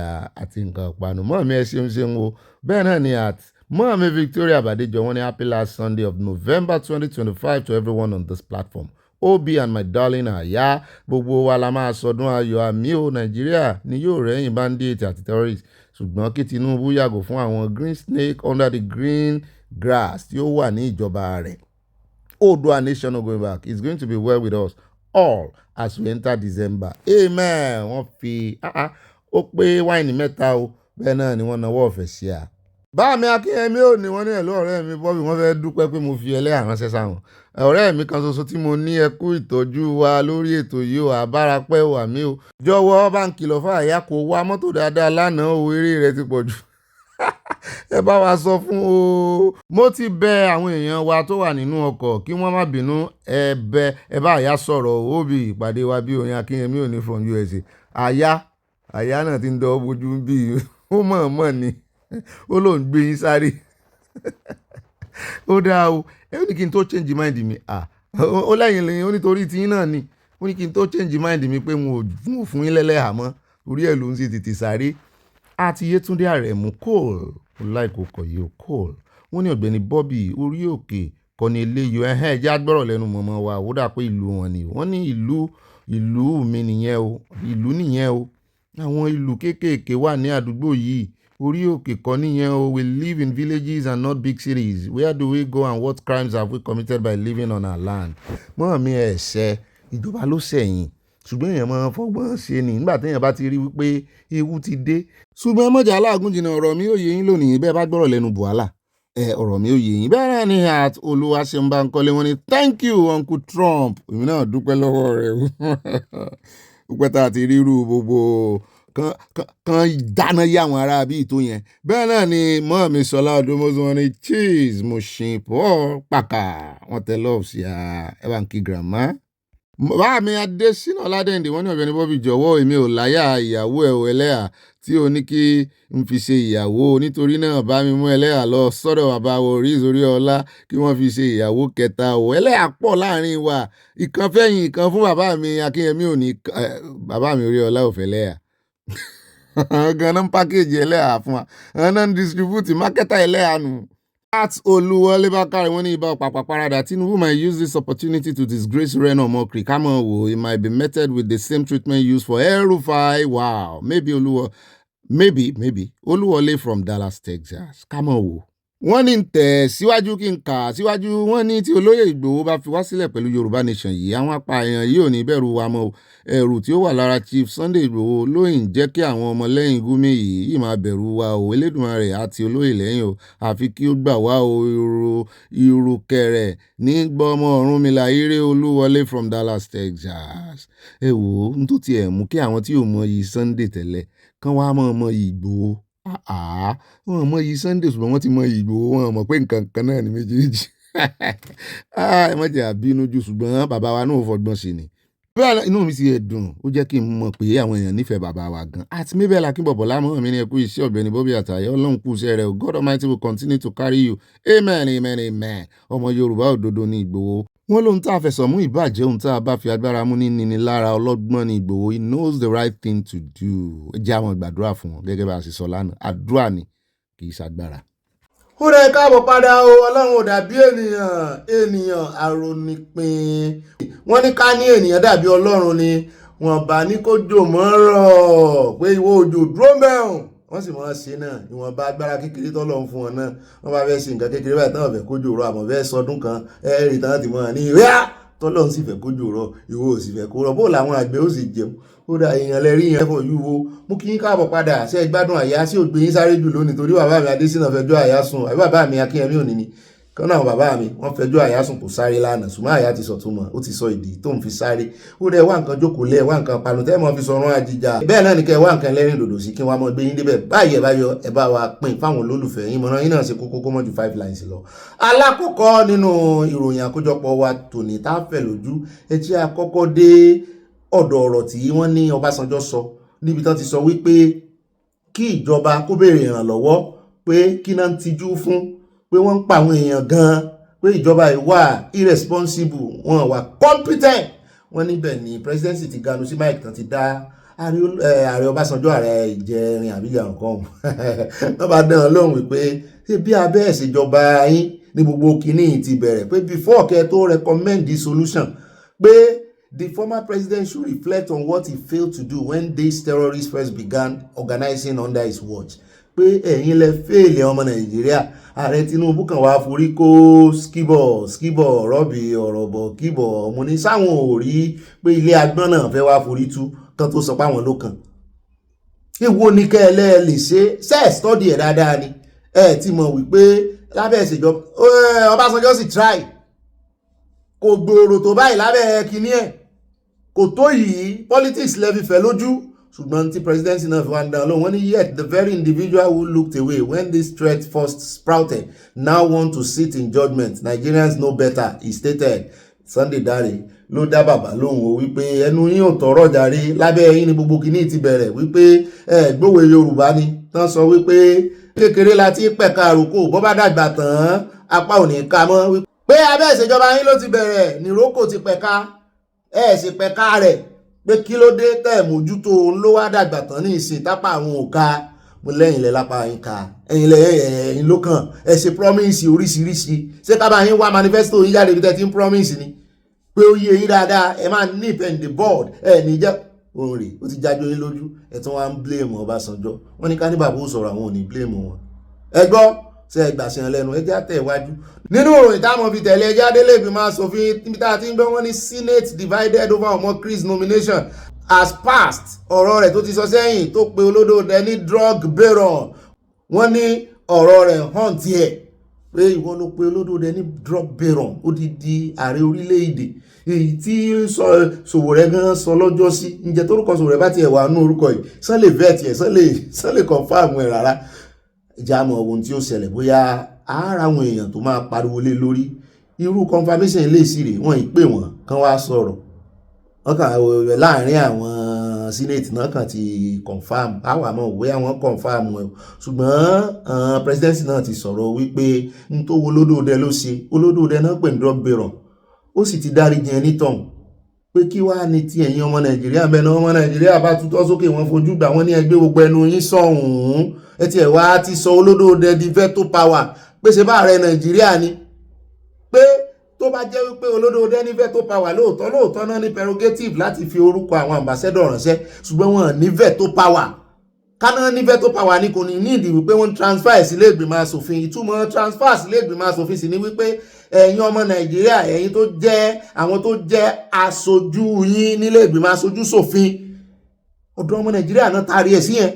àti nǹkan ìpanu mọ́ọ̀mí ẹ ṣeun o bẹ́ẹ̀ náà ni at mọ́ọ̀mí Victoria Badejo wọ́n ní happy last Sunday of November 2025 to everyone on this platform. Obi and my darling Aya gbogbo wa la máa sọdún ayọ̀ àmì o Nàìjíríà ni yóò rẹ́yìn bandit àti terrorist ṣùgbọ́n kí Tinubu yàgò fún àwọn green snake under the green grass tí ó wà ní ìjọba rẹ̀. Oòduà nation no going back. It's going to be well with us all as we enter December. Amen. Wọ́n fi ó pé wáìnì mẹ́ta o bẹ́ẹ̀ náà ni wọ́n nawọ́ ọ̀fẹ́ sí a. Báàmí Akínyẹmí ò ní wọ́n ní ẹ̀lú ọ̀rẹ́ mi Bobby wọ́n fẹ́ dúpẹ́ pé mo fi ẹlẹ́yà ránṣẹ́ sáwọn. Ọ̀rẹ́ mi kan ṣoṣo tí mo ní ẹ kú ìtọ́jú wa lórí ètò yìí o àbárapẹ́ wà mí o. Jọ̀wọ́ bá ń kìlọ̀ fún àyà kó wá mọ́tò dáadáa lánàá o eré rẹ ti pọ̀ jù. Ẹ bá wa sọ fún o. Mo ti bẹ àwọn èèyàn wa tó wà nínú ọkọ̀ kí wọ́n má bínú ẹ bá àyà sọ̀rọ̀ òbí ìpàdé wa bí Oyin Akínyẹmí ò ní from USA. Àyà náà ti ń dọ̀ bójú bí ó mọ̀ ni ó lóun gbé yín sáré. Ó dáa o ẹ ní kí n tó change mind mi ó lẹ́yìn lẹ́yìn ó nítorí tiyín náà ni ó ní kí n tó change mind mi pé mo ò fún yín lẹ́lẹ́hà mọ́ orí ẹ̀ ló ń sì tètè sáré. Àti Yétúndé Àrẹ̀mú Cole láìkókò yìí o Cole wọ́n ní Ọ̀gbẹ́ni Bobby orí òkè kọ́ni eléyìí ẹ̀jẹ̀ agbọ́rọ̀ lẹ́nu mọ̀mọ́ wa ó dà pé ìlú wọn ni wọ́n ní ìlú mi nìyẹn o ìlú nìyẹn o àwọn ìlú kéékèèké wà ní àdúgbò yìí orí òkè kọ́ nìyẹn o we live in villages and not big cities where do we go and what crimes have we committed by living on our land. Mọ́ mi ẹ̀ṣẹ̀ ìjọba ló sẹ̀yìn ṣùgbọ́n èèyàn máa fọgbọ́n ṣe ni nígbà téèyàn bá ti rí wípé ewu ti dé. Ṣùgbọ́n mọ̀jà aláàgùn jìnnà ọ̀rọ̀ mi ò yé yín lónìí bẹ́ẹ̀ bá gbọ́rọ̀ lẹ́nu Buhala ọ̀rọ̀ mi ò yé yín bẹ́ẹ̀ náà ni Olúwaṣeunbánkọ́lé wọn ni thank you Uncle Trump èmi náà dúpẹ́ lọ́wọ́ rẹ̀ dúpẹ́ tá a ti rírú gbogbo kan dáná yá àwọn ará bíi tó yẹn bẹ́ẹ̀ náà ni mọ́ mi Ṣọlá Ọdúnmọ́sí wọn ni cheese mo ṣe pọ̀ pàkà wọn tẹ lọ́ọ̀ sí ẹ bá ń kí grandma. Bá mi Adésínà Ọládẹ́ǹdè wọ́n ní Ọ̀gbẹ́ni Bobby jọ̀wọ́ èmi ò láyà ìyàwó ẹ̀ ò ẹlẹ́yà tí o ní kí n fi ṣe ìyàwó nítorí náà bá mi mú ẹlẹ́yà lọ sọ́dọ̀ bàbá wo Oríṣiríṣi ọlá kí wọ́n fi ṣe ìyàwó kẹta o ẹlẹ́yà pọ̀ láàrin wa ìkan fẹ́yìn ìkan fún bàbá mi Akínyẹmí ò ní bàbá mi orí ọlá ò fẹ́ lẹ́yà ganan pákéjì ẹlẹ́yà fún wa ganan distribute mákẹ́tà ẹlẹ́yà nù. At Olúwọlé Bákàrẹ̀ wọ́n ní ibà pàpà parada Tinubu might use this opportunity to disgrace Reno Omokri kámọ̀ wò it might be meted with the same treatment used for El-Rufai wow maybe Olúwọlé from Dallas Texas kámọ̀ wò. Wọ́n ní tẹ̀ síwájú kí n kà síwájú wọ́n ní tí olóyè Ìgbòho bá fi wá sílẹ̀ pẹ̀lú Yorùbá Nation yìí àwọn apààyàn yìí ò ní bẹ̀rù wa mọ́ ẹ̀rù tí ó wà lára Chief Sunday Ìgbòho lóyìn jẹ́ kí àwọn ọmọlẹ́yìn Gumi yìí máa bẹ̀rù wa o Elédùmarè àti olóyè lẹ́yìn o àfi kí ó gbà wá o ìrùkẹ̀rẹ̀ ní gbọ́mọ Ọ̀rúnmìlà ire Olúwọlé from Dallas Texas. Ẹ wò ó n tó tiẹ̀ mú kí àwọn tí ò mọ iyì Sunday tẹ́lẹ̀ kán wá mọ iyì Ìgbòho wọn mọ iyì Sunday ṣùgbọ́n wọ́n ti mọ iyì Ìgbòho wọn mọ̀ pé nǹkan kan náà ni méjèèjì ẹ má jẹ́ àbínú jù ṣùgbọ́n bàbá wa náà fọgbọ́n ṣe ni. Bẹ́ẹ̀ inú mi ti ẹ̀ dùn ó jẹ́ kí n mọ̀ pé àwọn èèyàn nífẹ̀ẹ́ bàbá wa gan àti Mabel Akínbọ̀bọ̀ lámọ́ mi ní ẹkú iṣẹ́ Ọ̀gbẹ́ni Bobby àtàyè Ọlọ́run kú iṣẹ́ rẹ̀ God Almighty will continue to carry you amen amen amen ọmọ Yorùbá òdodo ní Ìgbòho. Wọ́n lóhun tá a fẹ̀sọ̀ mú ìbàjẹ́ ohun tá a bá fi agbára mú ní níní lára ọlọ́gbọ́n ní Ìgbòho he knows the right thing to do. Ẹ jẹ́ àwọn gbàdúrà fún wọn gẹ́gẹ́ bá a ṣe sọ lánàá àdúrà ni kì í ṣàgbára. Ó rẹ̀ káàbọ̀ padà o Ọlọ́run ò dàbí ènìyàn àrònípin wọ́n ní ká ní ènìyàn dàbí Ọlọ́run ni wọ́n bá ní kó jò mọ́rọ̀ pé ìwọ òjò dúró mẹ́rùn wọ́n sì máa ṣe náà ìwọ̀nba agbára kékeré tọ́lọ́run fún wọn náà wọ́n bá fẹ́ ṣe nǹkan kékeré báyìí táwọn fẹ́ kójò rọ àmọ́ fẹ́ sọdún kan ẹ̀rì táwọn ti mọ̀ ní ìwé tọ́lọ́run sì fẹ́ kójò rọ ìwọ ò sì fẹ́ kó rọ bó làwọn àgbẹ̀ ó sì jẹun ó dá èèyàn lẹ́rí yẹn fún yúwo mú kí n káàbọ̀ padà ṣe gbádùn àyà sí ògbé yín sáré jù lónìí torí bàbá mi Adésínà fẹjọ́ àyà sùn àbí bàbá mi Akínyẹmí òní ni kan náà bàbá mi wọ́n fẹjọ́ àyà sùn kò sáré lánàá ṣùgbọ́n àyà ti sọ tó mọ̀ ó ti sọ ìdí tó ń fi sáré ó dẹ̀ wá nǹkan jókòó lẹ̀ wá nǹkan panu tẹ́ mọ́ fi sọ̀rọ̀ àjìjà bẹ́ẹ̀ náà ni kẹ́ wá nǹkan lẹ́rìn dòdò sí kí wọ́n mọ gbé yín débẹ̀ báyìí ẹ bá wa pín fáwọn olólùfẹ́ yín mọ̀ràn yín náà ṣe kókó kó mọ́ ju 5 lines lọ. Alákọ̀ọ́kọ́ nínú ìròyìn àkójọpọ̀ wa tòní tá a fẹ́ lójú ẹ jẹ́ àkọ́kọ́ dé ọ̀dọ̀ ọ̀rọ̀ tí wọ́n ní Ọbásanjọ́ sọ níbi tán ti sọ wípé kí ìjọba kó béèrè ìrànlọ́wọ́ pé kí náà ń tijú fún pé wọ́n ń pa àwọn èèyàn gan-an pé ìjọba yìí wà irresponsible wọn wà competent wọ́n níbẹ̀ ni presidency ti ganu sí mike tán ti dá ààrẹ Ọbásanjọ́ ààrẹ ìjẹrin àbíjà nǹkan wọ́n bá dán lóhùn wípé ṣé bí abẹ́ ìṣèjọba yín ní gbogbo kìíní ti bẹ̀rẹ̀ pé before kẹ́ tó recommend the solution pé the former president should reflect on what he failed to do when these terrorists first began organizing under his watch. pé ẹ̀yin lẹ fẹ́ẹ̀lì ọmọ Nàìjíríà. Ààrẹ Tinubu kan wá forí kó skibọ̀ rọ́bì ọ̀rọ̀bọ̀ kíbọ̀ mo ní sáwọn ò rí pé ilé agbọ́n náà fẹ́ wá forí tú kan tó sọ páwọn ló kàn. Èwo ni kẹ́ ẹ lè ṣe stọ́dì ẹ̀ dáadáa ni ẹ ti mọ̀ wípé lábẹ́ ìṣèjọba Ọbásanjọ́ sì try kò gbòòrò tó báyìí lábẹ́ kíní ẹ̀ kò tó yìí politics lẹ́fi fẹ́ lójú ṣùgbọ́n tí presidency náà fi wá ń dán lóhùn wọ́n ní yet the very individual who looked away when this threat first sprouted now want to sit in judgment. Nigerians know better, he stated. Sunday Dare ló dá bàbá lóhùn o wípé ẹnu yín ò tọrọ jàre lábẹ́ yín ni gbogbo kìíní ti bẹ̀rẹ̀ wípé gbówó Yorùbá ni tán sọ wípé kékeré láti pẹ̀ka àròkò bọ́ bá dàgbà tán apá ò ní ká mọ́ pé abẹ́ ìṣèjọba yín ló ti bẹ̀rẹ̀ níròkò ti pẹ̀ka sì pẹ̀ka rẹ̀ pé kí ló dé tẹ̀ mójútó òun ló wá dàgbà tán ní ìsìn tápà àwọn òka mo lẹ́yìn lẹ́ lápá yín ká ẹ̀yin ló kàn ṣe promise oríṣiríṣi ṣé ká bá yín wá manifesto yín jáde bí tẹ́ ti ń promise ni pé ó yé yín dáadáa ẹ máa nip and the board ní jẹ́ òun rè ó ti jájọ́ yín lójú ẹ̀ tún wá ń blame Ọbásanjọ́ wọ́n ní ká ní bàbá ó sọ̀rọ̀ àwọn ò ní blame wọn ẹ gbọ́ ṣe ẹgbà sí ẹlẹ́nu ẹjẹ́ àtẹ̀wájú nínú ìròyìn táwọn fi tẹ̀lé ẹjẹ́ adélé ìgbìmọ̀ asòfin níbi tá a ti ń gbọ́ wọ́n ní Senate divided over Omokri's nomination as passed ọ̀rọ̀ rẹ̀ tó ti sọ sẹ́yìn tó pe Olódòdẹ ní drug baron wọ́n ní ọ̀rọ̀ rẹ̀ hàn tiẹ̀ pé ìwọ ló pe Olódòdẹ ní drug baron ó di ààrẹ orílẹ̀-èdè èyí tí Sowore gan sọ lọ́jọ́ sí ǹjẹ́ tórúkọ Sowore bá tiẹ̀ wà nínú orúkọ yìí sán lè vet ẹ̀ sán lè confirm ẹ̀ rárá jámọ̀ ohun tí ó ṣẹlẹ̀ bóyá ara àwọn èèyàn tó máa pariwo lé lórí irú confirmation ilé ìsirè wọ́n ìpè wọ́n kán wá sọ̀rọ̀ wọ́n kàn láàrin àwọn senate náà kàn ti confirm àwọn àmọ́ òwe àwọn confirm ẹ̀ ṣùgbọ́n presidency náà ti sọ̀rọ̀ wípé n tó wo Olódòdẹ ló ṣe Olódòdẹ náà pè ní drug baron ó sì ti dáríjì ẹni tọ̀hún pé kí wá ní tí ẹ̀yin ọmọ Nàìjíríà bẹ́ẹ̀ náà ọmọ Nàìjíríà bá tutọ́ sókè wọn fojú gbà wọ́n ní ẹgbẹ́ gbogbo ẹnu yín sọ̀hún ẹ tiẹ̀ wá ti sọ Olódòdẹ di veto power pé ṣe bá ààrẹ Nàìjíríà ni pé tó bá jẹ́ wípé Olódòdẹ ní veto power lóòótọ́ náà ní prerogative láti fi orúkọ àwọn ambassador ránṣẹ́ ṣùgbọ́n wọn ní veto power káná ní veto power ni kò ní ìdí wípé wọ́n transfer sílé ìgbìmọ̀ asòfin ìtumọ̀ transfer sílé ìgbìmọ̀ asòfin sì ni wípé ẹ̀yin ọmọ Nàìjíríà ẹ̀yin tó jẹ́ àwọn tó jẹ́ aṣojú yín nílé ìgbìmọ̀ aṣojú ṣòfin ọ̀dọ̀ ọmọ Nàìjíríà náà taari ẹ̀ sí yẹn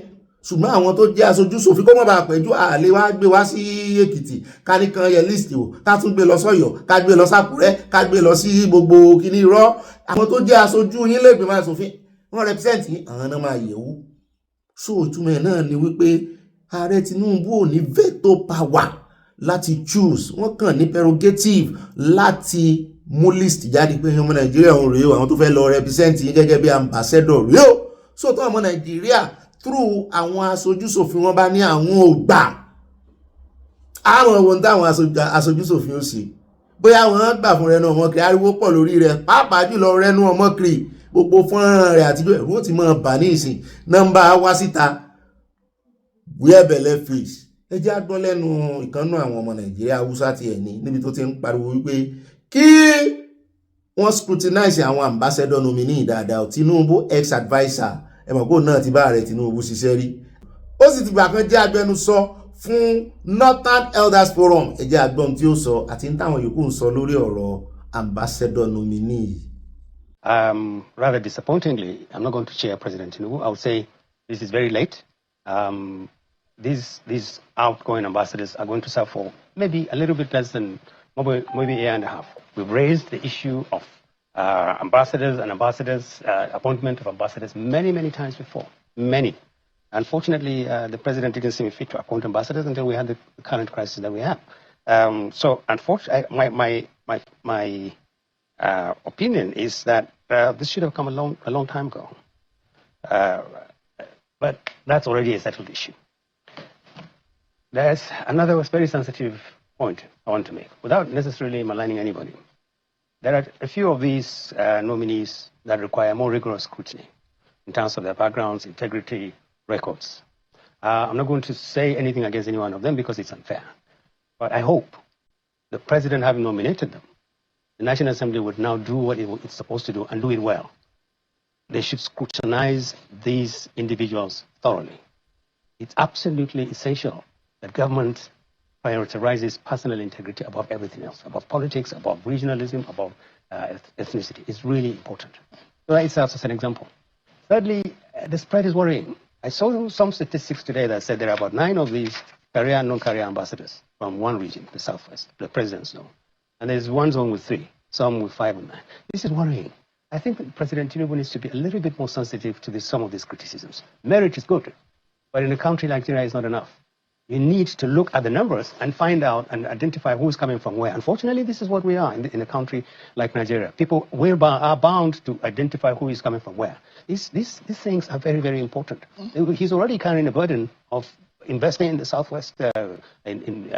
ṣùgbọ́n àwọn tó jẹ́ aṣojú ṣòfin kó mọ̀ bá pẹ̀jú àlè wá gbé wá sí Èkìtì ká ní kan yẹ list o ká tún gbé lọ sọ́yọ́ ká gbé lọ sákúrẹ́ ká gbé lọ sí gbogbo kíní irọ́ àwọn tó jẹ́ aṣojú yín lé ìgbìmọ̀ aṣòfin wọ́n represent yín àwọn náà máa yẹ̀wò so ìtumọ̀ ẹ̀ náà ni wípé ààrẹ Tinubu ò ní veto power láti choose wọ́n kàn ní prerogative láti mú list jáde pé ọmọ Nàìjíríà òun rèé o àwọn tó fẹ́ lọ represent yín gẹ́gẹ́ bí ambassador rèé o so tó ọmọ Nàìjíríà through àwọn aṣojúṣòfin wọn bá ní àwọn ò gbà àwọn ohun táwọn aṣojúṣòfin ó ṣe bóyá wọn gbà fún Rẹnu Ọmọkiri ariwo pọ̀ lórí rẹ̀ pàápàá jùlọ Rẹnu Ọmọkiri gbogbo fọ́nrán rẹ̀ àti bẹ́ẹ̀ wọ́n ti máa bà ní ìsìn nọ́mbà wá síta wíẹ̀bẹ̀lẹ̀ face ẹ jẹ́ àgbọ́ lẹ́nu ìkànnú àwọn ọmọ Nàìjíríà Haúsá ti ẹ̀ ní níbi tó ti ń pariwo wípé kí wọ́n scrutinize àwọn ambassador nominee dáadáa Tinubu ex-adviser ẹmọ̀kó náà ti bá ààrẹ Tinubu ṣiṣẹ́ rí ó sì ti gbà kan jẹ́ agbẹnusọ fún Northern Elders Forum ẹ jẹ́ àgbọ́n tí ó sọ àti ní táwọn yòókù ń sọ lórí ọ̀rọ̀ ambassador nominee. Rather disappointingly, I'm not going to cheer President Tinubu. I would say this is very late. These outgoing ambassadors are going to serve for maybe a little bit less than maybe a year and a half. We've raised the issue of ambassadors and appointment of ambassadors many times before. Many. Unfortunately, the president didn't seem fit to appoint ambassadors until we had the current crisis that we have. So, unfortunately, my opinion is that this should have come a long time ago. But that's already a settled issue. There's another very sensitive point I want to make, without necessarily maligning anybody. There are a few of these nominees that require more rigorous scrutiny in terms of their backgrounds, integrity, records. I'm not going to say anything against any one of them because it's unfair. But I hope the president, having nominated them, the National Assembly would now do what it's supposed to do and do it well. They should scrutinize these individuals thoroughly. It's absolutely essential that government prioritizes personal integrity above everything else, above politics, above regionalism, above ethnicity. It's really important. So that itself is an example. Thirdly, the spread is worrying. I saw some statistics today that said there are about 9 of these career and non-career ambassadors from one region, the Southwest, the president's zone. And there's one zone with 3, some with 5 and 9. This is worrying. I think that President Tinubu needs to be a little bit more sensitive to some of these criticisms. Merit is good, but in a country like Nigeria, it's not enough. You need to look at the numbers and find out and identify who's coming from where. Unfortunately, this is what we are in a country like Nigeria. People are bound to identify who is coming from where. These things are very, very important. He's already carrying a burden of investing in the Southwest in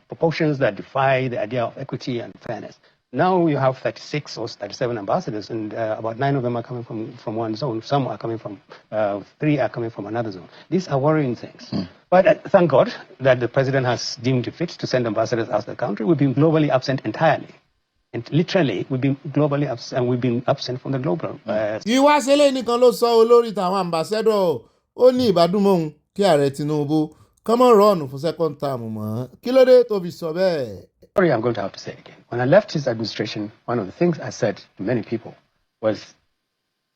proportions that defy the idea of equity and fairness. Now you have 36 or 37 ambassadors, and about 9 of them are coming from one zone. Some are coming from, 3 are coming from another zone. These are worrying things. But thank God that the president has deemed it fit to send ambassadors out of the country. We've been globally absent entirely. And literally, we've been globally absent, and we've been absent from the global. Ìwá ṣẹlẹ̀ nìkan ló sọ olórí tàwọn ambassador ó ní ìbádùnmọ́ kí ààrẹ Tinubu kọ́mọ̀ rọ́ọ̀nù fún second term mọ́. Kí ló dé tó fi sọ bẹ́ẹ̀? Sorry, I'm going to have to say it again. When I left his administration, one of the things I said to many people was,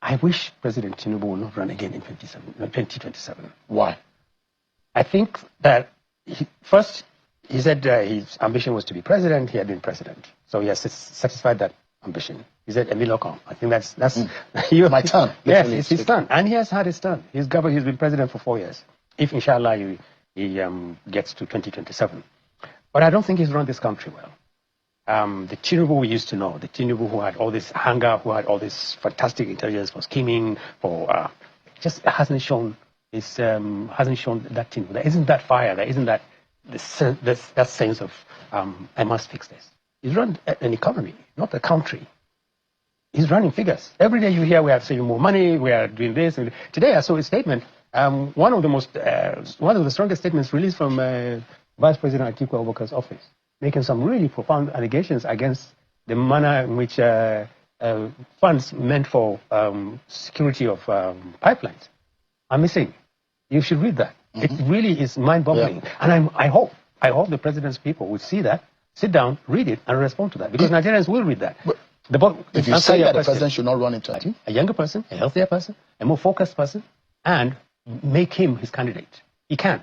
I wish President Tinubu will not run again in 2027. Why? I think that first, he said his ambition was to be president. He had been president. So he has satisfied that ambition. He said, Emilokon. I think that's my turn. Yes, it's his turn. And he has had his turn. He's been president for 4 years. If, inshallah, he gets to 2027. But I don't think he's run this country well. The Tinubu we used to know, the Tinubu who had all this hunger, who had all this fantastic intelligence for scheming, for just hasn't shown that Tinubu. There isn't that fire. There isn't that sense of I must fix this. He's run an economy, not a country. He's running figures. Every day you hear we are saving more money, we are doing this. And today I saw a statement. One of the strongest statements released from Vice President Atiku Abubakar's office, making some really profound allegations against the manner in which funds meant for security of pipelines are missing. You should read that. It really is mind-boggling. Yeah. And I hope the president's people will see that, sit down, read it, and respond to that. Because Nigerians will read that. If you say that the president should not run into it, a younger person, a healthier person, a more focused person, and make him his candidate. He can.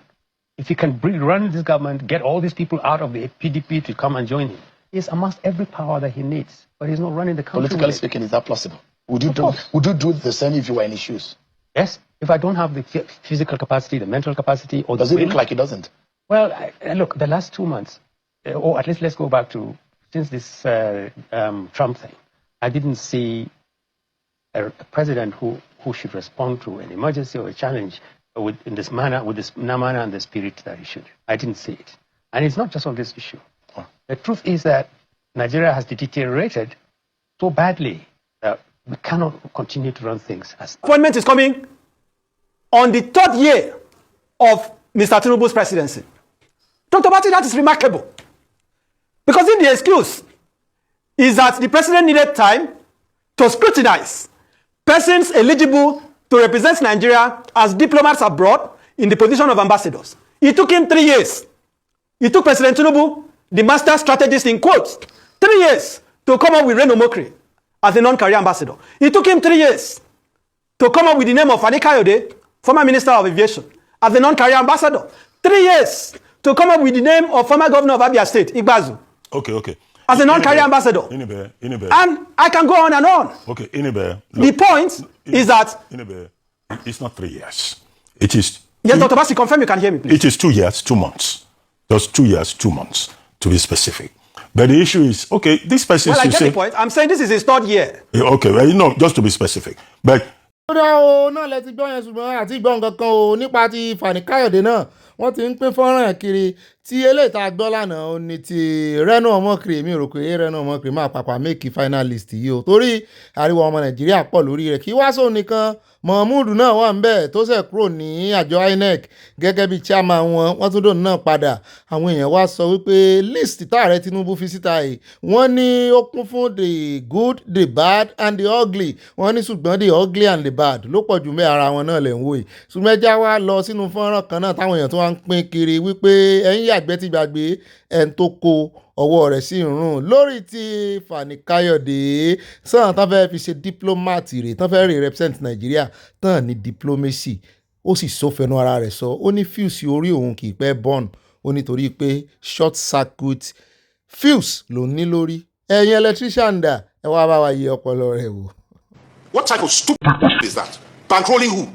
If he can run this government, get all these people out of the PDP to come and join him, he's amassed every power that he needs. But he's not running the country. Politically speaking, is that possible? Would you do the same if you were in his shoes? Yes. If I don't have the physical capacity, the mental capacity, or does it look like he doesn't? Well, look, the last 2 months, or at least let's go back to since this Trump thing, I didn't see a president who should respond to an emergency or a challenge in this manner, with this manner and the spirit that he should. I didn't see it. And it's not just on this issue. The truth is that Nigeria has deteriorated so badly that we cannot continue to run things as... Appointment is coming on the 3rd year of Mr. Tinubu's presidency. Dr. Bati, that is remarkable. Because in the excuse is that the president needed time to scrutinize persons eligible to represent Nigeria as diplomats abroad in the position of ambassadors. It took him 3 years. It took President Tinubu, the master strategist in quotes, 3 years to come up with Reno Mokri as a non-career ambassador. It took him 3 years to come up with the name of Fani Kayode, former Minister of Aviation, as a non-career ambassador. 3 years to come up with the name of former governor of Abia State, Igbazu. Okay. As a non-career ambassador. Inibe. And I can go on and on. Okay, Inibe. The point is that... Inibe, it's not 3 years. It is... Yes, Dr. Basi, confirm you can hear me, please. It is 2 years, 2 months. Just 2 years, 2 months, to be specific. But the issue is, okay, this person... Well, I get the point. I'm saying this is his 3rd year. Okay, well, just to be specific. But... náà lẹ ti gbọ́ yẹn ṣùgbọ́n àti gbọ́ nǹkan kan o nípa ti Fani Káyọ̀dé náà wọ́n ti ń pín fọ́nrán kiri tí eléyìí tá a gbọ́ lánàá ó ní ti Reno Omokri. Mi rò pé Reno Omokri máa pàpà make finalist yìí o, torí ariwo ọmọ Nàìjíríà pọ̀ lórí rẹ̀. Kí wá sóun nìkan, Mahmood náà wà ń bẹ̀ tó ṣẹ̀ kúrò ní àjọ INEC gẹ́gẹ́ bí chairman wọ́n tún dòun náà padà. Àwọn èèyàn wá sọ wípé list táàrẹ Tinubu fi síta yìí wọ́n ní ó kún fún the good, the bad and the ugly. Wọ́n ní ṣùgbọ́n the ugly and the bad ló pọ̀ jù mẹ́ ara wọn náà lẹ̀ ń wò yìí. Ṣùgbọ́n ẹja wá lọ sínú fọ́nrán kan náà táwọn èèyàn tó wá ń pín kiri wípé ẹ̀yin àgbẹ̀ ti gbàgbé ẹni tó kó ọwọ́ rẹ̀ sí ìrùn lórí ti Fani Káyọ̀dé sọ̀rọ̀ tán fẹ́ fi ṣe diplomat rẹ̀ tán fẹ́ rí represent Nàìjíríà tán ní diplomacy. Ó sì sófẹnu ara rẹ̀ sọ, ó ní fuse orí òun kì í pẹ́ burn, ó nítorí pé short circuit fuse ló ní lórí. Ẹ̀yin electrician dà, ẹ wá bá wa yẹ ọpọlọ rẹ̀ wò. What type of stupid is that? Bankrolling who?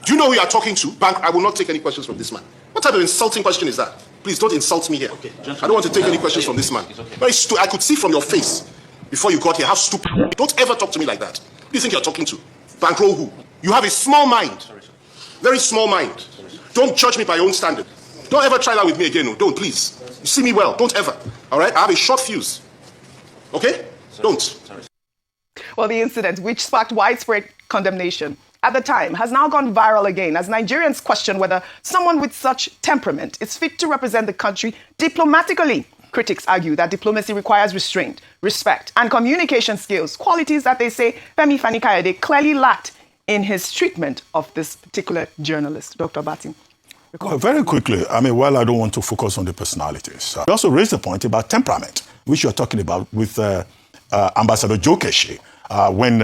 Do you know who you are talking to? I will not take any questions from this man. What type of insulting question is that? Please don't insult me here. Okay, I don't want to take any questions from this man. Very I could see from your face before you got here how stupid. Don't ever talk to me like that. Who do you think you're talking to? Bankroll who? You have a small mind. Very small mind. Don't judge me by your own standard. Don't ever try that with me again. No, don't, please. You see me well. Don't ever. All right? I have a short fuse. Okay? Don't. Well, the incident, which sparked widespread condemnation at the time, has now gone viral again as Nigerians question whether someone with such temperament is fit to represent the country diplomatically. Critics argue that diplomacy requires restraint, respect, and communication skills, qualities that they say Femi Fani-Kayode clearly lacked in his treatment of this particular journalist. Dr. Batin. Well, very quickly, I mean, while I don't want to focus on the personalities, you also raised the point about temperament, which you're talking about with Ambassador Joe Keshi. When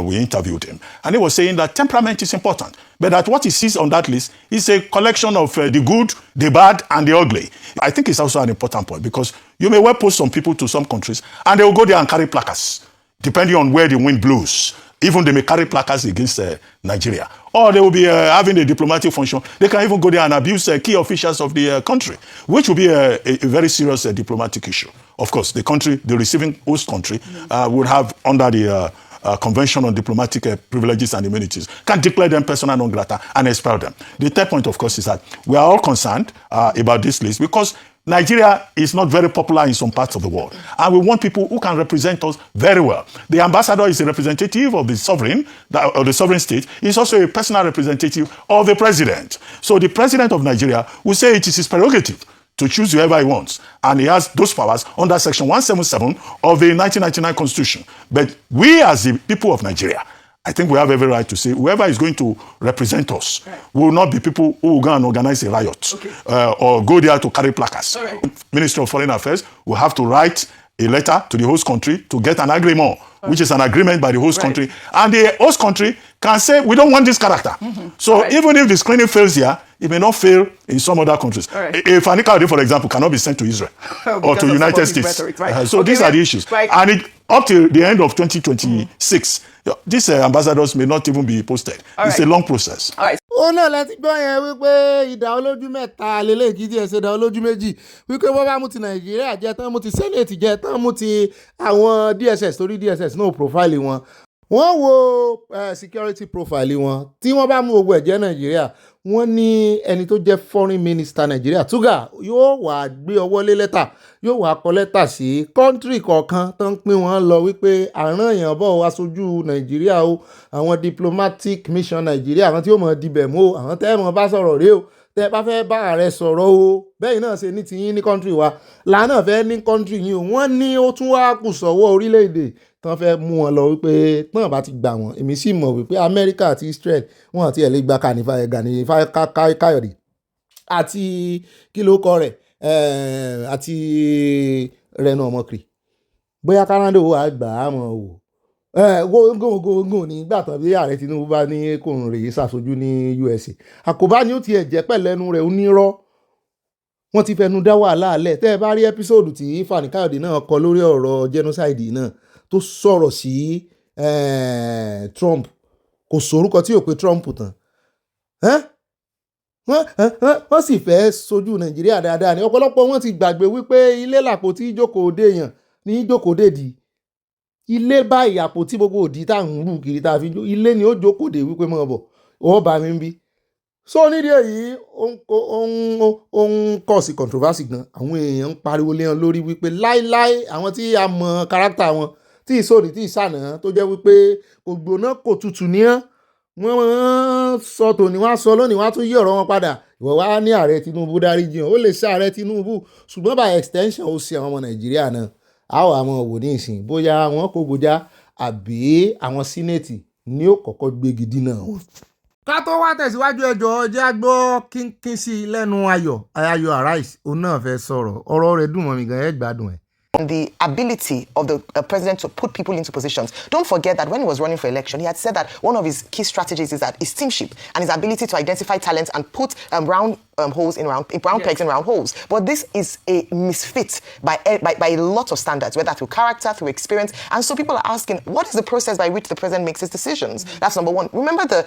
we interviewed him, and he was saying that temperament is important, but that what he sees on that list is a collection of the good, the bad, and the ugly. I think it's also an important point because you may well post some people to some countries, and they will go there and carry placards, depending on where the wind blows. Even they may carry placards against Nigeria, or they will be having a diplomatic function. They can even go there and abuse key officials of the country, which will be a very serious diplomatic issue. Of course, the country, the receiving host country, would have under the Convention on Diplomatic Privileges and Immunities, can declare them persona non grata and expel them. The third point, of course, is that we are all concerned about this list because Nigeria is not very popular in some parts of the world. And we want people who can represent us very well. The ambassador is a representative of the sovereign, of the sovereign state. He's also a personal representative of the president. So the president of Nigeria will say it is his prerogative to choose whoever he wants. And he has those powers under Section 177 of the 1999 Constitution. But we as the people of Nigeria, I think we have every right to say whoever is going to represent us will not be people who will go and organize a riot or go there to carry placards. Ministry of Foreign Affairs will have to write a letter to the host country to get an agreement, which is an agreement by the host country. And the host country can say, we don't want this character. So even if the screening fails here, it may not fail in some other countries. If Fani Káyọ̀dé, for example, cannot be sent to Israel or to United States. So these are the issues. And up to the end of 2026, these ambassadors may not even be posted. It's a long process. Ó náà láti gbọ́ yẹn wípé ìdá olójú mẹ́ta lélẹ́ẹ̀kì tí ẹ̀ ṣe ìdá olójú méjì wípé wọ́n bá mú ti Nàìjíríà jẹ tán mú ti Senate jẹ tán mú ti àwọn DSS torí DSS náà profile wọn. Wọ́n wo security profile wọn tí wọ́n bá mú gbogbo ẹ̀jẹ̀ Nàìjíríà wọ́n ní ẹni tó jẹ́ foreign minister Nàìjíríà Tuga yóò wá gbé ọwọ́ lé lẹ́tà yóò wá kọ lẹ́tà sí country kọ̀ọ̀kan tó ń pín wọn lọ wípé àrán èèyàn bọ̀ wá sójú Nàìjíríà o àwọn diplomatic mission Nàìjíríà àwọn tí ó mọ̀ dibẹ̀ mú o àwọn tẹ́ mọ̀ bá sọ̀rọ̀ rèé o tẹ́ bá fẹ́ bá ààrẹ sọ̀rọ̀ o bẹ́ẹ̀ náà ṣe ní tiyín ní country wa làánà fẹ́ ní country yín o wọ́n ní ó tún wá kù sọ́wọ́ orílẹ̀-èdè tán fẹ́ mú wọn lọ wípé tán bá ti gbà wọ́n èmi sì mọ̀ wípé Amẹ́ríkà àti Israel wọ́n àti ẹ̀ lè gba Gani Káyọ̀dé àti kí ló kọ rẹ̀ àti Reno Omokri bóyá Canada wà gbà á mọ̀ wò gógógó nígbà tán bí ààrẹ Tinubu bá ní kòrùn rèé ṣàṣojú ní USA àkóbá ni ó ti ẹ̀jẹ̀ pẹ̀lẹ́nu rẹ̀ onírọ́ wọ́n ti fẹnu dá wàhálà alẹ̀ tẹ́ ẹ bá rí ẹ́písòdù tí Fani Káyọ̀dé náà kọ lórí ọ̀rọ̀ genocide náà tó sọ̀rọ̀ sí Trump kò sórúkọ tí ò pé Trump tán wọ́n sì fẹ́ sojú Nàìjíríà dáadáa ní ọ̀pọ̀lọpọ̀ wọn ti gbàgbé wípé ilé làpò tí ìjókòó-dé èèyàn ní ìjókòó-dé di ilé báyìí àpò tí gbogbo òdì tá à ń rù kiri tá a fi ilé ni ó jókòó-dé wípé mọ̀ bọ̀ ó bá mi ń bí so nídìí èyí ó ń kọ̀ sí controversy gan. Àwọn èèyàn ń pariwo lé wọn lórí wípé láíláí àwọn tí a mọ kárátà wọn tí ìsòrí tí ìsànà tó jẹ́ wípé kò gbóná kò tutù ní wọ́n sọ tòní wọ́n sọ lónìí wọ́n tún yí ọ̀rọ̀ wọn padà. Ìwọ wá ní ààrẹ Tinubu dáríjì ó lè ṣe ààrẹ Tinubu ṣùgbọ́n by extension ó ṣe àwọn ọmọ Nàìjíríà náà. A ó àwọn wò ní ìsìn bóyá wọn kò gbòjá àbí àwọn sínẹ́ẹ̀tì ní ó kọ́kọ́ gbégi dínà wọn. Ká tó wá tẹ̀síwájú ẹjọ́ jẹ́ gbọ́ kínkín sí lẹ́nu Ayọ̀ Arise òun náà fẹ́ sọ̀rọ̀ ọ̀rọ̀ rẹ̀ dùn mọ́ mi gan ẹ̀ gbádùn ẹ̀. On the ability of the president to put people into positions. Don't forget that when he was running for election, he had said that one of his key strategies is that his teamship and his ability to identify talents and put round pegs in round holes. But this is a misfit by a lot of standards, whether through character, through experience. And so people are asking, what is the process by which the president makes his decisions? That's number one. Remember the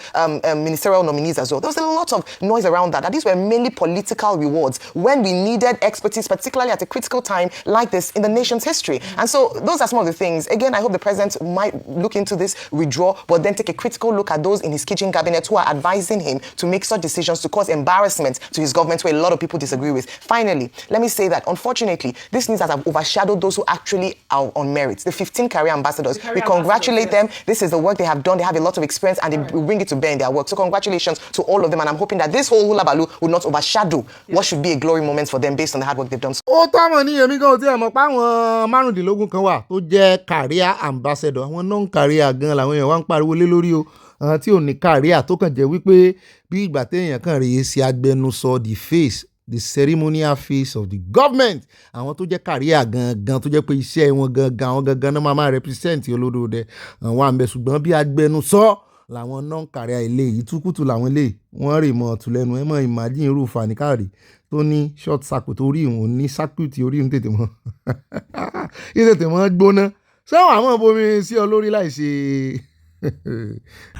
ministerial nominees as well. There was a lot of noise around that these were mainly political rewards when we needed expertise, particularly at a critical time like this in the nation's history. And so those are some of the things. Again, I hope the president might look into this, withdraw, but then take a critical look at those in his kitchen cabinet who are advising him to make such decisions to cause embarrassment to his government where a lot of people disagree with. Finally, let me say that unfortunately, this news has overshadowed those who actually are on merit. The 15 career ambassadors, we congratulate them. This is the work they have done. They have a lot of experience and they bring it to bear in their work. So congratulations to all of them. And I'm hoping that this whole hula baloo will not overshadow what should be a glory moment for them based on the hard work they've done. Ó tọ́mọ̀ ní èmi gan tí ẹ mọ̀ pé àwọn márùndínlógún kan wà tó jẹ́ career ambassador. Àwọn non-career gan làwọn èèyàn wá ń pariwo lé lórí o. Àwọn tí ò ní career tó kàn jẹ́ wípé bí ìgbà téèyàn kàn rèé sí agbẹnusọ the ceremonial face of the government. Àwọn tó jẹ́ career gangan tó jẹ́ pé iṣẹ́ wọn gangan àwọn gangan náà máa represent olódòdẹ àwọn àmbẹ̀ ṣùgbọ́n bí agbẹnusọ làwọn non-career ilé yìí túkùtù làwọn ilé wọ́n rè mọ́ ọ̀túnlẹ́nu ẹ̀ mọ́ imagine irú fàníkàrí tó ní short circuit orí ìwọ̀n ní circuit orí ìwọ̀n tètè mọ́ gbóná ṣé àwọn bomi sí ọ lórí láì ṣe.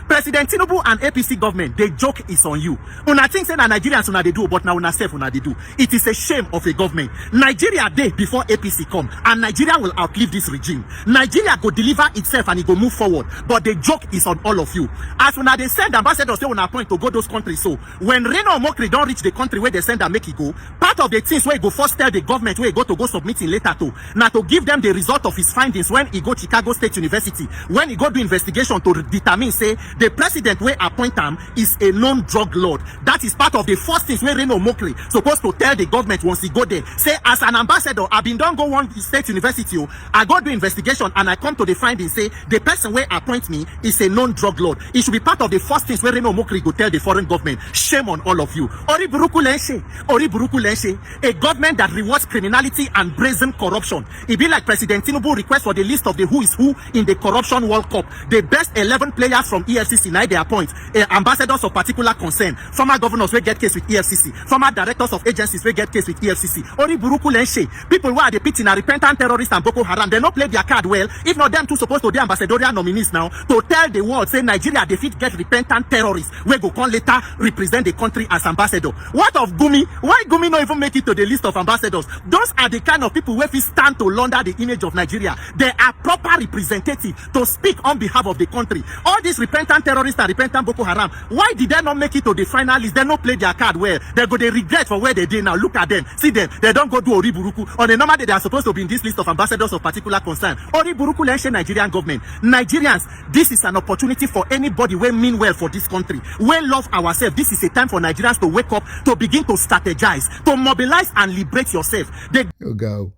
President Tinubu and APC government, the joke is on you. Una think say na Nigerians una dey do, but now una self una dey do. It is a shame of a government. Nigeria dey before APC come, and Nigeria will outlive this regime. Nigeria go deliver itself and it go move forward. But the joke is on all of you. As una dey send ambassadors say una appoint to go those countries, so when Reno Omokri don reach the country where they send am make e go, part of the things where he go first tell the government where he go to go submit in later to, na to give them the result of his findings when he go Chicago State University, when he go do investigation to determine say the president wey appoint am is a known drug lord. That is part of the first things wey Reno Omokri supposed to tell the government once he go there. Say as an ambassador, I been don go one state university, I go do investigation and I come to the finding say the person wey appoint me is a known drug lord. It should be part of the first things wey Reno Omokri go tell the foreign government. Shame on all of you. Ori buruku lenshe, a government that rewards criminality and brazen corruption. It be like President Tinubu request for the list of the who is who in the corruption World Cup. The best 11 players from EFCC now they appoint ambassadors of particular concern, former governors will get case with EFCC, former directors of agencies will get case with EFCC. Ori buruku lenshe, people who are the pitching are repentant terrorists and Boko Haram, they not play their card well. If not them too supposed to be ambassadorial nominees now to tell the world say Nigeria defeat get repentant terrorists we go come later represent the country as ambassador. What of Gumi? Why Gumi not even make it to the list of ambassadors? Those are the kind of people where we stand to launder the image of Nigeria. They are proper representative to speak on behalf of the country. All these repentant terrorists and repentant Boko Haram, why did they not make it to the final list? They not play their card well. They go they regret for where they did now. Look at them. See them. They don't go do Oriburuku. On a normal day, they are supposed to be in this list of ambassadors of particular concern. Oriburuku lenshe Nigerian government. Nigerians, this is an opportunity for anybody who mean well for this country. We love ourselves. This is a time for Nigerians to wake up, to begin to strategize, to mobilize and liberate yourself. They go.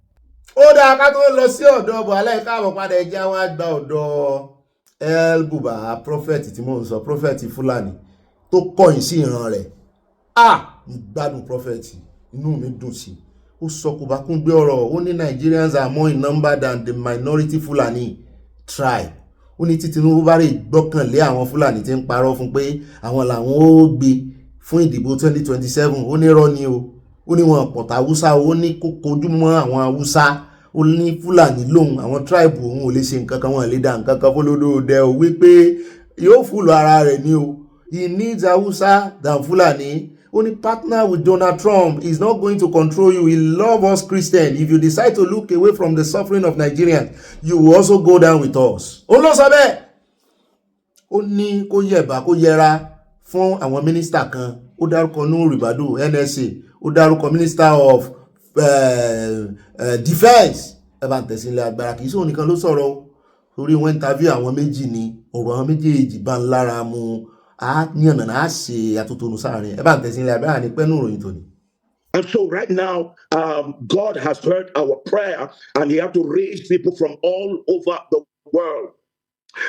Ó dáa ká tó lọ sí ọ̀dọ̀ Buhari káàbọ̀ padà ẹja wá gba ọ̀dọ̀ Buba prophet tí mò ń sọ prophet Fúlàní tó kọ̀yìn sí ìran rẹ̀. Ìgbádùn prophet inú mi dùn sí. Ó sọ kò bá kún gbé ọ̀rọ̀ ó ní Nigerians are more in number than the minority Fulani tribe. Ó ní tí Tinubu bá rí gbọ́kànlé àwọn Fúlàní tí ń parọ́ fún pé àwọn làwọn ó gbé fún ìdìbò 2027 ó ní rọ́ ni o. Ó ní wọn pọ̀tà Hausa ó ní kojú mọ́ àwọn Hausa ó ní Fúlàní lòun àwọn tribe òun ò lè ṣe nǹkan kan wọn lè dá nǹkan kan fólódóòdẹ ò wípé yóò fúlù ara rẹ̀ ni o. He needs Hausa than Fulani. Only partner with Donald Trump is not going to control you. He loves us Christians. If you decide to look away from the suffering of Nigerians, you will also go down with us. Ó lọ sọ bẹ́ẹ̀. Ó ní kó yẹ̀bá kó yẹra fún àwọn mínísítà kan ó dárúkọ Nuhu Ribadu NSA, ó dárúkọ Minister of Defence. Ẹ bá ń tẹ̀sí ilé agbára, kì í sóhun nìkan ló sọ̀rọ̀ o, torí wọ́n interview àwọn méjì ni ọ̀rọ̀ àwọn méjèèjì bá ń lára mu, á yànnà á ṣe àtúntònú sáàrin. Ẹ bá ń tẹ̀sí ilé agbára ní pẹ́ẹ́nù ìròyìn tòní. And so right now, God has heard our prayer, and He has to raise people from all over the world.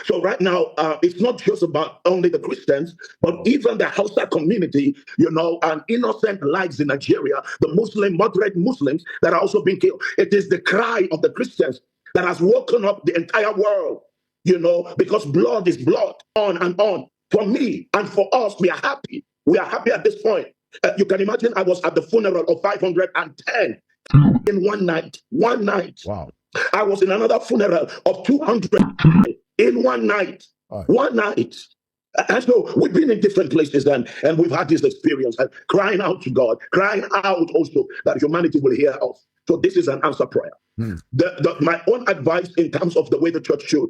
So right now, it's not just about only the Christians, but even the Hausa community, and innocent lives in Nigeria, the moderate Muslims that are also being killed. It is the cry of the Christians that has woken up the entire world, because blood is blood, on and on. For me and for us, we are happy. We are happy at this point. You can imagine I was at the funeral of 510 in one night. One night. Wow. I was in another funeral of 200 in one night. One night. And so we've been in different places and we've had this experience and crying out to God, crying out also that humanity will hear us. So this is an answer prayer. My own advice in terms of the way the church should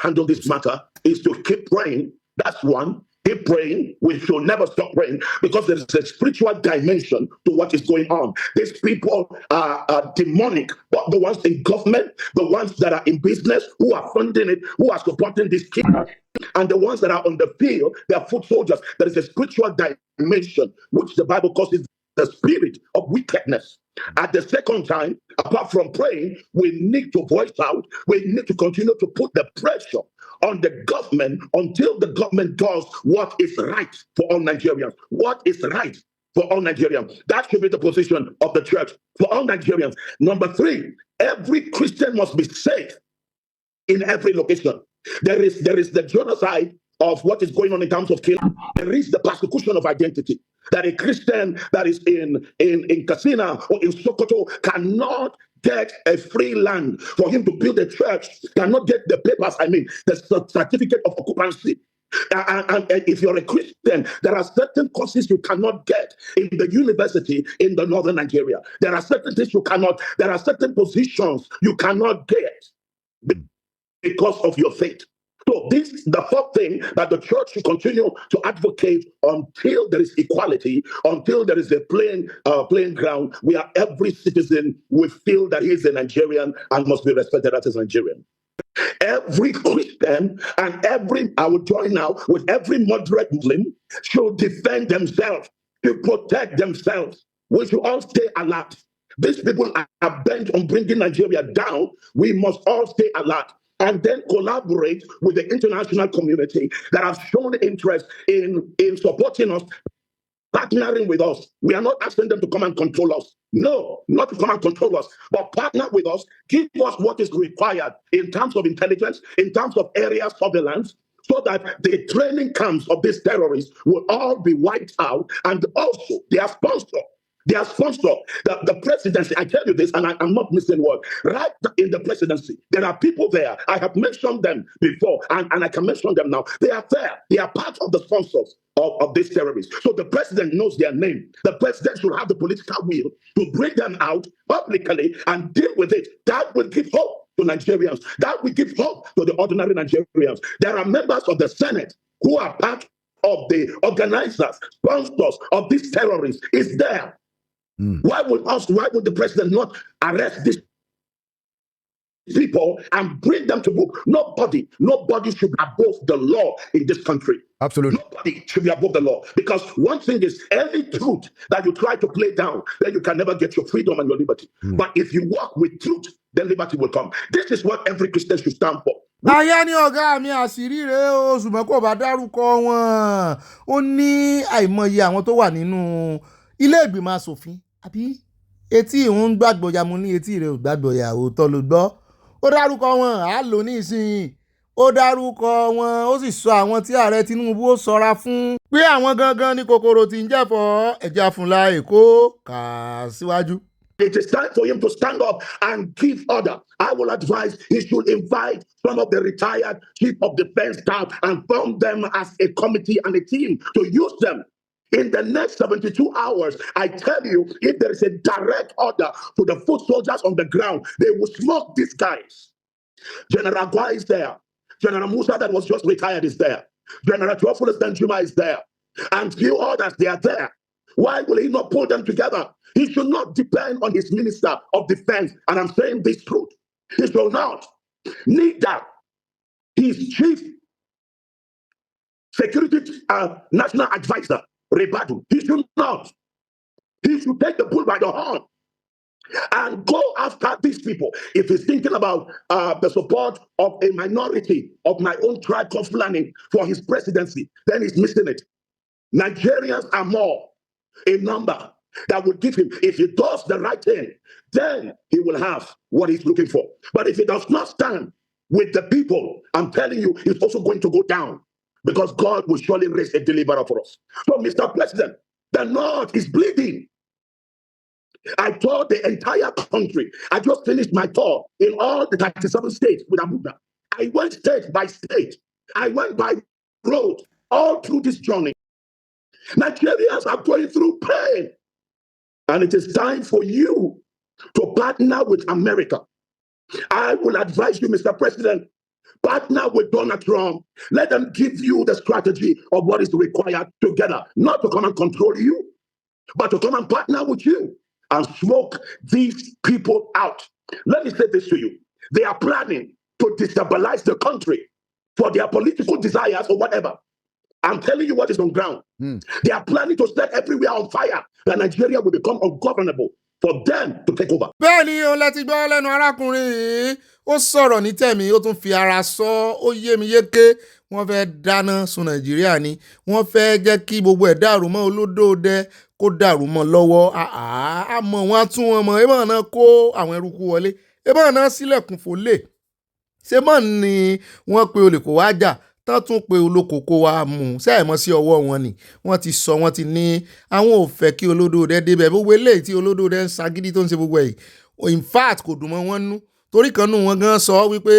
handle this matter is to keep praying. That's one. Keep praying. We should never stop praying because there's a spiritual dimension to what is going on. These people are demonic, but the ones in government, the ones that are in business, who are funding it, who are supporting this kid, and the ones that are on the field, they are foot soldiers. There is a spiritual dimension, which the Bible calls it the spirit of wickedness. At the second time, apart from praying, we need to voice out, we need to continue to put the pressure on the government until the government does what is right for all Nigerians. What is right for all Nigerians? That should be the position of the church for all Nigerians. Number 3, every Christian must be safe in every location. There is the genocide of what is going on in terms of killing. There is the persecution of identity. That a Christian that is in Katsina or in Sokoto cannot get a free land for him to build a church, cannot get the papers, the certificate of occupancy. And if you're a Christian, there are certain courses you cannot get in the university in the northern Nigeria. There are certain things there are certain positions you cannot get because of your faith. So this is the fourth thing that the church should continue to advocate until there is equality, until there is a playing ground where every citizen will feel that he is a Nigerian and must be respected as a Nigerian. Every Christian and I will join now with every moderate Muslim should defend themselves, to protect themselves. We should all stay alert. These people are bent on bringing Nigeria down. We must all stay alert and then collaborate with the international community that have shown interest in supporting us, partnering with us. We are not asking them to come and control us. No, not to come and control us, but partner with us, give us what is required in terms of intelligence, in terms of area surveillance, so that the training camps of these terrorists will all be wiped out, and also their sponsor. The presidency, I tell you this, and I'm not missing word. Right in the presidency, there are people there. I have mentioned them before, and I can mention them now. They are there. They are part of the sponsors of these terrorists. So the president knows their name. The president should have the political will to bring them out publicly and deal with it. That will give hope to Nigerians. That will give hope to the ordinary Nigerians. There are members of the Senate who are part of the organizers, sponsors of these terrorists. Is there. Why would the president not arrest these people and bring them to book? Nobody should be above the law in this country. Absolutely. Nobody should be above the law. Because one thing is, any truth that you try to play down, then you can never get your freedom and your liberty. But if you walk with truth, then liberty will come. This is what every Christian should stand for. Ayé ní ọ̀gá mi àṣírí rèé o, ṣùgbọ́n kò bá dárúkọ wọn. Ó ní àìmọye àwọn tó wà nínú ilé ìgbìmọ̀ asòfin. Àbí etí ìhun gbàgbọ́ ya mo ní etí rẹ̀ ò gbàgbọ́ ya òótọ́ ló gbọ́. Ó dárúkọ wọn, á lò ní ìsinyìí. Ó dárúkọ wọn, ó sì sọ àwọn tí ààrẹ Tinubu ó ṣọ́ra fún. Pé àwọn gangan ní kòkòrò tí ń jẹ̀fọ́ ẹ̀já fúnla Èkó kà síwájú. It is time for him to stand up and give order. I will advise he should invite some of the retired chief of defense staff and form them as a committee and a team to use them. In the next 72 hours, I tell you, if there is a direct order to the foot soldiers on the ground, they will smoke these guys. General Gwa is there. General Musa that was just retired is there. General Teophilus Danjuma is there. and few others, they are there. Why will he not pull them together? He should not depend on his minister of defense, and I'm saying this truth. He should not. Neither his chief security national advisor, Ribadu. He should not. He should take the bull by the horn and go after these people. If he's thinking about the support of a minority of my own tribe of Fulani for his presidency, then he's missing it. Nigerians are more in number that will give him, if he does the right thing, then he will have what he's looking for. But if he does not stand with the people, I'm telling you, he's also going to go down, because God will surely raise a deliverer for us. So, Mr. President, the North is bleeding. I toured the entire country. I just finished my tour in all the 37 states with Abuja. I went state by state. I went by road all through this journey. Nigerians are going through pain. And it is time for you to partner with America. I will advise you, Mr. President, partner with Donald Trump. Let them give you the strategy of what is required together, not to come and control you, but to come and partner with you and smoke these people out. Let me say this to you. They are planning to destabilize the country for their political desires or whatever. I'm telling you what is on ground. They are planning to set everywhere on fire, and Nigeria will become ungovernable for them to take over. bẹ́ẹ̀ ni òun láti gbọ́ lẹ́nu arákùnrin yìí, ó sọ̀rọ̀ ní tẹ̀mí, ó tún fi ara sọ, ó yé mi yéké. Wọ́n fẹ́ dáná sun Nàìjíríà ni, wọ́n fẹ́ jẹ́ kí gbogbo ẹ̀ dàrú mọ́ olódòdẹ, kó dàrú mọ́ lọ́wọ́. Àmọ́ wọn á tún wọn mọ̀, ebọn náà kó àwọn eruku wọlé, ebọn náà sílẹ̀kùn fòlè. Ṣé mọ̀ ni wọ́n pe olè kó wá jà, tán tún pe olókòkò wa mú sẹ́ẹ̀mọ́ sí ọwọ́ wọn ni. Wọ́n ti sọ, wọ́n ti ní àwọn ò fẹ́ kí olódòdẹ débẹ̀. Gbogbo eléyìí tí olódòdẹ ń sagídí tó ń ṣe gbogbo ẹ̀, in fact kò dùn mọ́ wọn nú. Torí kan nù wọn gan sọ wípé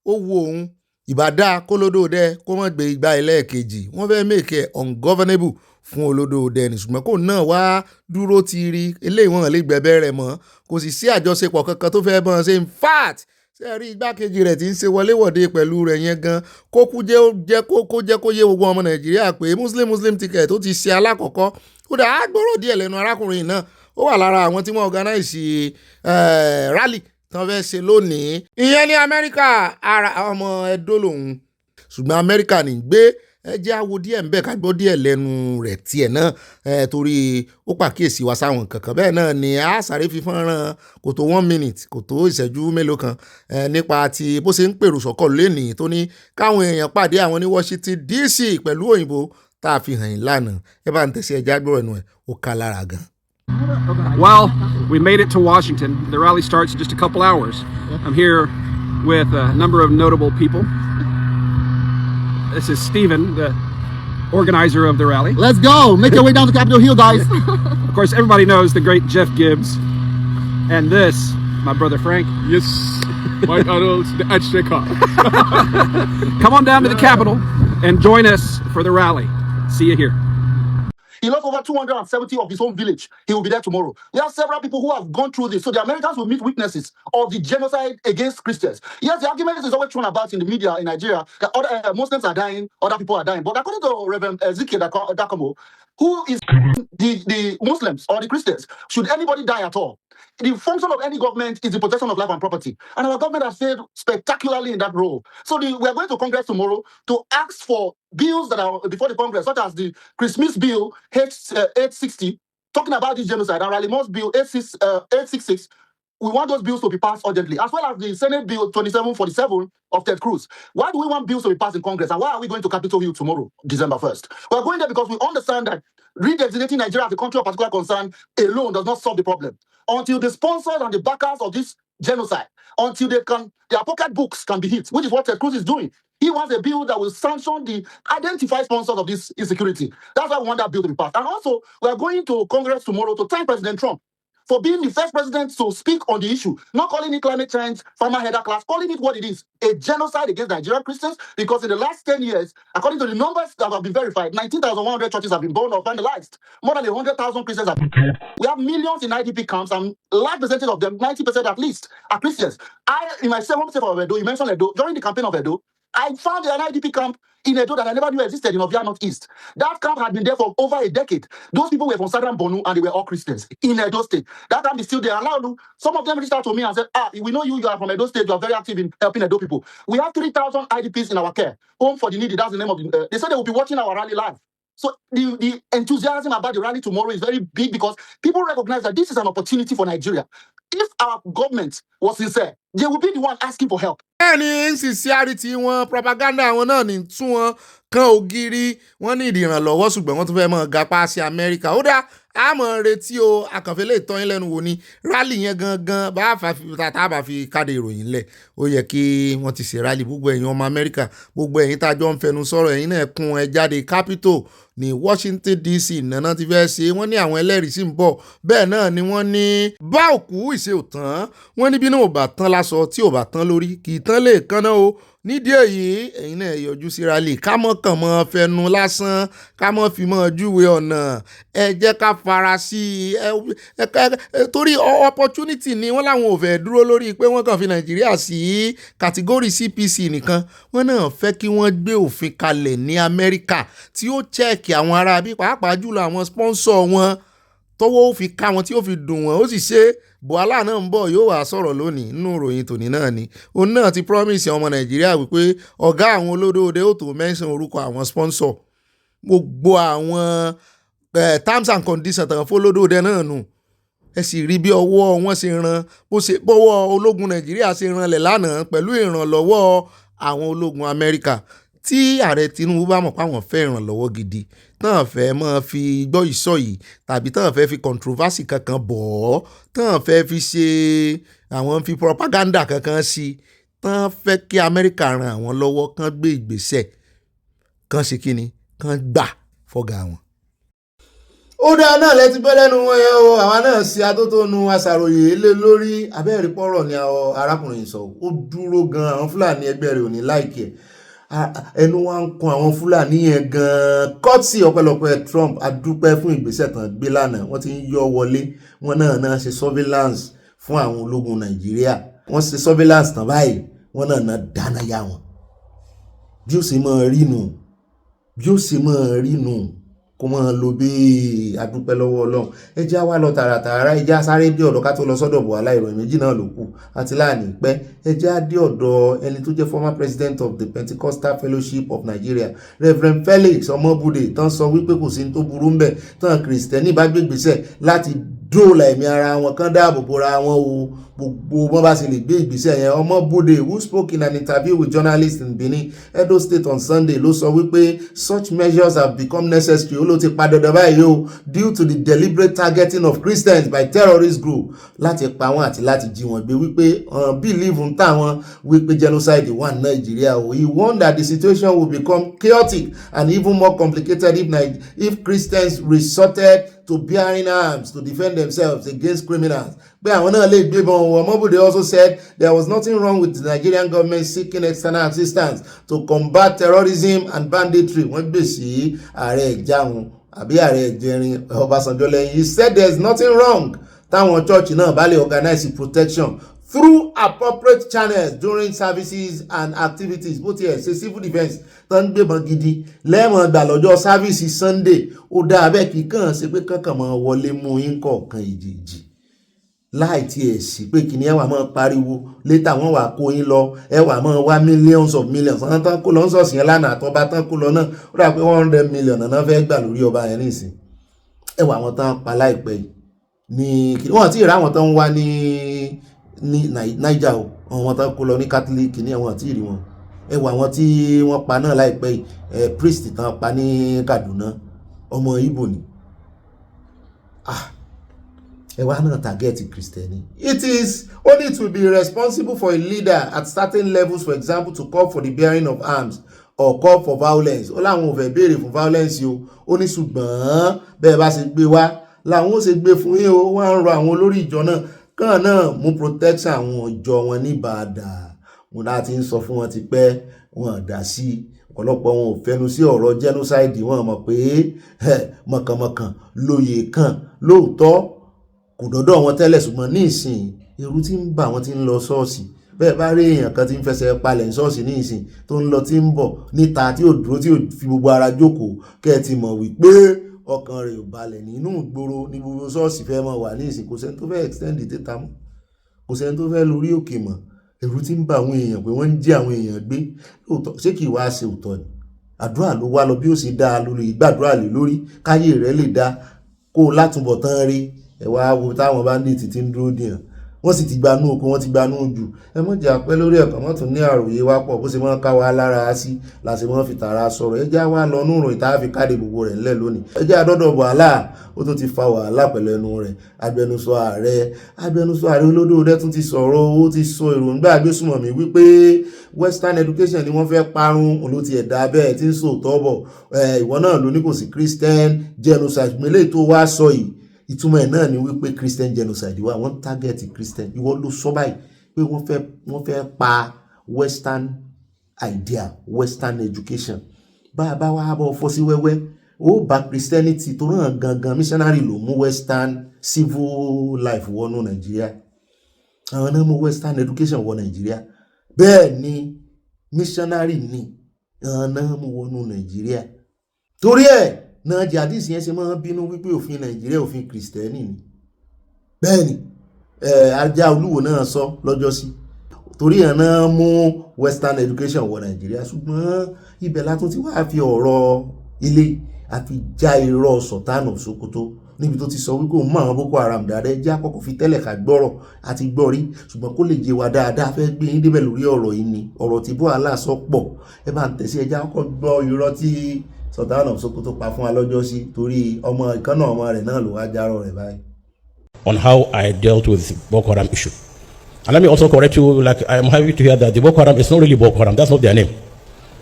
ó wo òun ìbádá kólódòdẹ kó mọ̀ gbé ìgbà ẹlẹ́ẹ̀kejì. Wọ́n fẹ́ make it ungovernable fún olódòdẹ ní, ṣùgbọ́n kò náà wá dúró ti rí eléyìí wọn lè gbẹ̀bẹ̀ rẹ̀ mọ́. Kò sì sí àjọṣepọ̀ kankan tó fẹ́ bọ́n ṣe. In fact ṣe rí igbákejì rẹ̀ tí ń ṣe wọléwọ̀de pẹ̀lú rẹ̀ yẹn gan, kó jẹ́ kó yé gbogbo ọmọ Nàìjíríà pé Muslim ticket tó ti ṣe alákọ̀ọ́kọ́. Ó dà á gbọ́rọ̀ díẹ̀ lẹ́nu arákùnrin náà. Ó wà lára àwọn tí wọ́n organize rally tí wọ́n fẹ́ ṣe lónìí. Ìyẹn ní Amẹ́ríkà, ara ọmọ Ẹdó lòun, ṣùgbọ́n Amẹ́ríkà ní gbé. Ẹ jẹ́ àwo díẹ̀ ń bẹ̀ ká gbọ́ díẹ̀ lẹ́nu rẹ̀ tiẹ̀ náà, torí ó pàkíyèsí wa sáwọn kankan. Bẹ́ẹ̀ náà ni a sáré fi fọ́nrán kò tó 1 minute, kò tó ìṣẹ́jú mélòó kan, nípa ti bó ṣe ń pèrò sọ́kọ̀ lénìí tó ní káwọn èèyàn pàdé àwọn ní Washington DC pẹ̀lú òyìnbó tá a fi hàn yín lánàá. Ẹ bá ń tẹ̀sí ẹja gbọ́ ẹnu ẹ̀, ó ká lára gan. Well, we made it to Washington. The rally starts in just a couple hours. I'm here with a number of notable people. This is Stephen, the organizer of the rally. Let's go. Make your way down to Capitol Hill, guys. Of course, everybody knows the great Jeff Gibbs. And this, my brother Frank. Yes, Mike Arnold, the Ashtaker. Come on down to the Capitol and join us for the rally. See you here. He lost over 270 of his own village. He will be there tomorrow. There are several people who have gone through this. So the Americans will meet witnesses of the genocide against Christians. Yes, the argument is always thrown about in the media in Nigeria that other Muslims are dying, other people are dying. But according to Reverend Ezekiel Dakomo, who is the Muslims or the Christians, should anybody die at all? The function of any government is the protection of life and property. And our government has failed spectacularly in that role. So we are going to Congress tomorrow to ask for bills that are before the Congress, such as the Christmas bill, H860, talking about this genocide, and Rally-Moss bill, 866. We want those bills to be passed urgently, as well as the Senate bill 2747 of Ted Cruz. Why do we want bills to be passed in Congress, and why are we going to Capitol Hill tomorrow, December 1st? We're going there because we understand that redesignating Nigeria as a country of particular concern alone does not solve the problem. Until the sponsors and the backers of this genocide, until their pocket books can be hit, which is what Ted Cruz is doing. He wants a bill that will sanction the identified sponsors of this insecurity. That's why we want that bill to be passed. And also, we are going to Congress tomorrow to thank President Trump for being the first president to speak on the issue, not calling it climate change, farmer header class, calling it what it is, a genocide against Nigerian Christians, because in the last 10 years, according to the numbers that have been verified, 19,100 churches have been burned or vandalized. More than 100,000 Christians have been killed. We have millions in IDP camps, and a large percentage of them, 90% at least, are Christians. In my home state of Edo, you mentioned Edo, during the campaign of Edo, I found an IDP camp in Edo that I never knew existed in Ovia Northeast. That camp had been there for over a decade. Those people were from Southern Borno and they were all Christians in Edo State. That camp is still there. And some of them reached out to me and said, we know you are from Edo State, you are very active in helping Edo people. We have 3,000 IDPs in our care. Home for the Needy, that's the name of the... they said they will be watching our rally live. So the enthusiasm about the rally tomorrow is very big because people recognize that this is an opportunity for Nigeria. If our government was sincere, they will be the one asking for help. Ẹni sincerity wọn propaganda wọn náà ní tún wọn kan ògiri wọn ní ìdìrànlọ́wọ́ ṣùgbọ́n wọ́n tún fẹ́ mọ̀ gapá sí Amẹ́ríkà. Ó dá àmọ́ retí o àkànfẹ́ lè tọ́ yín lẹ́nu wò ni rally yẹn gangan bá bá fi káde ìròyìn lẹ̀ ó yẹ kí wọ́n ti ṣe rally gbogbo ẹ̀yin ọmọ Amẹ́ríkà gbogbo ẹ̀yin tájọ́ ń fẹnu sọ̀rọ̀ ẹ̀yin náà kún ẹ jáde Capitol ní Washington DC nàná ti fẹ́ ṣe wọ́n ní àwọn ẹlẹ́rìí sì ń bọ̀ bẹ́ẹ̀ náà ni wọ́n ní bá òkú ìṣe òtán wọ́n ní bí náà ò bá tán lásọ tí ò bá tán lórí kì í tán lè kánná o nídìí èyí ẹ̀yin náà yọjú sí rally ká mọ́ kàn mọ́ fẹnu lásán ká mọ́ fi mọ́ júwe ọ̀nà ẹ jẹ́ ká fara sí torí opportunity ni wọ́n láwọn ò fẹ́ dúró lórí pé wọ́n kàn fi Nàìjíríà sí kàtígórì CPC nìkan wọ́n náà fẹ́ kí wọ́n gbé òfin kalẹ̀ ní Amẹ́ríkà tí ó chẹ́ẹ̀kì àwọn ará bí pàápàá jùlọ àwọn sponsor wọn tọ́wọ́ ó fi ká wọn tí ó fi dùn wọn ó sì ṣe Buhari náà ń bọ̀ yóò wá sọ̀rọ̀ lónìí nínú ìròyìn tòní náà ni òun náà ti promise ọmọ Nàìjíríà wípé ọ̀gá àwọn olódóde ó tó mention orúkọ àwọn sponsor gbogbo àwọn terms and conditions tàn fún olódóde náà nù ẹ sì rí bí ọwọ́ wọn ṣe ran bó ṣe bọ́wọ́ ológun Nàìjíríà ṣe ranlẹ̀ lánàá pẹ̀lú ìrànlọ́wọ́ àwọn ológun Amẹ́ríkà tí ààrẹ Tinubu bá mọ̀ pé àwọn fẹ́ ìrànlọ́wọ́ gidi tán fẹ́ máa fi gbọ́ ìsọ̀ yìí tàbí tán fẹ́ fi controversy kankan bọ̀ ọ́ tán fẹ́ fi ṣe àwọn fi propaganda kankan sí tán fẹ́ kí Amẹ́ríkà ran àwọn lọ́wọ́ kán gbé ìgbésẹ̀ kán ṣe kíni kán gbà fọ́gà wọn. Ó dáa náà lẹ́tí pẹ́ lẹ́nu wọn yẹn o àwa náà ṣe atótónu aṣàròyé lé lórí abẹ́rẹ́ pọ̀rọ̀ ni àwọn arákùnrin sọ ó dúró gan àwọn Fúlàní ẹgbẹ́ rẹ̀ ò ní láìkì ẹ̀ ẹnu wa ń kan àwọn Fúlàní yẹn gan-an kọ́tì ọpẹ́lọpẹ́ Trump adúpẹ́ fún ìgbésẹ̀ tán gbé lánàá wọ́n ti ń yọ wọlé wọn náà ṣe surveillance fún àwọn ológun Nàìjíríà wọ́n ṣe surveillance tán báyìí wọ́n náà dáná yá wọn bí ó ṣe máa rí nù kó máa lo bí adúpẹ́ lọ́wọ́ Ọlọ́run ẹ já wá lọ tààràtààrà ẹ já sáré dé ọ̀dọ̀ ká tó lọ sọ́dọ̀ Buhari ìròyìn méjì náà ló kù àti láàní pẹ́ ẹ já dé ọ̀dọ̀ ẹni tó jẹ́ former president of the Pentecostal Fellowship of Nigeria Reverend Felix Ọmọbùdè tán sọ wípé kò sí ní tó burú ń bẹ̀ tán Kristẹni bá gbégbèsẹ̀ láti dóòlà ẹ̀mí ara wọn kán dáàbò bora wọn o gbogbo wọn bá sì lè gbé ìgbésẹ̀ yẹn Ọmọbùdè who spoke in an interview with journalists in Benin Edo State on Sunday ló sọ wípé such measures have become necessary ó ló ti pa dandan báyìí o due to the deliberate targeting of Christians by terrorist group láti pa wọn àti láti jí wọn gbé wípé believe ń tà wọn wípé genocide wà ní Nàìjíríà o he warned that the situation will become chaotic and even more complicated if Christians resorted to bearing arms to defend themselves against criminals. But Ọmọbùdè also said there was nothing wrong with the Nigerian government seeking external assistance to combat terrorism and banditry. Wọ́n gbé sí ààrẹ ìjáhùn àbí ààrẹ ìjẹrin Ọbásanjọ́ lẹ́yìn. He said there is nothing wrong táwọn church náà bá lè organize protection through appropriate channels during services and activities bó tiẹ̀ ṣe civil defence tó ń gbébọn gidi lẹ́mọ̀ gbà lọ́jọ́ sáfíìsì Sunday ó dá abẹ́ kí kàn ṣe pé kankan máa wọlé mú yín kọ̀ọ̀kan ìjèjì láì tiẹ̀ sí pé kìnìún ẹwà máa pariwo létà wọ́n wà kó yín lọ ẹwà máa wá millions of millions wọ́n tán kó lọ ń sọ̀sìn yẹn lánàá àtọ́ba tán kó lọ náà ó dà pé 100 million náà fẹ́ gbà lórí ọba yẹn nísìn ẹwà wọn tán pa láìpẹ́ yìí ní wọ́n ti rà wọn tán wá ní Niger o àwọn tán kó lọ ní Catholic ní àwọn àti ìrì wọn ẹwà àwọn tí wọ́n pa náà láìpẹ́ yìí priest tán pa ní Kaduna ọmọ Igbo ni ẹwà náà target Christian. It is only to be responsible for a leader at certain levels, for example, to call for the bearing of arms or call for violence. Ó láwọn ò fẹ́ béèrè fún violence o ó ní ṣùgbọ́n bẹ́ẹ̀ bá ṣe gbé wá làwọn ó ṣe gbé fún yín o wọ́n á ń rọ àwọn olórí ìjọ náà kàn náà mú protection àwọn ọjọ́ wọn ní Ìbàdàn wọn láti ń sọ fún wọn ti pẹ́ wọn dá sí ọ̀pọ̀lọpọ̀ wọn ò fẹnu sí ọ̀rọ̀ genocide wọn mọ̀ pé mọ̀kànmọ̀kàn lóye kan lóòótọ́ kò dọ́dọ̀ wọn tẹ́lẹ̀ ṣùgbọ́n ní ìsìn ẹ̀rù tí ń bà wọ́n ti ń lọ ṣọ́ọ̀ṣì bẹ́ẹ̀ bá rí èèyàn kan tí ń fẹsẹ̀ palẹ̀ ṣọ́ọ̀ṣì ní ìsìn tó ń lọ tí ń bọ̀ níta tí ò dúró tí ò fi gbogbo ara jókòó kẹ́ ẹ ti mọ̀ wípé ọkàn rẹ̀ ò balẹ̀ nínú ìgboro ní gbogbo ṣọ́ọ̀ṣì fẹ́ mọ̀ wà ní ìsìn kò sẹ́ni tó fẹ́ extend data mọ́ kò sẹ́ni tó fẹ́ lórí òkè mọ́ ẹ̀rù tí ń ba àwọn èèyàn pé wọ́n ń jí àwọn èèyàn gbé lóòótọ́ ṣé kì í wá ṣe òótọ́ ni àdúrà ló wá lọ bí ó ṣe dáa lórí ìgbàdúrà lè lórí káyé rẹ̀ lè dá kó o látúbọ̀ tán rí ẹ̀wà wo táwọn bandits ti ń dúró dìyàn wọ́n sì ti gbanú oko wọ́n ti gbanú jù ẹ mọ̀ jẹ́ àpẹ́ lórí ẹ̀kọ́ mọ́ tún ní àròyé wá pọ̀ bó ṣe mọ́ ká wa lára sí láti mọ́ fi tààrà sọ̀rọ̀ ẹ já wa lọ núrò ìta fi káde gbogbo rẹ̀ ńlẹ̀ lónìí ẹ já dọ́dọ̀ wàhálà ó tún ti fa wàhálà pẹ̀lú ẹnu rẹ̀ agbẹnusọ ààrẹ olódò rẹ̀ tún ti sọ̀rọ̀ ó ti sọ èròǹgbà agbésùmọ̀mí wípé western education ni wọ́n fẹ́ parun ló ti ẹ̀dá bẹ́ẹ̀ tí ń sòótọ́ bọ̀ ìwọ náà ló ní kò sí Christian genocide mélòó tó wá sọ yìí ìtumọ̀ ẹ̀ náà ni wípé Christian genocide wà wọ́n target Christian ìwọ ló sọ báyìí pé wọ́n fẹ́ pa western idea western education bá a bá wá bọ́ fọ́ sí wẹ́wẹ́ ó bá Christianity tó ràn gangan missionary ló mú western civil life wọnú Nàìjíríà àwọn náà mú western education wọ Nàìjíríà bẹ́ẹ̀ ni missionary ni àwọn náà mú wọnú Nàìjíríà torí ẹ̀ náà jihadis yẹn ṣe máa ń bínú wípé òfin Nàìjíríà òfin Kristẹni ni bẹ́ẹ̀ ni ajá olúwo náà sọ lọ́jọ́ sí torí ẹ̀ náà mú western education wọ Nàìjíríà ṣùgbọ́n ibẹ̀ látún ti wá fi ọ̀rọ̀ ilé àfi já irọ́ Sultan of Sokoto níbi tó ti sọ wípé òun mọ àwọn Boko Haram dáadáa jẹ́ àkọ́kọ́ fi tẹ́lẹ̀ ká gbọ́rọ̀ àti gbọ́rí ṣùgbọ́n kó lè jẹ wa dáadáa fẹ́ gbé yín débẹ̀ lórí ọ̀rọ̀ yìí ni ọ̀rọ̀ tí Buhari sọ pọ̀ ẹ bá ń tẹ̀sí ẹja kọ́kọ́ gbọ́ irọ́ tí Sultan of Sokoto pa fún wa lọ́jọ́ sí torí ọmọ ìkànnà ọmọ rẹ̀ náà ló wá járọ̀ rẹ̀ báyìí. On how I dealt with the Boko Haram issue. And let me also correct you, like I'm happy to hear that the Boko Haram is not really Boko Haram, that's not their name.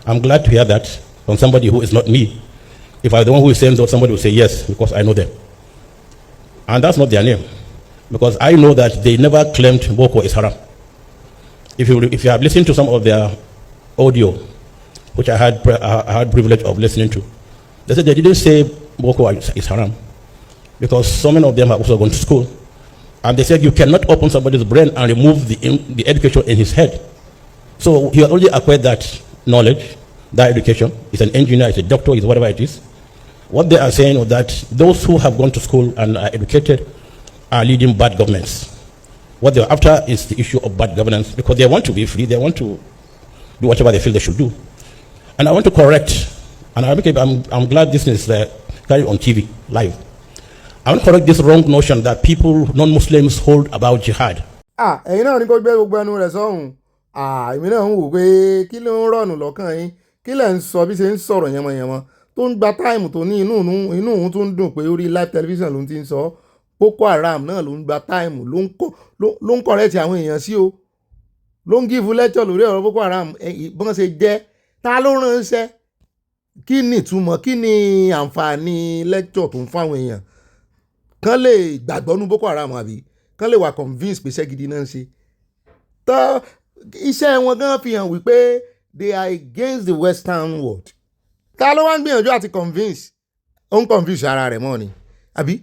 I'm glad to hear that from somebody who is not me. If I'm the one who is saying that, somebody will say yes, because I know them. And that's not their name, because I know that they never claimed Boko is haram. If you have listened to some of their audio, which I had privilege of listening to, they said they didn't say Boko is haram, because so many of them have also gone to school, and they said you cannot open somebody's brain and remove the education in his head. So he already acquired that knowledge, that education. He's an engineer, he's a doctor, he's whatever it is. What they are saying is that those who have gone to school and are educated are leading bad governments. What they're after is the issue of bad governance, because they want to be free, they want to do whatever they feel they should do. And I want to correct, and I'm glad this is carried on TV, live. I want to correct this wrong notion that people, non-Muslims, hold about jihad. Ẹ̀yin náà ní kó gbé gbogbo ẹnu rẹ̀ sọ́hùn. Èmi náà ń wò pé kí ló ń rọ̀nù lọ́kàn yín, kí lẹ̀ ń sọ bí ṣe ń sọ̀rọ̀ yẹmọyẹmọ tó ń gba táìmù tó ní inú òun tó ń dùn pé orí live television ló ń ti ń sọ Boko Haram náà ló ń gba táìmù ló ń kọ̀rẹ́tì àwọn èèyàn sí o ló ń gífù lẹ́tọ̀ lórí ọ̀rọ̀ Boko Haram bọ́n ṣe jẹ́ ta ló ránṣẹ́ kí ni ìtumọ̀ kí ni àǹfààní lẹ́tọ̀ tó ń fáwọn èèyàn kán lè gbàgbọ́ nú Boko Haram àbí kán lè wà convince pé iṣẹ́ gidi náà ń ṣe tó iṣẹ́ wọn gan fi hàn wípé they are against the western world ta ló wá ń gbìyànjú àti convince ó ń convince ara rẹ̀ mọ́ ni àbí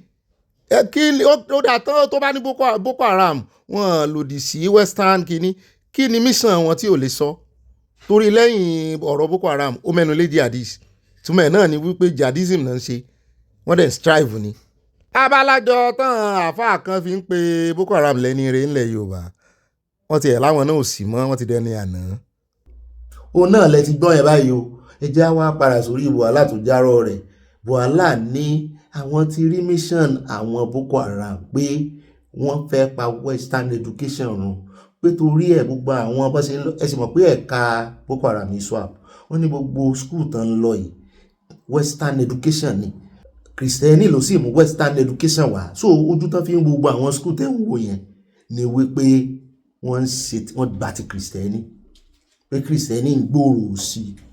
kí ó dà tó bá ní Boko Haram wọn lòdì sí western kí ni mission wọn tí ò lè sọ torí lẹ́yìn ọ̀rọ̀ Boko Haram ó mẹ́nu lé jihadis túmọ̀ ẹ̀ náà ni wípé jihadism náà ń ṣe wọ́n dẹ̀ strive ni. Abalajọ tán àáfàá kan fi ń pe Boko Haram lẹ́ni rẹ̀ ńlẹ̀ Yorùbá wọ́n ti ẹ̀ láwọn náà ò sí mọ́ wọ́n ti dẹni àná. òun náà lẹ ti gbọ́ yẹn báyìí o ẹ já wá padà sórí Buhari tó járọ rẹ̀ Buhari ní àwọn ti rí mission àwọn Boko Haram pé wọ́n fẹ́ pa western education run pé torí ẹ̀ gbogbo àwọn bó ṣe ń lọ ẹ sì mọ̀ pé ẹ̀ka Boko Haram ní swap wọ́n ní gbogbo school tán ń lọ yìí western education ni Kristẹni ló sì mú western education wá so ojú tán fi ń gbogbo àwọn school tẹ́ ń wò yẹn ni wípé wọ́n gbà ti Kristẹni pé Kristẹni ń gbòòrò sí i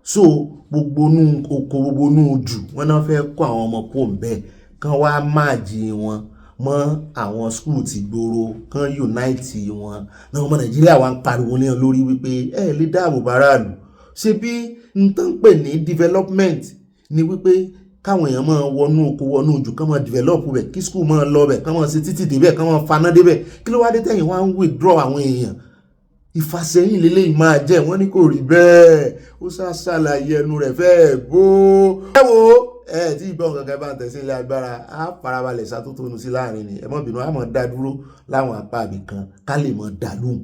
so gbogbo nú oko gbogbo nú jù wọ́n náà fẹ́ kó àwọn ọmọ pò ń bẹ́ẹ̀ kán wá máàjì wọn mọ́ àwọn school ti gbòòrò kán unite wọn náà ọmọ Nàìjíríà wá ń pariwo léèyàn lórí wípé ẹ lè dáàbò báráàlú ṣe bí n tán pè ní development ni wípé káwọn èèyàn máa wọnú oko wọnú ojú kán máa develop bẹ̀ kí school máa lọ bẹ̀ kán máa ṣe títì débẹ̀ kán máa faná débẹ̀ kí ló wá dé tẹ̀yìn wá ń withdraw àwọn èèyàn ìfàsẹ́yìn lélẹ́yìí máa jẹ́ wọ́n ní kò rí bẹ́ẹ̀ ó ṣàṣàlàyé ẹnu rẹ̀ fẹ́ẹ̀ bó. ẹ wo tí ìbọn kankan bá ń tẹ̀sí ilé agbára á farabalẹ̀ ṣàtúntò sí láàrin ni ẹ mọ́ bínú á mọ̀ dá dúró láwọn apá àbí kan ká lè mọ̀ dá lóhùn.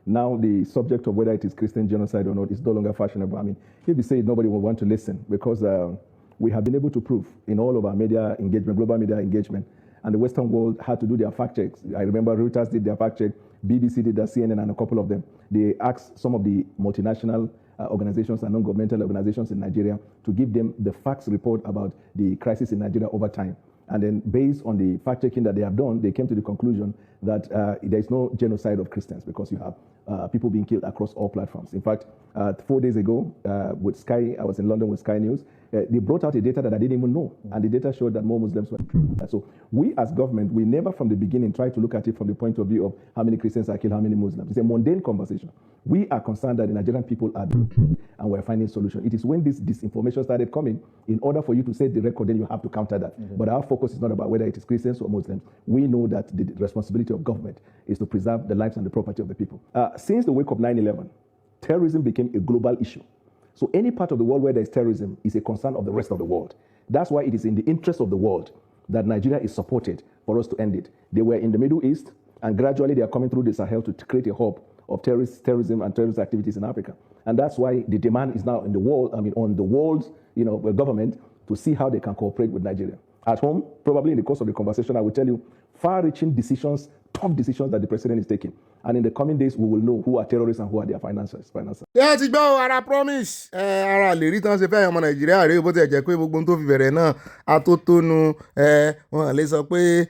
Now the subject of whether it is Christian genocide or not is no longer fashionable. I mean, if you say it, nobody will want to listen because we have been able to prove in all of our media engagement, global media engagement, and the Western world had to do their fact checks. I remember Reuters did their fact check, BBC did their, CNN and a couple of them. They asked some of the multinational organizations and non-governmental organizations in Nigeria to give them the facts report about the crisis in Nigeria over time. And then based on the fact checking that they have done, they came to the conclusion that there is no genocide of Christians because you have people being killed across all platforms. In fact, 4 days ago with Sky, I was in London with Sky News, they brought out a data that I didn't even know. And the data showed that more Muslims were killed. So we as government, we never from the beginning try to look at it from the point of view of how many Christians are killed, how many Muslims. It's a mundane conversation. We are concerned that the Nigerian people are being killed and we're finding solutions. It is when this disinformation started coming, in order for you to set the record, then you have to counter that. But our focus is not about whether it is Christians or Muslims. We know that the responsibility of government is to preserve the lives and the property of the people. Since the wake of 9/11, terrorism became a global issue. So any part of the world where there is terrorism is a concern of the rest of the world. That's why it is in the interest of the world that Nigeria is supported for us to end it. They were in the Middle East, and gradually they are coming through the Sahel to create a hub of terrorism and terrorist activities in Africa. And that's why the demand is now in the world, on the world's government to see how they can cooperate with Nigeria. At home, probably in the course of the conversation, I will tell you far-reaching decisions, tough decisions that the president is taking. And in the coming days, we will know who are terrorists and who are their financiers. ẹ ti gbọ́ ara promise ara lè rí tán ṣe fẹ́ ọmọ nàìjíríà rèé bó ti jẹ́ pé gbogbo ohun tó fi bẹ̀rẹ̀ náà atótónu wọn lè sọ pé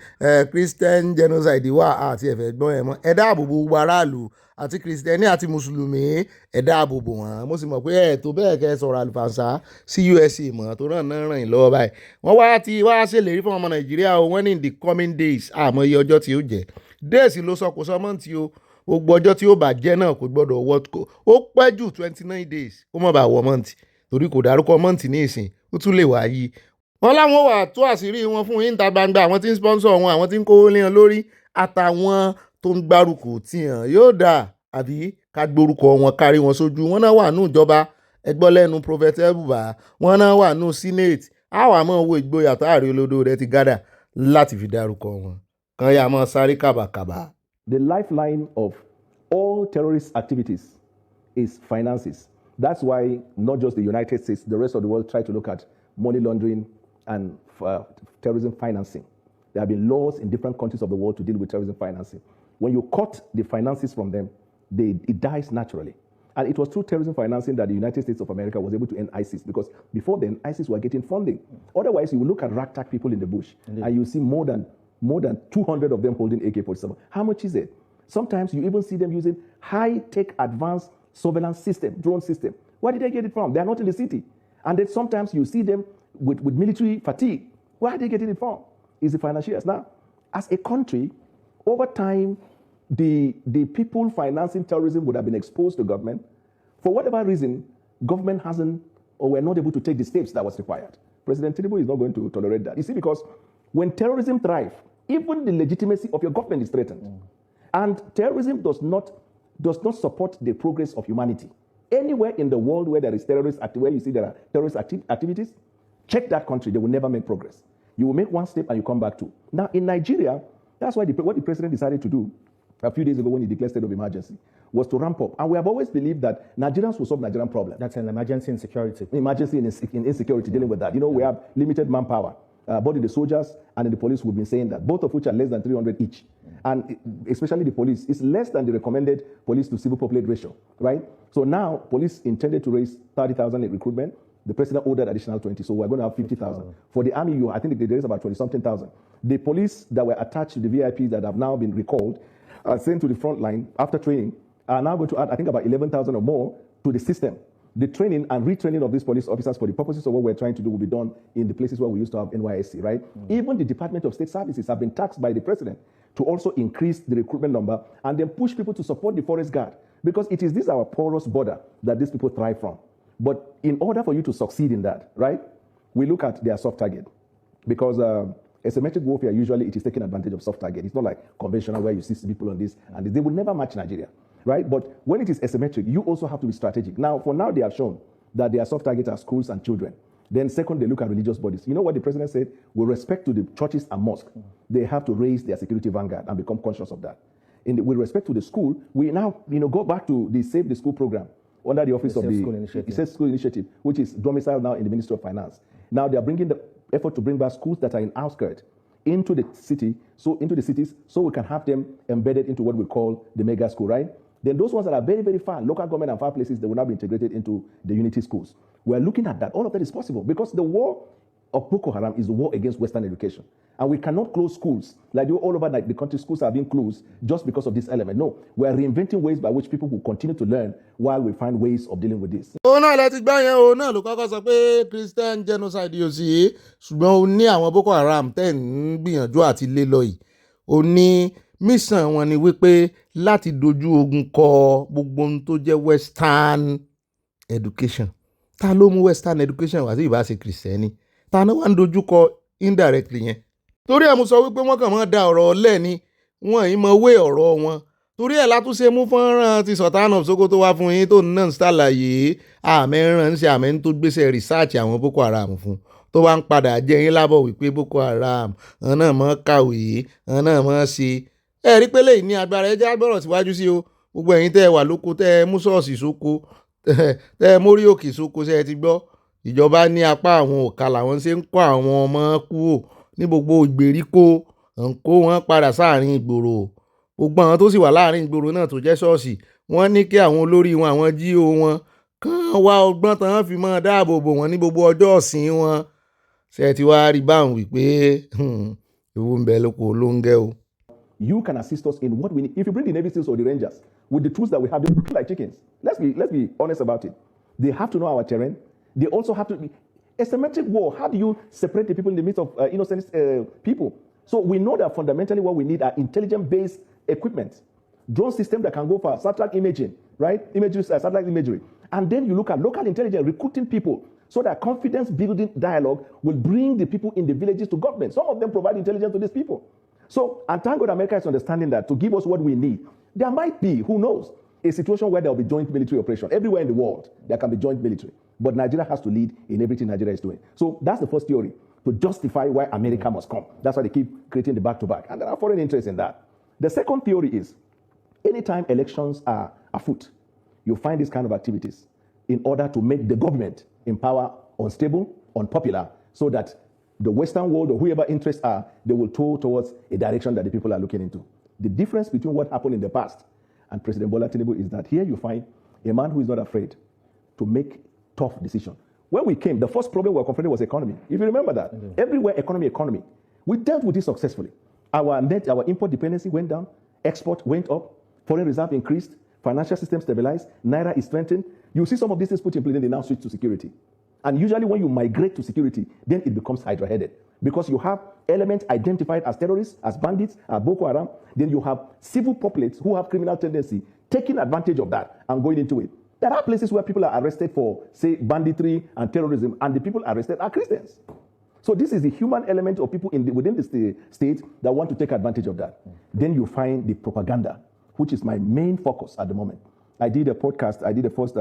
Christian genocide wà àti ẹ̀fẹ̀ gbọ́n ẹ̀ mọ́ ẹ dáàbò bo gbogbo aráàlú àti kìrìsìtẹ́nì àti mùsùlùmí ẹ dáàbò bò wọ́n mo sì mọ̀ pé ẹ̀ tó bẹ́ẹ̀ kẹ́ sọ̀rọ̀ àlùfànṣá sí USA mọ̀ tó ràn náà ràn yín lọ́wọ́ báyìí wọ́n wá ṣèlérí fún ọmọ nàìjíríà o wọ́n ní in the coming days àmọ́ iye ọjọ́ tí ó jẹ́ déèsì ló sọ kò sọ mọ́ǹtì o gbogbo ọjọ́ tí ó bá jẹ́ náà kò gbọ́dọ̀ wọ́ ó pẹ́ jù 29 days ó mọ̀ bá wọ mọ́ǹtì torí kò dárúkọ mọ́ǹtì ní ìsìn ó tún lè wá yí. wọ́n láwọn wà tó àṣírí wọn fún yín ta gbangba àwọn tí ń sponsor wọn àwọn tí ń kówó lé wọn lórí àtàwọn tó ń gbárùkù tí hàn yóò dà àbí ká gbórúkọ wọn kárí wọn sójú wọn náà wà nù ìjọba ẹgbọ́ lẹ́nu Prophet Buba wọn náà wà nù Senate àwọn àmọ́ owó ìgboyà tó àrí olódó rẹ ti gádà láti fi dárúkọ wọn kan yà mọ́ sáré kàbàkàbà. The lifeline of all terrorist activities is finances. That's why not just the United States, the rest of the world try to look at money laundering and terrorism financing. There have been laws in different countries of the world to deal with terrorism financing. When you cut the finances from them, it dies naturally. And it was through terrorism financing that the United States of America was able to end ISIS, because before then, ISIS were getting funding. Otherwise, you will look at ragtag people in the bush, and you see more than 200 of them holding AK-47. How much is it? Sometimes you even see them using high-tech advanced surveillance system, drone system. Where did they get it from? They are not in the city. And then sometimes you see them with military fatigue. Where are they getting it from? It's the financiers. Now, as a country, over time, the people financing terrorism would have been exposed to government. For whatever reason, government hasn't or were not able to take the steps that was required. President Tinubu is not going to tolerate that. You see, because when terrorism thrives, even the legitimacy of your government is threatened. And terrorism does not support the progress of humanity. Anywhere in the world where there is where you see there are terrorist activities, check that country, they will never make progress. You will make one step and you come back two. Now in Nigeria, that's why what the president decided to do a few days ago when he declared state of emergency was to ramp up. And we have always believed that Nigerians will solve Nigerian problem. That's an emergency in security. Emergency in insecurity, dealing with that. You know, we have limited manpower. Both in the soldiers and in the police, we've been saying that, both of which are less than 300 each. And especially the police, is less than the recommended police to civil populate ratio, right? So now, police intended to raise 30,000 in recruitment. The president ordered additional 20, so we're going to have 50,000. For the army, I think there is about 20-something thousand. The police that were attached to the VIPs that have now been recalled, sent to the front line after training, are now going to add, I think, about 11,000 or more to the system. The training and retraining of these police officers for the purposes of what we're trying to do will be done in the places where we used to have NYSC, right? Even the Department of State Services have been tasked by the president to also increase the recruitment number and then push people to support the forest guard, because it is this our porous border that these people thrive from. But in order for you to succeed in that, right, we look at their soft target, because asymmetric warfare, usually it is taking advantage of soft target. It's not like conventional where you see people on this, and they will never match Nigeria. right? But when it is asymmetric, you also have to be strategic. Now, for now, they have shown that their soft targets are schools and children. Then second, they look at religious bodies. You know what the president said? With respect to the churches and mosques, they have to raise their security vanguard and become conscious of that. With respect to the school, we now go back to the Save the School program under the office of the Safe School Initiative, which is domiciled now in the Ministry of Finance. Now they are bringing the effort to bring back schools that are in outskirts into the city, into the cities, so we can have them embedded into what we call the mega school, right? Then those ones that are very, very far, local government and far places, they will now be integrated into the unity schools. We're looking at that. All of that is possible because the war of Boko Haram is a war against Western education. And we cannot close schools. Like all over the country, schools are being closed just because of this element. No, we're reinventing ways by which people will continue to learn while we find ways of dealing with this. Náà láti gbá yẹn o náà ló kọ́kọ́ sọ pé Christian genocide yóò sí ṣùgbọ́n ó ní àwọn Boko Haram tẹ̀ ń gbìyànjú àti lé lọ yìí. Ó ní mission wọn ni wípé láti dojú ogun kọ gbogbo ohun tó jẹ́ Western education. Ta ló mú Western education wá sí ìbáṣe Kristẹni? Ta ni wọ́n ń dojú kọ indirectly yẹn? Torí ẹ̀ mo sọ wípé wọ́n kàn máa da ọ̀rọ̀ ọ̀lẹ́ ni wọ́n yìí mọ wé ọ̀rọ̀ wọn. Torí ẹ̀ látúnṣe mú fọ́nrán ti Sultan of Sokoto wá fún yín tó náà ń ṣàlàyé àmẹ́ràn ń ṣe àmẹ́ tó gbéṣẹ́ research àwọn Boko Haram fún tó bá ń padà jẹ́ yín lábọ̀ wípé Boko Haram àwọn náà mọ́ kàwé àwọn náà mọ́ ṣe. Ẹ rí pé lẹ́yìn ní agbára ẹ jẹ́ agbọ́rọ̀ síwájú sí o gbogbo ẹ̀yin tẹ́ ẹ wà lóko tẹ́ ẹ mú ṣọ́ọ̀ṣì sóko tẹ́ ẹ mórí òkè sóko ṣe ẹ ti gbọ́ ìjọba ní apá àwọn òkà làwọn ṣe ń kọ́ àwọn ọmọ kúrò ní gbogbo ìgbèríko ń kó wọn padà sáàrin ìgboro gbogbo àwọn tó sì wà láàrin ìgboro náà tó jẹ́ ṣọ́ọ̀ṣì wọ́n ní kí àwọn olórí wọn àwọn jíò wọn kàn wá ọgbọ́n tán fi máa dáàbò bò wọ́n ní gbogbo ọjọ́ ọ̀sìn wọn ṣe ti wá rí báwọn wípé ewu ń bẹ lóko ló ń gẹ́ o. You can assist us in what we need. If you bring the Navy SEALs or the Rangers with the tools that we have, they look like chickens. Let's be honest about it. They have to know our terrain. They also have to be a symmetric war. How do you separate the people in the midst of innocent people? So we know that fundamentally what we need are intelligence-based equipment, drone system that can go for satellite imaging, right? Satellite imagery, and then you look at local intelligence, recruiting people, so that confidence-building dialogue will bring the people in the villages to government. Some of them provide intelligence to these people. So, and thank God America is understanding that to give us what we need. There might be, who knows, a situation where there will be joint military operation. Everywhere in the world, there can be joint military. But Nigeria has to lead in everything Nigeria is doing. So that's the first theory, to justify why America must come. That's why they keep creating the back-to-back. And there are foreign interests in that. The second theory is, anytime elections are afoot, you find these kind of activities in order to make the government in power unstable, unpopular, so that the Western world or whoever interests are, they will tow towards a direction that the people are looking into. The difference between what happened in the past and President Bola Tinubu is that here you find a man who is not afraid to make tough decisions. When we came, the first problem we were confronted was economy. If you remember that, everywhere economy. We dealt with it successfully. Our import dependency went down, export went up, foreign reserve increased, financial system stabilized, Naira is strengthened. You see some of these things put in place, then they now switch to security. And usually when you migrate to security, then it becomes hydra-headed. Because you have elements identified as terrorists, as bandits, as Boko Haram. Then you have civil populates who have criminal tendency taking advantage of that and going into it. There are places where people are arrested for, say, banditry and terrorism, and the people arrested are Christians. So this is the human element of people within the state that want to take advantage of that. Then you find the propaganda, which is my main focus at the moment. I did a podcast, I did a first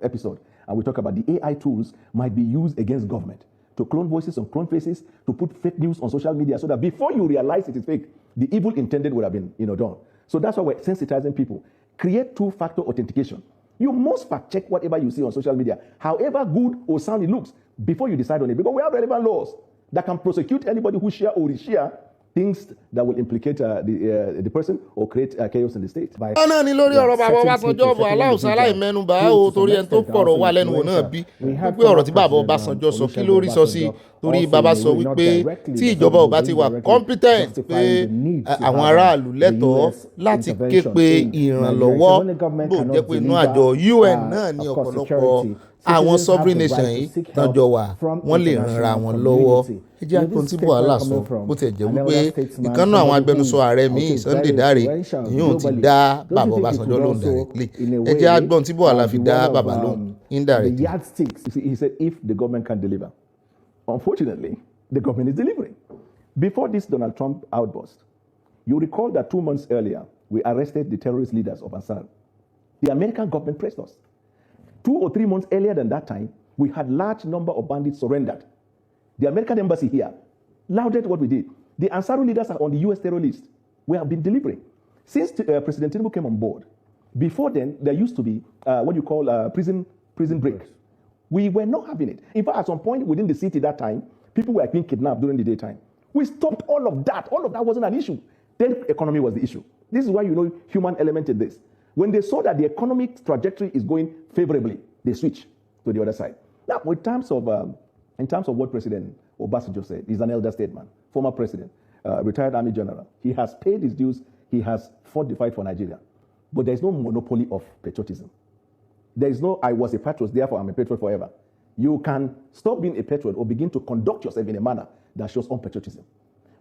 episode, and we talk about the AI tools might be used against government to clone voices or clone faces, to put fake news on social media so that before you realize it is fake, the evil intended would have been done. So that's why we're sensitizing people. Create two-factor authentication. You must fact-check whatever you see on social media, however good or sound it looks, before you decide on it. Because we have relevant laws that can prosecute anybody who share or reshare things that will implicate the person or create chaos in the state. Ọ̀nà ni lórí ọ̀rọ̀ bàbá Ọbásanjọ́ bọ̀ aláùsá aláìmẹ́nubà ó torí ẹni tó fọ̀rọ̀ wà lẹ́nu wò náà bí wípé ọ̀rọ̀ tí bàbá Ọbásanjọ́ sọ kí lórí sọ sí torí bàbá sọ wípé tí ìjọba ò bá ti wà competent pé àwọn aráàlú lẹ́tọ̀ọ́ láti ké pe ìrànlọ́wọ́ bó jẹ́ pé inú àjọ UN náà ní ọ̀pọ̀lọpọ̀ àwọn sovereign nation yìí tọ́jọ́ wà wọ́n lè ranra wọn lọ́wọ́ ẹ jẹ́ àpò tí Buhari sọ bó tẹ̀ jẹ́ wípé ìkànnì àwọn agbẹnusọ ààrẹ míì Sunday Dare yóò ti dá bàbá Ọbásanjọ́ lóhùn directly ẹ jẹ́ àgbọ̀n tí Buhari fi dá bàbá lóhùn indirectly. The yardsticks, he said, if the government can deliver. Unfortunately, the government is delivering. Before this Donald Trump outburst, you recall that 2 months earlier, we arrested the terrorist leaders of Ansar. The American government pressed us. 2 or 3 months earlier than that time, we had large number of bandits surrendered. The American embassy here lauded what we did. The Ansar leaders are on the US terror list. We have been delivering. Since President Tinubu came on board, before then, there used to be what you call prison break. We were not having it. In fact, at some point within the city that time, people were being kidnapped during the daytime. We stopped all of that. All of that wasn't an issue. Then economy was the issue. This is why you know human element in this. When they saw that the economic trajectory is going favorably, they switched to the other side. Now, in terms of what President Obasanjo said, he's an elder statesman, former president, retired army general. He has paid his dues. He has fought the fight for Nigeria. But there's no monopoly of patriotism. There is no, I was a patriot, therefore I'm a patriot forever. You can stop being a patriot or begin to conduct yourself in a manner that shows unpatriotism.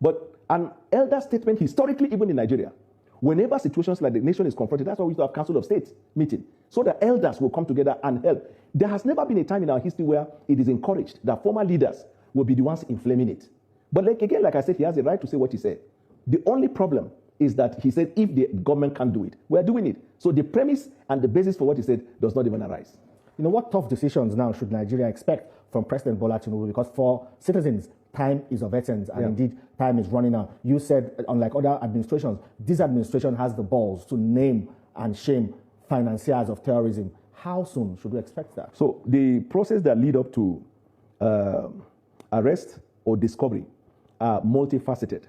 But an elder statement, historically, even in Nigeria, whenever situations like the nation is confronted, that's why we used to have Council of State meeting, so that elders will come together and help. There has never been a time in our history where it is encouraged that former leaders will be the ones inflaming it. But like I said, he has the right to say what he said. The only problem is that he said if the government can't do it, we're doing it. So the premise and the basis for what he said does not even arise. You know, what tough decisions now should Nigeria expect from President Bola Tinubu? Because for citizens, time is of essence, and indeed, time is running out. You said, unlike other administrations, this administration has the balls to name and shame financiers of terrorism. How soon should we expect that? So the process that lead up to arrest or discovery are multifaceted.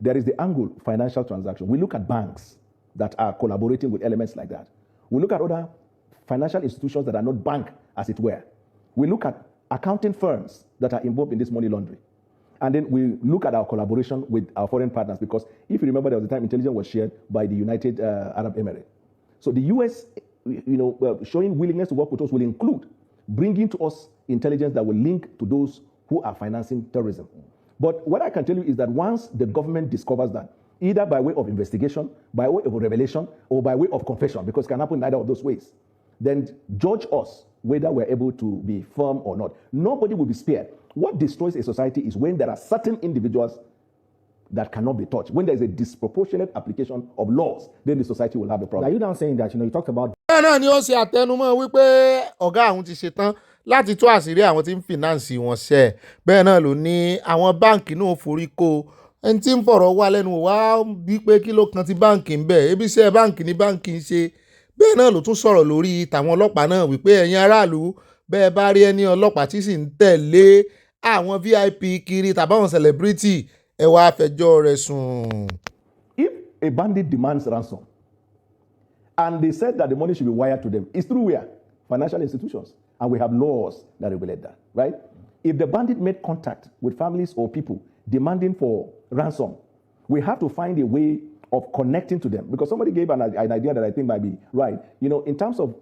There is the angle financial transaction. We look at banks that are collaborating with elements like that. We look at other financial institutions that are not bank, as it were. We look at accounting firms that are involved in this money laundering. And then we look at our collaboration with our foreign partners, because if you remember, there was a time intelligence was shared by the United Arab Emirates. So the US, showing willingness to work with us will include bringing to us intelligence that will link to those who are financing terrorism. But what I can tell you is that once the government discovers that, either by way of investigation, by way of revelation, or by way of confession, because it can happen in either of those ways, then judge us whether we're able to be firm or not. Nobody will be spared. What destroys a society is when there are certain individuals that cannot be touched. When there is a disproportionate application of laws, then the society will have a problem. Are you now saying that, you talked about... náà ni ó ṣe àtẹnumọ́ wípé ọ̀gá àwọn ti ṣetán láti tú àṣírí àwọn tí ń fìnáǹsì wọn ṣe. Bẹ́ẹ̀ náà ló ní àwọn báǹkì náà forí kó. Ẹni tí ń fọ̀rọ̀ wá lẹ́nu wá bí pé kí ló kan ti báǹkì ń bẹ̀, ebi iṣẹ́ báǹkì ní báǹkì ń ṣe. Bẹ́ẹ̀ náà ló tún sọ̀rọ̀ lórí tàwọn ọlọ́pàá náà wípé ẹ̀yin aráàlú bẹ́ẹ̀ bá rí ẹni ọlọ́pàá tí sì ń tẹ̀lé àwọn VIP kiri tàbáwọn celebrity ẹ wá fẹjọ́ rẹ̀ sùn. If a bandit demands ransom and they said that the money should be wired to them, it's through where? Financial institutions. And we have laws that regulate that, right? If the bandit made contact with families or people demanding for ransom, we have to find a way of connecting to them. Because somebody gave an idea that I think might be right. In terms of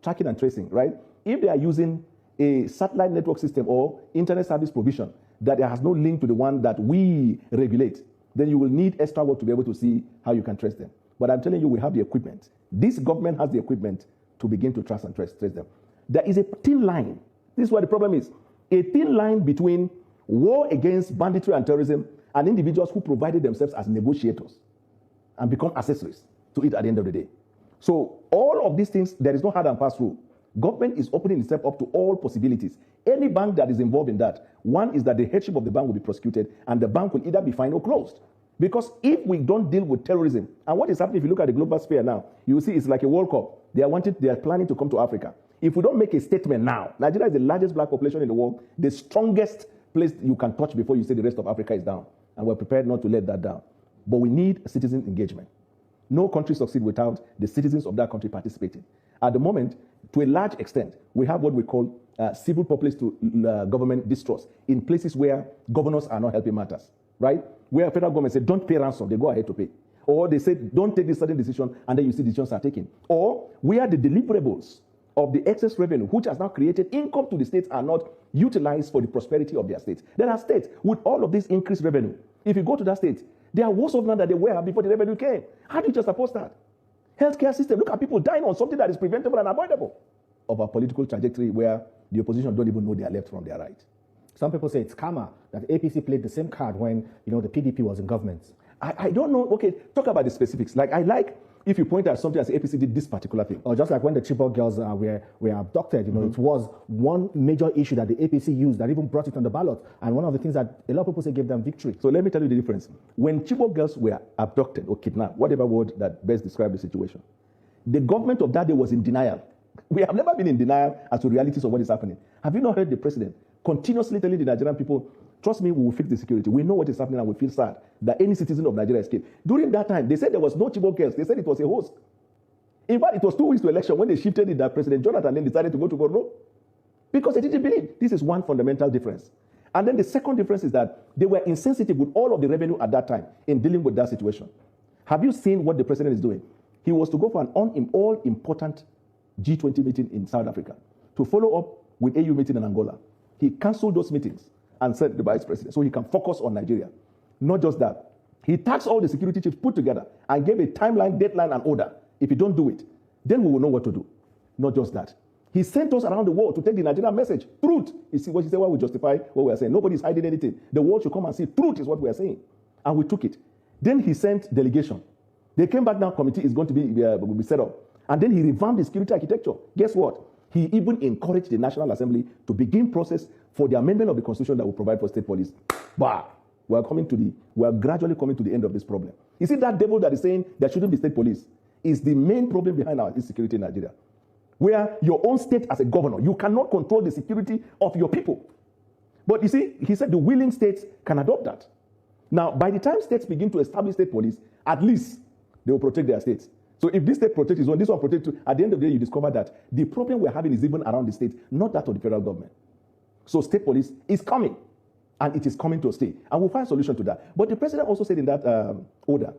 tracking and tracing, right? If they are using a satellite network system or internet service provision that has no link to the one that we regulate, then you will need extra work to be able to see how you can trace them. But I'm telling you, we have the equipment. This government has the equipment to begin to trace and trace them. There is a thin line. This is what the problem is. A thin line between war against banditry and terrorism and individuals who provided themselves as negotiators and become accessories to it at the end of the day. So all of these things, there is no hard and fast rule. Government is opening itself up to all possibilities. Any bank that is involved in that, one is that the headship of the bank will be prosecuted and the bank will either be fined or closed. Because if we don't deal with terrorism, and what is happening if you look at the global sphere now, you will see it's like a World Cup. They are planning to come to Africa. If we don't make a statement now, Nigeria is the largest black population in the world, the strongest place you can touch before you say the rest of Africa is down. And we're prepared not to let that down. But we need citizen engagement. No country succeeds without the citizens of that country participating. At the moment, to a large extent, we have what we call civil populace to government distrust in places where governors are not helping matters, right? Where federal government said, don't pay ransom, they go ahead to pay. Or they say, don't take this certain decision, and then you see decisions are taken. Or where the deliverables of the excess revenue, which has now created income to the states, are not utilized for the prosperity of their states. There are states with all of this increased revenue. If you go to that state, they are worse off now than they were before the revenue came. How do you just oppose that? Healthcare system, look at people dying on something that is preventable and avoidable. Of a political trajectory where the opposition don't even know their left from their right. Some people say it's karma that APC played the same card when the PDP was in government. I don't know. Okay, talk about the specifics. Like, I like if you point at something as APC did this particular thing. Or just like when the Chibok girls were abducted, you know, it was one major issue that the APC used that even brought it on the ballot. And one of the things that a lot of people say gave them victory. So let me tell you the difference. When Chibok girls were abducted or kidnapped, whatever word that best describes the situation, the government of that day was in denial. We have never been in denial as to realities of what is happening. Have you not heard the president continuously telling the Nigerian people, trust me, we will fix the security. We know what is happening and we feel sad that any citizen of Nigeria escaped. During that time, they said there was no Chibok girls. They said it was a host. In fact, it was 2 weeks to election when they shifted it that President Jonathan then decided to go to Borno because they didn't believe. This is one fundamental difference. And then the second difference is that they were insensitive with all of the revenue at that time in dealing with that situation. Have you seen what the president is doing? He was to go for an all-important G20 meeting in South Africa to follow up with AU meeting in Angola. He cancelled those meetings and sent the vice president so he can focus on Nigeria. Not just that. He tasked all the security chiefs put together and gave a timeline, deadline, and order. If you don't do it, then we will know what to do. Not just that. He sent us around the world to take the Nigerian message. Truth. You see what he said, why we justify what we are saying. Nobody's hiding anything. The world should come and see truth is what we are saying. And we took it. Then he sent delegation. They came back now, committee is going to be set up. And then he revamped the security architecture. Guess what? He even encouraged the National Assembly to begin process for the amendment of the Constitution that will provide for state police. Bah! We are gradually coming to the end of this problem. You see that devil that is saying there shouldn't be state police is the main problem behind our insecurity in Nigeria. Where your own state as a governor, you cannot control the security of your people. But you see, he said the willing states can adopt that. Now, by the time states begin to establish state police, at least they will protect their states. So if this state protects one, this one protects two, at the end of the day, you discover that the problem we're having is even around the states, not that of the federal government. So state police is coming, and it is coming to stay. And we'll find a solution to that. But the president also said in that order,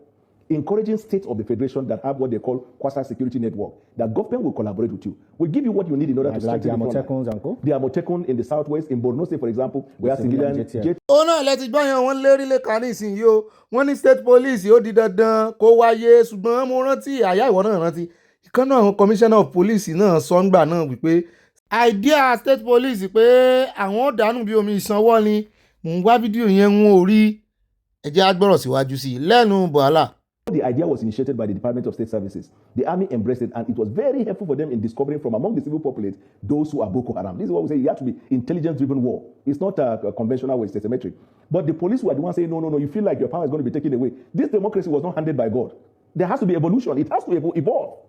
encouraging states of the federation that have what they call quasi-security network, that government will collaborate with you. We'll give you what you need in order to strengthen the front. The Amotekun in the southwest, in Borno State, for example, where civilian jet. ó náà lẹ́tí gbọ́ yẹn wọ́n lérí lẹ́ka nísìnyí o wọ́n ní state police ó di dandan kó wáyé ṣùgbọ́n mo rántí àyà ìwọ náà rántí ìkan náà àwọn commissioner of police náà sọ ń gbà náà wípé idea state police pé àwọn ò dànù bí omi ìsanwó ni mò ń wá fídíò yẹn ń wò rí ẹ̀jẹ̀ agbọ́rọ̀ síwájú sí i lẹ́nu Buhala. The idea was initiated by the Department of State Services. The army embraced it, and it was very helpful for them in discovering from among the civil populace those who are Boko Haram. This is what we say, you have to be intelligence-driven war. It's not a conventional way, it's asymmetric. But the police were the ones saying, no, you feel like your power is going to be taken away. This democracy was not handed by God. There has to be evolution. It has to evolve.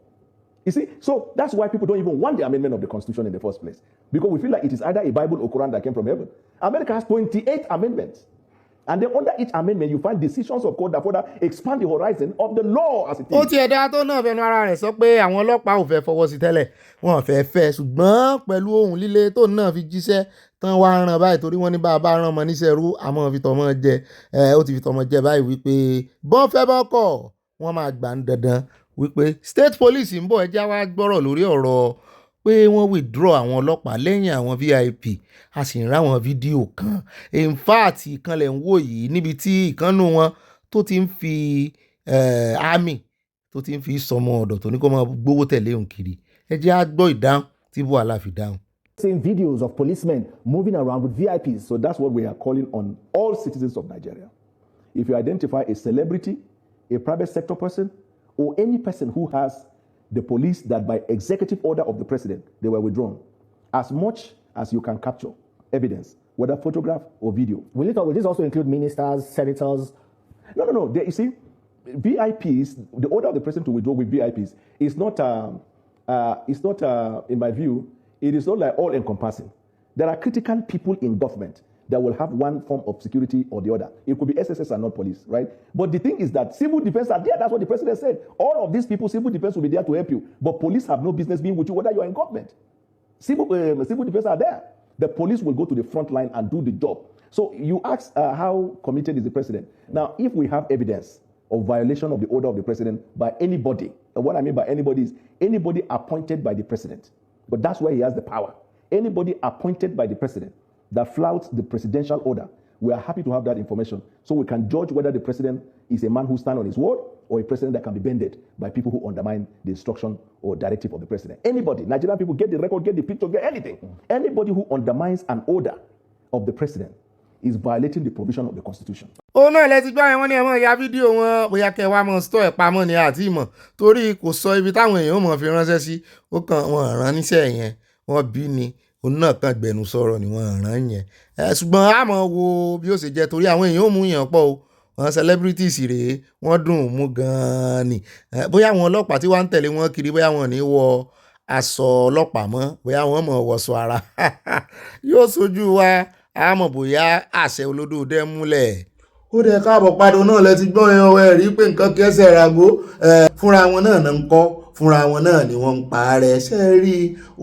You see, so that's why people don't even want the amendment of the Constitution in the first place. Because we feel like it is either a Bible or Quran that came from heaven. America has 28 amendments. And then under each amendment, you find decisions of court that further expand the horizon of the law as it is. Ó ti ẹ̀dá tó náà fẹnu ara rẹ̀ sọ pé àwọn ọlọ́pàá ò fẹ́ fọwọ́ sí tẹ́lẹ̀ wọn ò fẹ́ fẹ́ ṣùgbọ́n pẹ̀lú ohun líle tó náà fi jíṣẹ́ tán wá ràn báyìí torí wọ́n ní bá a bá ràn mọ́ níṣẹ́ rú àmọ́ fi tọmọ jẹ ó ti fi tọmọ jẹ báyìí wípé bọ́n fẹ́ bọ́ kọ̀ wọ́n máa gbà ń dandan wípé state police ń bọ̀ ẹjẹ́ wá gbọ́rọ̀ lórí ọ̀rọ̀ pé wọ́n withdraw àwọn ọlọ́pàá lẹ́yìn àwọn VIP a sì ń ráwọn fídíò kan in fact ìkànnlẹ̀ ń wò yìí níbi tí ìkànnù wọn tó ti ń fi army tó ti ń fi sọmọ ọ̀dọ̀ tó ní kó máa gbówó tẹ̀lé òun kiri ẹ jẹ́ á gbọ́ ìdáhùn tí Buhala fi dáhùn. Seeing videos of policemen moving around with VIPs, so that's what we are calling on all citizens of Nigeria. If you identify a celebrity, a private sector person, or any person who has the police that by executive order of the president, they were withdrawn. As much as you can capture evidence, whether photograph or video. Will this also include ministers, senators? No. You see, VIPs, the order of the president to withdraw with VIPs is not, in my view, it is not like all-encompassing. There are critical people in government that will have one form of security or the other. It could be SSS and not police, right? But the thing is that civil defense are there. That's what the president said. All of these people, civil defense will be there to help you. But police have no business being with you, whether you're in government. Civil defense are there. The police will go to the front line and do the job. So you ask how committed is the president. Now, if we have evidence of violation of the order of the president by anybody, and what I mean by anybody is anybody appointed by the president. But that's where he has the power. Anybody appointed by the president that flouts the presidential order, we are happy to have that information so we can judge whether the president is a man who stands on his word or a president that can be bended by people who undermine the instruction or directive of the president. Anybody, Nigerian people, get the record, get the picture, get anything. Anybody who undermines an order of the president is violating the provision of the Constitution. òun náà lẹ ti gbọ́ yẹn wọ́n ní ẹ mọ̀ ya fídíò wọn bóyá kẹ́ wá mọ̀ stọ́ ẹ̀ pamọ́ ni àti ìmọ̀ torí kò sọ ibi táwọn èèyàn mọ̀ fi ránṣẹ́ sí ó kàn wọ́n rán níṣẹ́ yẹn wọ́n bí ni òun náà kàn gbẹnu sọ̀rọ̀ ni wọ́n rán yẹn ṣùgbọ́n a mọ̀ wo bí ó ṣe jẹ́ torí àwọn èèyàn ò mú yàn pọ̀ o wọn celebrities rèé wọ́n dùn ún mú gan-an ni bóyá àwọn ọlọ́pàá tí wọ́n ń tẹ̀lé wọn kiri bóyá wọn ò ní wọ aṣọ ọlọ́pàá mọ́ bóyá wọ́n mọ̀ wọ̀ṣọ ara yóò sojú wa a mọ̀ bóyá àṣẹ olódòdó múlẹ̀. ó dẹ̀ káàbọ̀ padà náà lẹ ti gbọ́n yẹn ẹ rí pé nǹkan kẹsẹ̀ rago fúnra wọn náà ń kọ́ fúnra wọn náà ni wọ́n ń pa rẹ̀ ṣe rí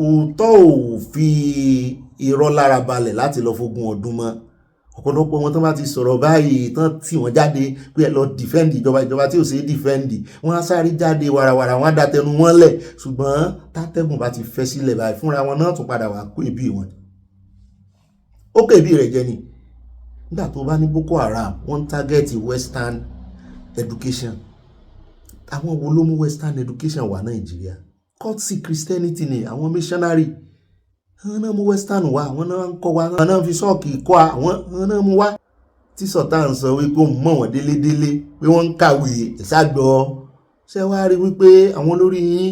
òótọ́ ò fi irọ́ lára balẹ̀ láti lọ fógun ọdún mọ́ ọ̀pọ̀lọpọ̀ wọn tó bá ti sọ̀rọ̀ báyìí tán tí wọ́n jáde pé ẹ lọ dìfẹ́ǹdì ìjọba tí ò ṣe é dìfẹ́ǹdì wọ́n á sáré jáde wàràwàrà wọ́n á da tẹnu wọn lẹ̀ ṣùgbọ́n tátẹ́gùn bá ti fẹ́ sílẹ̀ báyìí fúnra wọn náà tún padà wá kó ebi wọn. ó kó ebi rẹ̀ jẹ ni nígbà tó bá ní Boko Haram wọ́n ń tágẹ́ẹ̀tì western education àwọn wo ló mú western education wà Nàìjíríà kọ́ọ̀tì Christianity ni àwọn missionary àwọn náà mú western wá àwọn náà ń kọ́ wa àwọn náà fi ṣọ́ọ̀kì kọ́ àwọn náà mú wá tí sọ̀tà ń sọ wípé ó mọ̀ wọ́n délédélé pé wọ́n ń kàwé ìṣàgbọ́ ṣé wàá rí wípé àwọn olórí yín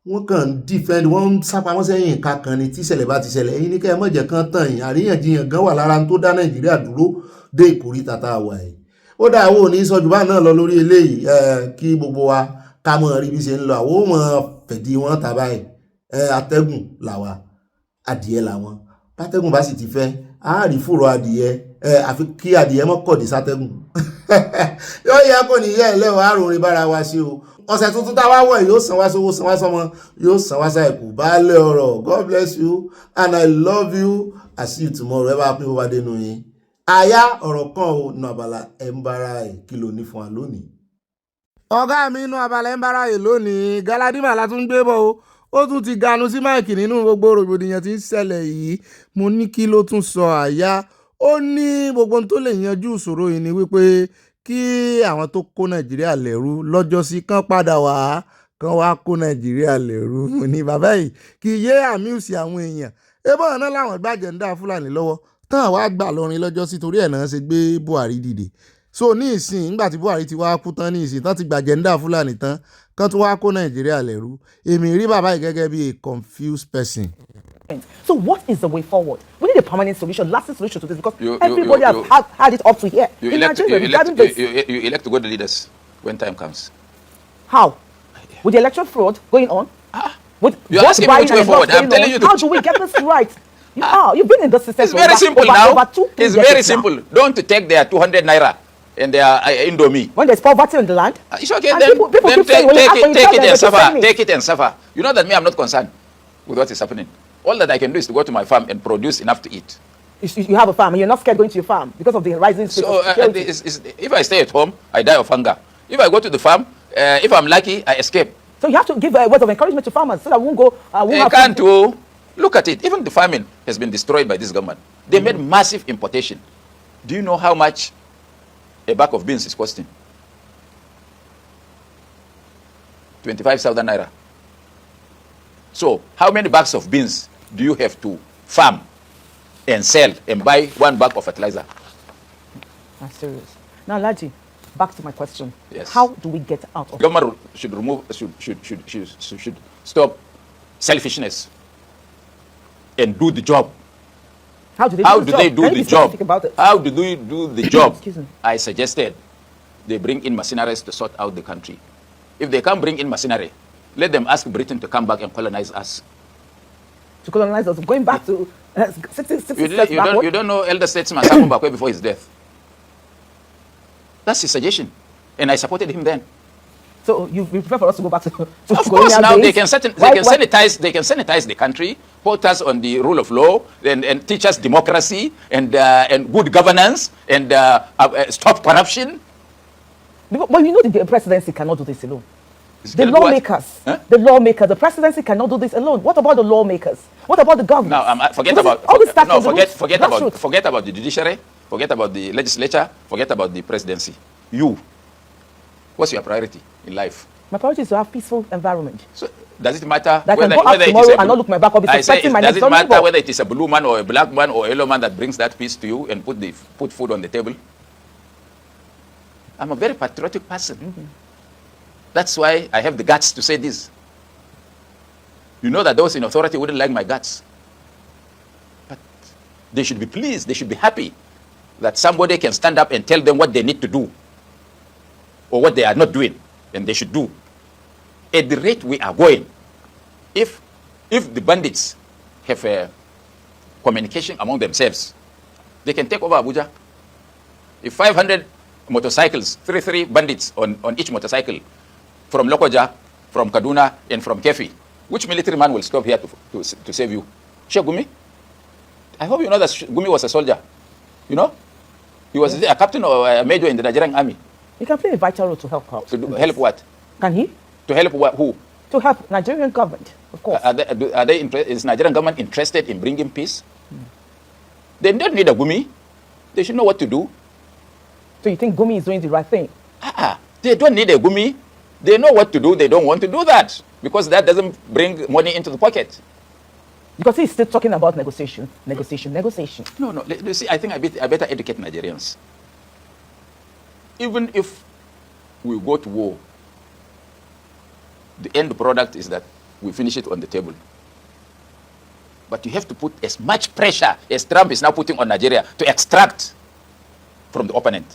wọ́n kàn ń defend wọ́n ń sápamọ́ sẹ́yìn ìka kan ni tí ìṣẹ̀lẹ̀ bá ti ṣẹlẹ̀ ẹ̀yin ní kẹ́ ẹ mọ̀jẹ̀ kan tàn yín àríyànjiyàn gan wà lára tó dá Nàìjíríà dúró dé ìkórìtà tá a wà yìí ó dá àwọn òní sọjù bá náà lọ lórí eléyìí kí gbogbo wa ká mọ̀ rí bí ṣe ń lọ àwọn ò mọ̀ fẹ̀dí wọn tà báyìí atẹ́gùn làwà adìẹ làwọn pátẹ́gùn bá sì ti fẹ́ àárí fòrò adìẹ àfi kí adìẹ mọ́ kọ̀dí sátẹ́gùn yóò yẹ kó nìyẹ ẹlẹ́wọ̀n àròrin bára wa ṣe o ọ̀sẹ̀ tuntun tá a wá wọ̀ yóò san wá sówó san wá sọmọ yóò san wá sáìkù baálé ọ̀rọ̀ God bless you and I love you I see you tomorrow ẹ bá pín bó bá dénú yín àyà ọ̀rọ̀ kan ò nu Abala ẹ̀ ń bára ẹ̀ kí ló ní fún wa lónìí. ọ̀gá mi inú Abala ẹ̀ ń bára ẹ̀ lónìí Galadima la tún gbé bọ̀ o ó tún ti ganu sí máìkì nínú gbogbo rògbòdìyàn tí ń ṣẹlẹ̀ yìí mo ní kí ló tún sọ àyà ó ní gbogbo ohun tó lè yanjú ìṣòro yìí ni wípé kí àwọn tó kó Nàìjíríà lẹ́rú lọ́jọ́sí kan padà wá kan wá kó Nàìjíríà lẹ́rú mo ní bàbá yìí kì í yé àmúùsì àwọn èèyàn ebó ọ̀nà làwọn gbàjẹ́ ń dá Fúlàní lọ́wọ́ tán àwa gbà lọ́rin lọ́jọ́sí torí ẹ̀ náà ṣe gbé Buhari dìde so ní ìsìn nígbà tí Buhari ti wá kú tán ní ìsìn tán ti gbàjẹ́ ń dá Fúlàní tán kan tún wá kó Nàìjíríà lẹ́rú èmi rí bàbá yìí gẹ́gẹ́ bí a confused person. So what is the way forward? We need a permanent solution, lasting solution to this because everybody has had it up to here. You elect to go the leaders when time comes. How? With the election fraud going on? You're asking me which way forward. I'm telling you. How do we get this right? You've been in the system. It's very simple now. It's very simple. Don't take their 200 naira and their Indomie. When there's poverty on the land? It's okay. Then take it and suffer. Take it and suffer. You know that me, I'm not concerned with what is happening. All that I can do is to go to my farm and produce enough to eat. You have a farm and you're not scared going to your farm because of the rising state of security. If I stay at home, I die of hunger. If I go to the farm, if I'm lucky, I escape. So you have to give a word of encouragement to farmers so that we won't go. They can't do. Look at it. Even the farming has been destroyed by this government. They made massive importation. Do you know how much a bag of beans is costing? 25,000 naira. So, how many bags of beans do you have to farm and sell and buy one bag of fertilizer? That's serious. Now, Laji, back to my question. Yes. How do we get out of it? Government should stop selfishness and do the job. How do they do the job? How do they do the job? Excuse me. I suggested they bring in mercenaries to sort out the country. If they can't bring in mercenary, let them ask Britain to come back and colonize us. To colonize us, going back to 60 you don't know elder statesman Samuel Mbakwe before his death. That's his suggestion, and I supported him then. So you prefer for us to go back to of course, now days? They can sanitize the country, put us on the rule of law, and teach us democracy and good governance and stop corruption. But you know the presidency cannot do this alone. The lawmakers, the presidency cannot do this alone. What about the lawmakers? What about the government? No, forget about the judiciary, forget about the legislature, forget about the presidency. You, what's your priority in life? My priority is to have peaceful environment. So does it matter that whether, I can go out tomorrow and not look my back up? Does it matter whether it is a blue man or a black man or a yellow man that brings that peace to you and put food on the table? I'm a very patriotic person. Mm-hmm. That's why I have the guts to say this. You know that those in authority wouldn't like my guts. But they should be pleased, they should be happy that somebody can stand up and tell them what they need to do or what they are not doing and they should do. At the rate we are going, if the bandits have a communication among themselves, they can take over Abuja. If 500 motorcycles, 3 bandits on each motorcycle, from Lokoja, from Kaduna, and from Kefi, which military man will stop here to save you? Sheikh Gumi? I hope you know that Gumi was a soldier. You know? He was a captain or a major in the Nigerian army. He can play a vital role to help out. Help what? Can he? To help what? Who? To help Nigerian government, of course. Is Nigerian government interested in bringing peace? They don't need a Gumi. They should know what to do. So you think Gumi is doing the right thing? They don't need a Gumi. They know what to do. They don't want to do that because that doesn't bring money into the pocket. Because he's still talking about negotiation. No. You see, I think I better educate Nigerians. Even if we go to war, the end product is that we finish it on the table. But you have to put as much pressure as Trump is now putting on Nigeria to extract from the opponent.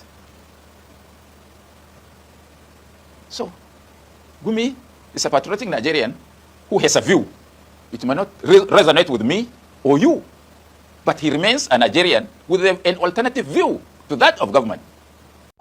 So, Gumi is a patriotic Nigerian who has a view. It may not resonate with me or you, but he remains a Nigerian with an alternative view to that of government.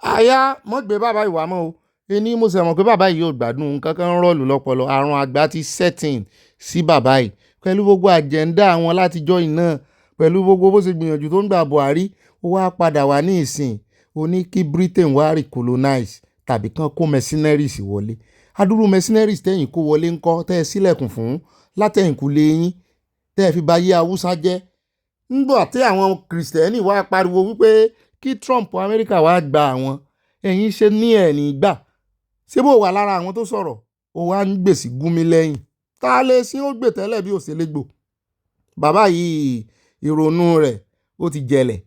Aya, mo gbé bàbá ìwà mọ́ o. Ení mo ṣe mọ̀ pé bàbá yìí ò gbádùn nǹkan kan rọ́ọ̀lù lọ́pọlọ. Àrùn àgbà ti setting sí bàbá yìí. Pẹ̀lú gbogbo àjẹ́ndà àwọn látijọ́ iná, pẹ̀lú gbogbo bó ṣe gbìyànjú tó ń gba Buhari, ó wá padà wá ní ìsìn. Ó ní kí Britain wá recolonize tàbí kan kó mercenaries wọlé. Adúrú mercenaries tẹ́yìn kó wọlé ńkọ́ tẹ́ ẹ sílẹ̀kùn fún látẹ̀yìnkùlé yín tẹ́ ẹ fi bá yé Haúsá jẹ́. Ńgbà tí àwọn Kìrìsìtẹ́nì wá pariwo wípé kí Trump Amẹ́ríkà wá gba àwọn, ẹ̀yin ṣe ní ẹ̀ ní gbà. Ṣé bó wà lára àwọn tó sọ̀rọ̀, ó wá ń gbèsè Gumi lẹ́yìn. Ta lè sí ó gbè tẹ́lẹ̀ bí òṣèlégbò. Bàbá yìí ìrònú rẹ̀ ó ti jẹlẹ̀.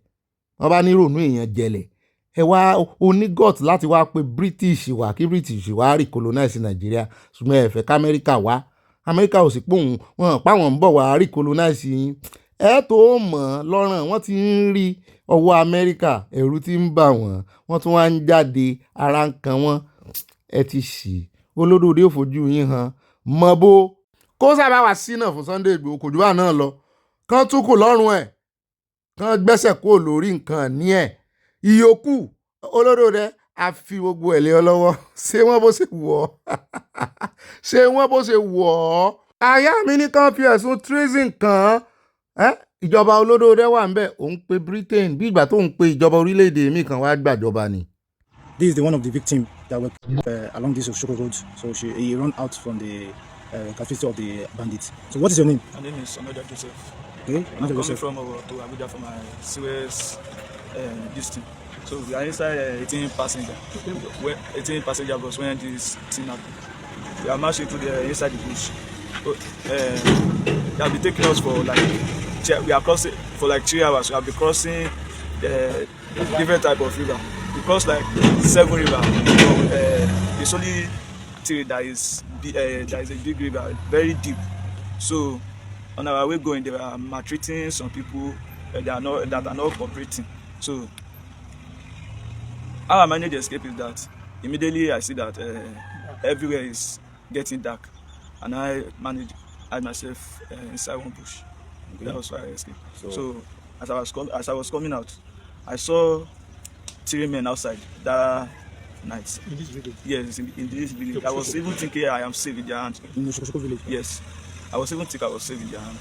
Wọ́n bá ní ìrònú èèyàn jẹlẹ̀. Ẹ wá onígọ̀t láti wá pé British wá kí British wá recolonize Nàìjíríà. Ṣùgbọ́n ẹ fẹ́ ká Amẹ́ríkà wá. Amẹ́ríkà ò sì pòun wọn páwọn ń bọ̀ wá recolonize yín. Ẹ tó mọ̀ lọ́rùn wọ́n ti ń rí ọwọ́ Amẹ́ríkà, ẹ̀rù ti ń bà wọ́n. Wọ́n tún wá ń jáde ara ń kan wọ́n. Ẹ ti ṣì olódòdó ò fojú yín hàn. Mọ̀ bó kó sábà wá sí náà fún Sunday Igboho kò jù bá náà lọ. Kán tún kù lọ́rùn ẹ̀. Kán gbẹ́sẹ̀ kúrò lórí nǹkan ní ẹ̀. Ìyókù olódòdó a fi gbogbo ẹ̀ lé ọ lọ́wọ́. Ṣé wọ́n bó ṣe wọ̀ ọ́? Ṣé wọ́n bó ṣe wọ̀ ọ́? Aya mi ní kán fi ẹ̀sùn treason kàn án. Ìjọba olódòdó wà ń bẹ̀ òun pe Britain bí ìgbà tó ń pe ìjọba orílẹ̀-èdè mi kan wá gbàjọba ni. This is the one of the victims that were along this Oshoko road. So he ran out from the capacity of the bandits. So what is your name? My name is Onoja Joseph. Okay, I'm coming from to Abuja for my Suez this thing. So we are inside 18 passenger. 18 passenger bus when this thing happened. We are marching to the inside the bush. They have been taking us for like we are crossing for like 3 hours. We have been crossing different type of river. We cross like 7 river. It's only 3 that is a big river, very deep. So on our way going, they are maltreating some people that are not cooperating. So how I managed to escape is that immediately I see that everywhere is getting dark, and I managed myself inside one bush. Okay. That was why I escaped. So as I was coming out, I saw 3 men outside that night. In this village? Yes, in this village. I was even thinking I am safe in their hand. In the Shoko village? Yes. I was even thinking I was safe in their hand.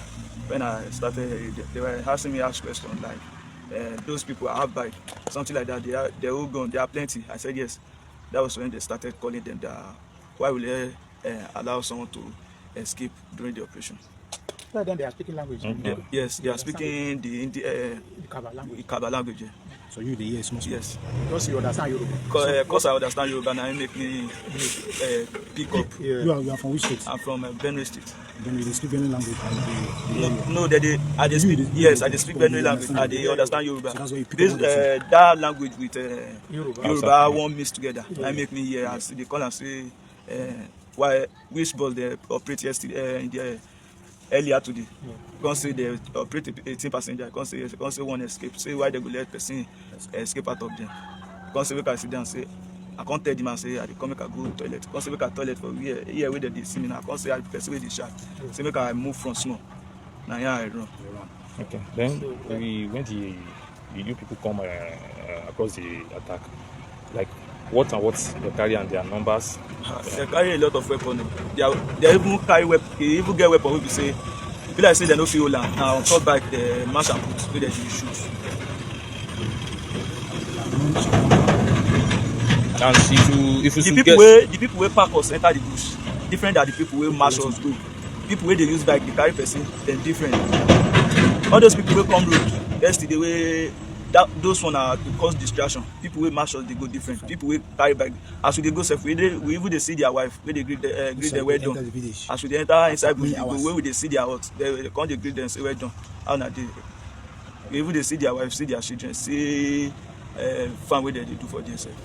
When I started, they were asking me questions like, those people are bike, something like that. They're all gone. There are plenty. I said yes. That was when they started calling them that why will they allow someone to escape during the operation? Then they are speaking language. Yes, they are speaking the Kaba language. So you the years must. Yes. Because you understand Yoruba. Because I understand Yoruba, and I make me pick up. Yeah. You are from which state? I'm from Benue State. Benue, they speak Benue language. No, I just speak. Yes, I just speak Benue language. I dey understand Yoruba. So that's why you pick up that language with Yoruba one mix together. I make me hear as they call and say which bus they operate yesterday in the earlier today. Can't say they operate 18 passenger. Can't say one escape. Say why they go let person escape out of them. Can't say we can sit down and say I can't tell them and say I come make I go toilet. Can't say we can toilet for here where they see me now. Can't say I person where they shot. Say make I move from small. Now here I run. Okay. Then when you people come across the attack, like what they carry and their numbers? They carry a lot of weapons. They even carry weapon. They even get weapon. We say, people like say they no feel land. Now on top back the mash and put where they shoot. And if you the people who pack us enter the bush different than the people who march us go. People where they use bike they carry person then different. All those people who come road yesterday where those one are to cause distraction. People who march us they go different. People who carry bike as we go safe we even they see their wife where they greet them well done. As we enter inside bush where we they see their hut they come they greet them say well done. How na they even they see their wife see their children see fun where they do for themselves.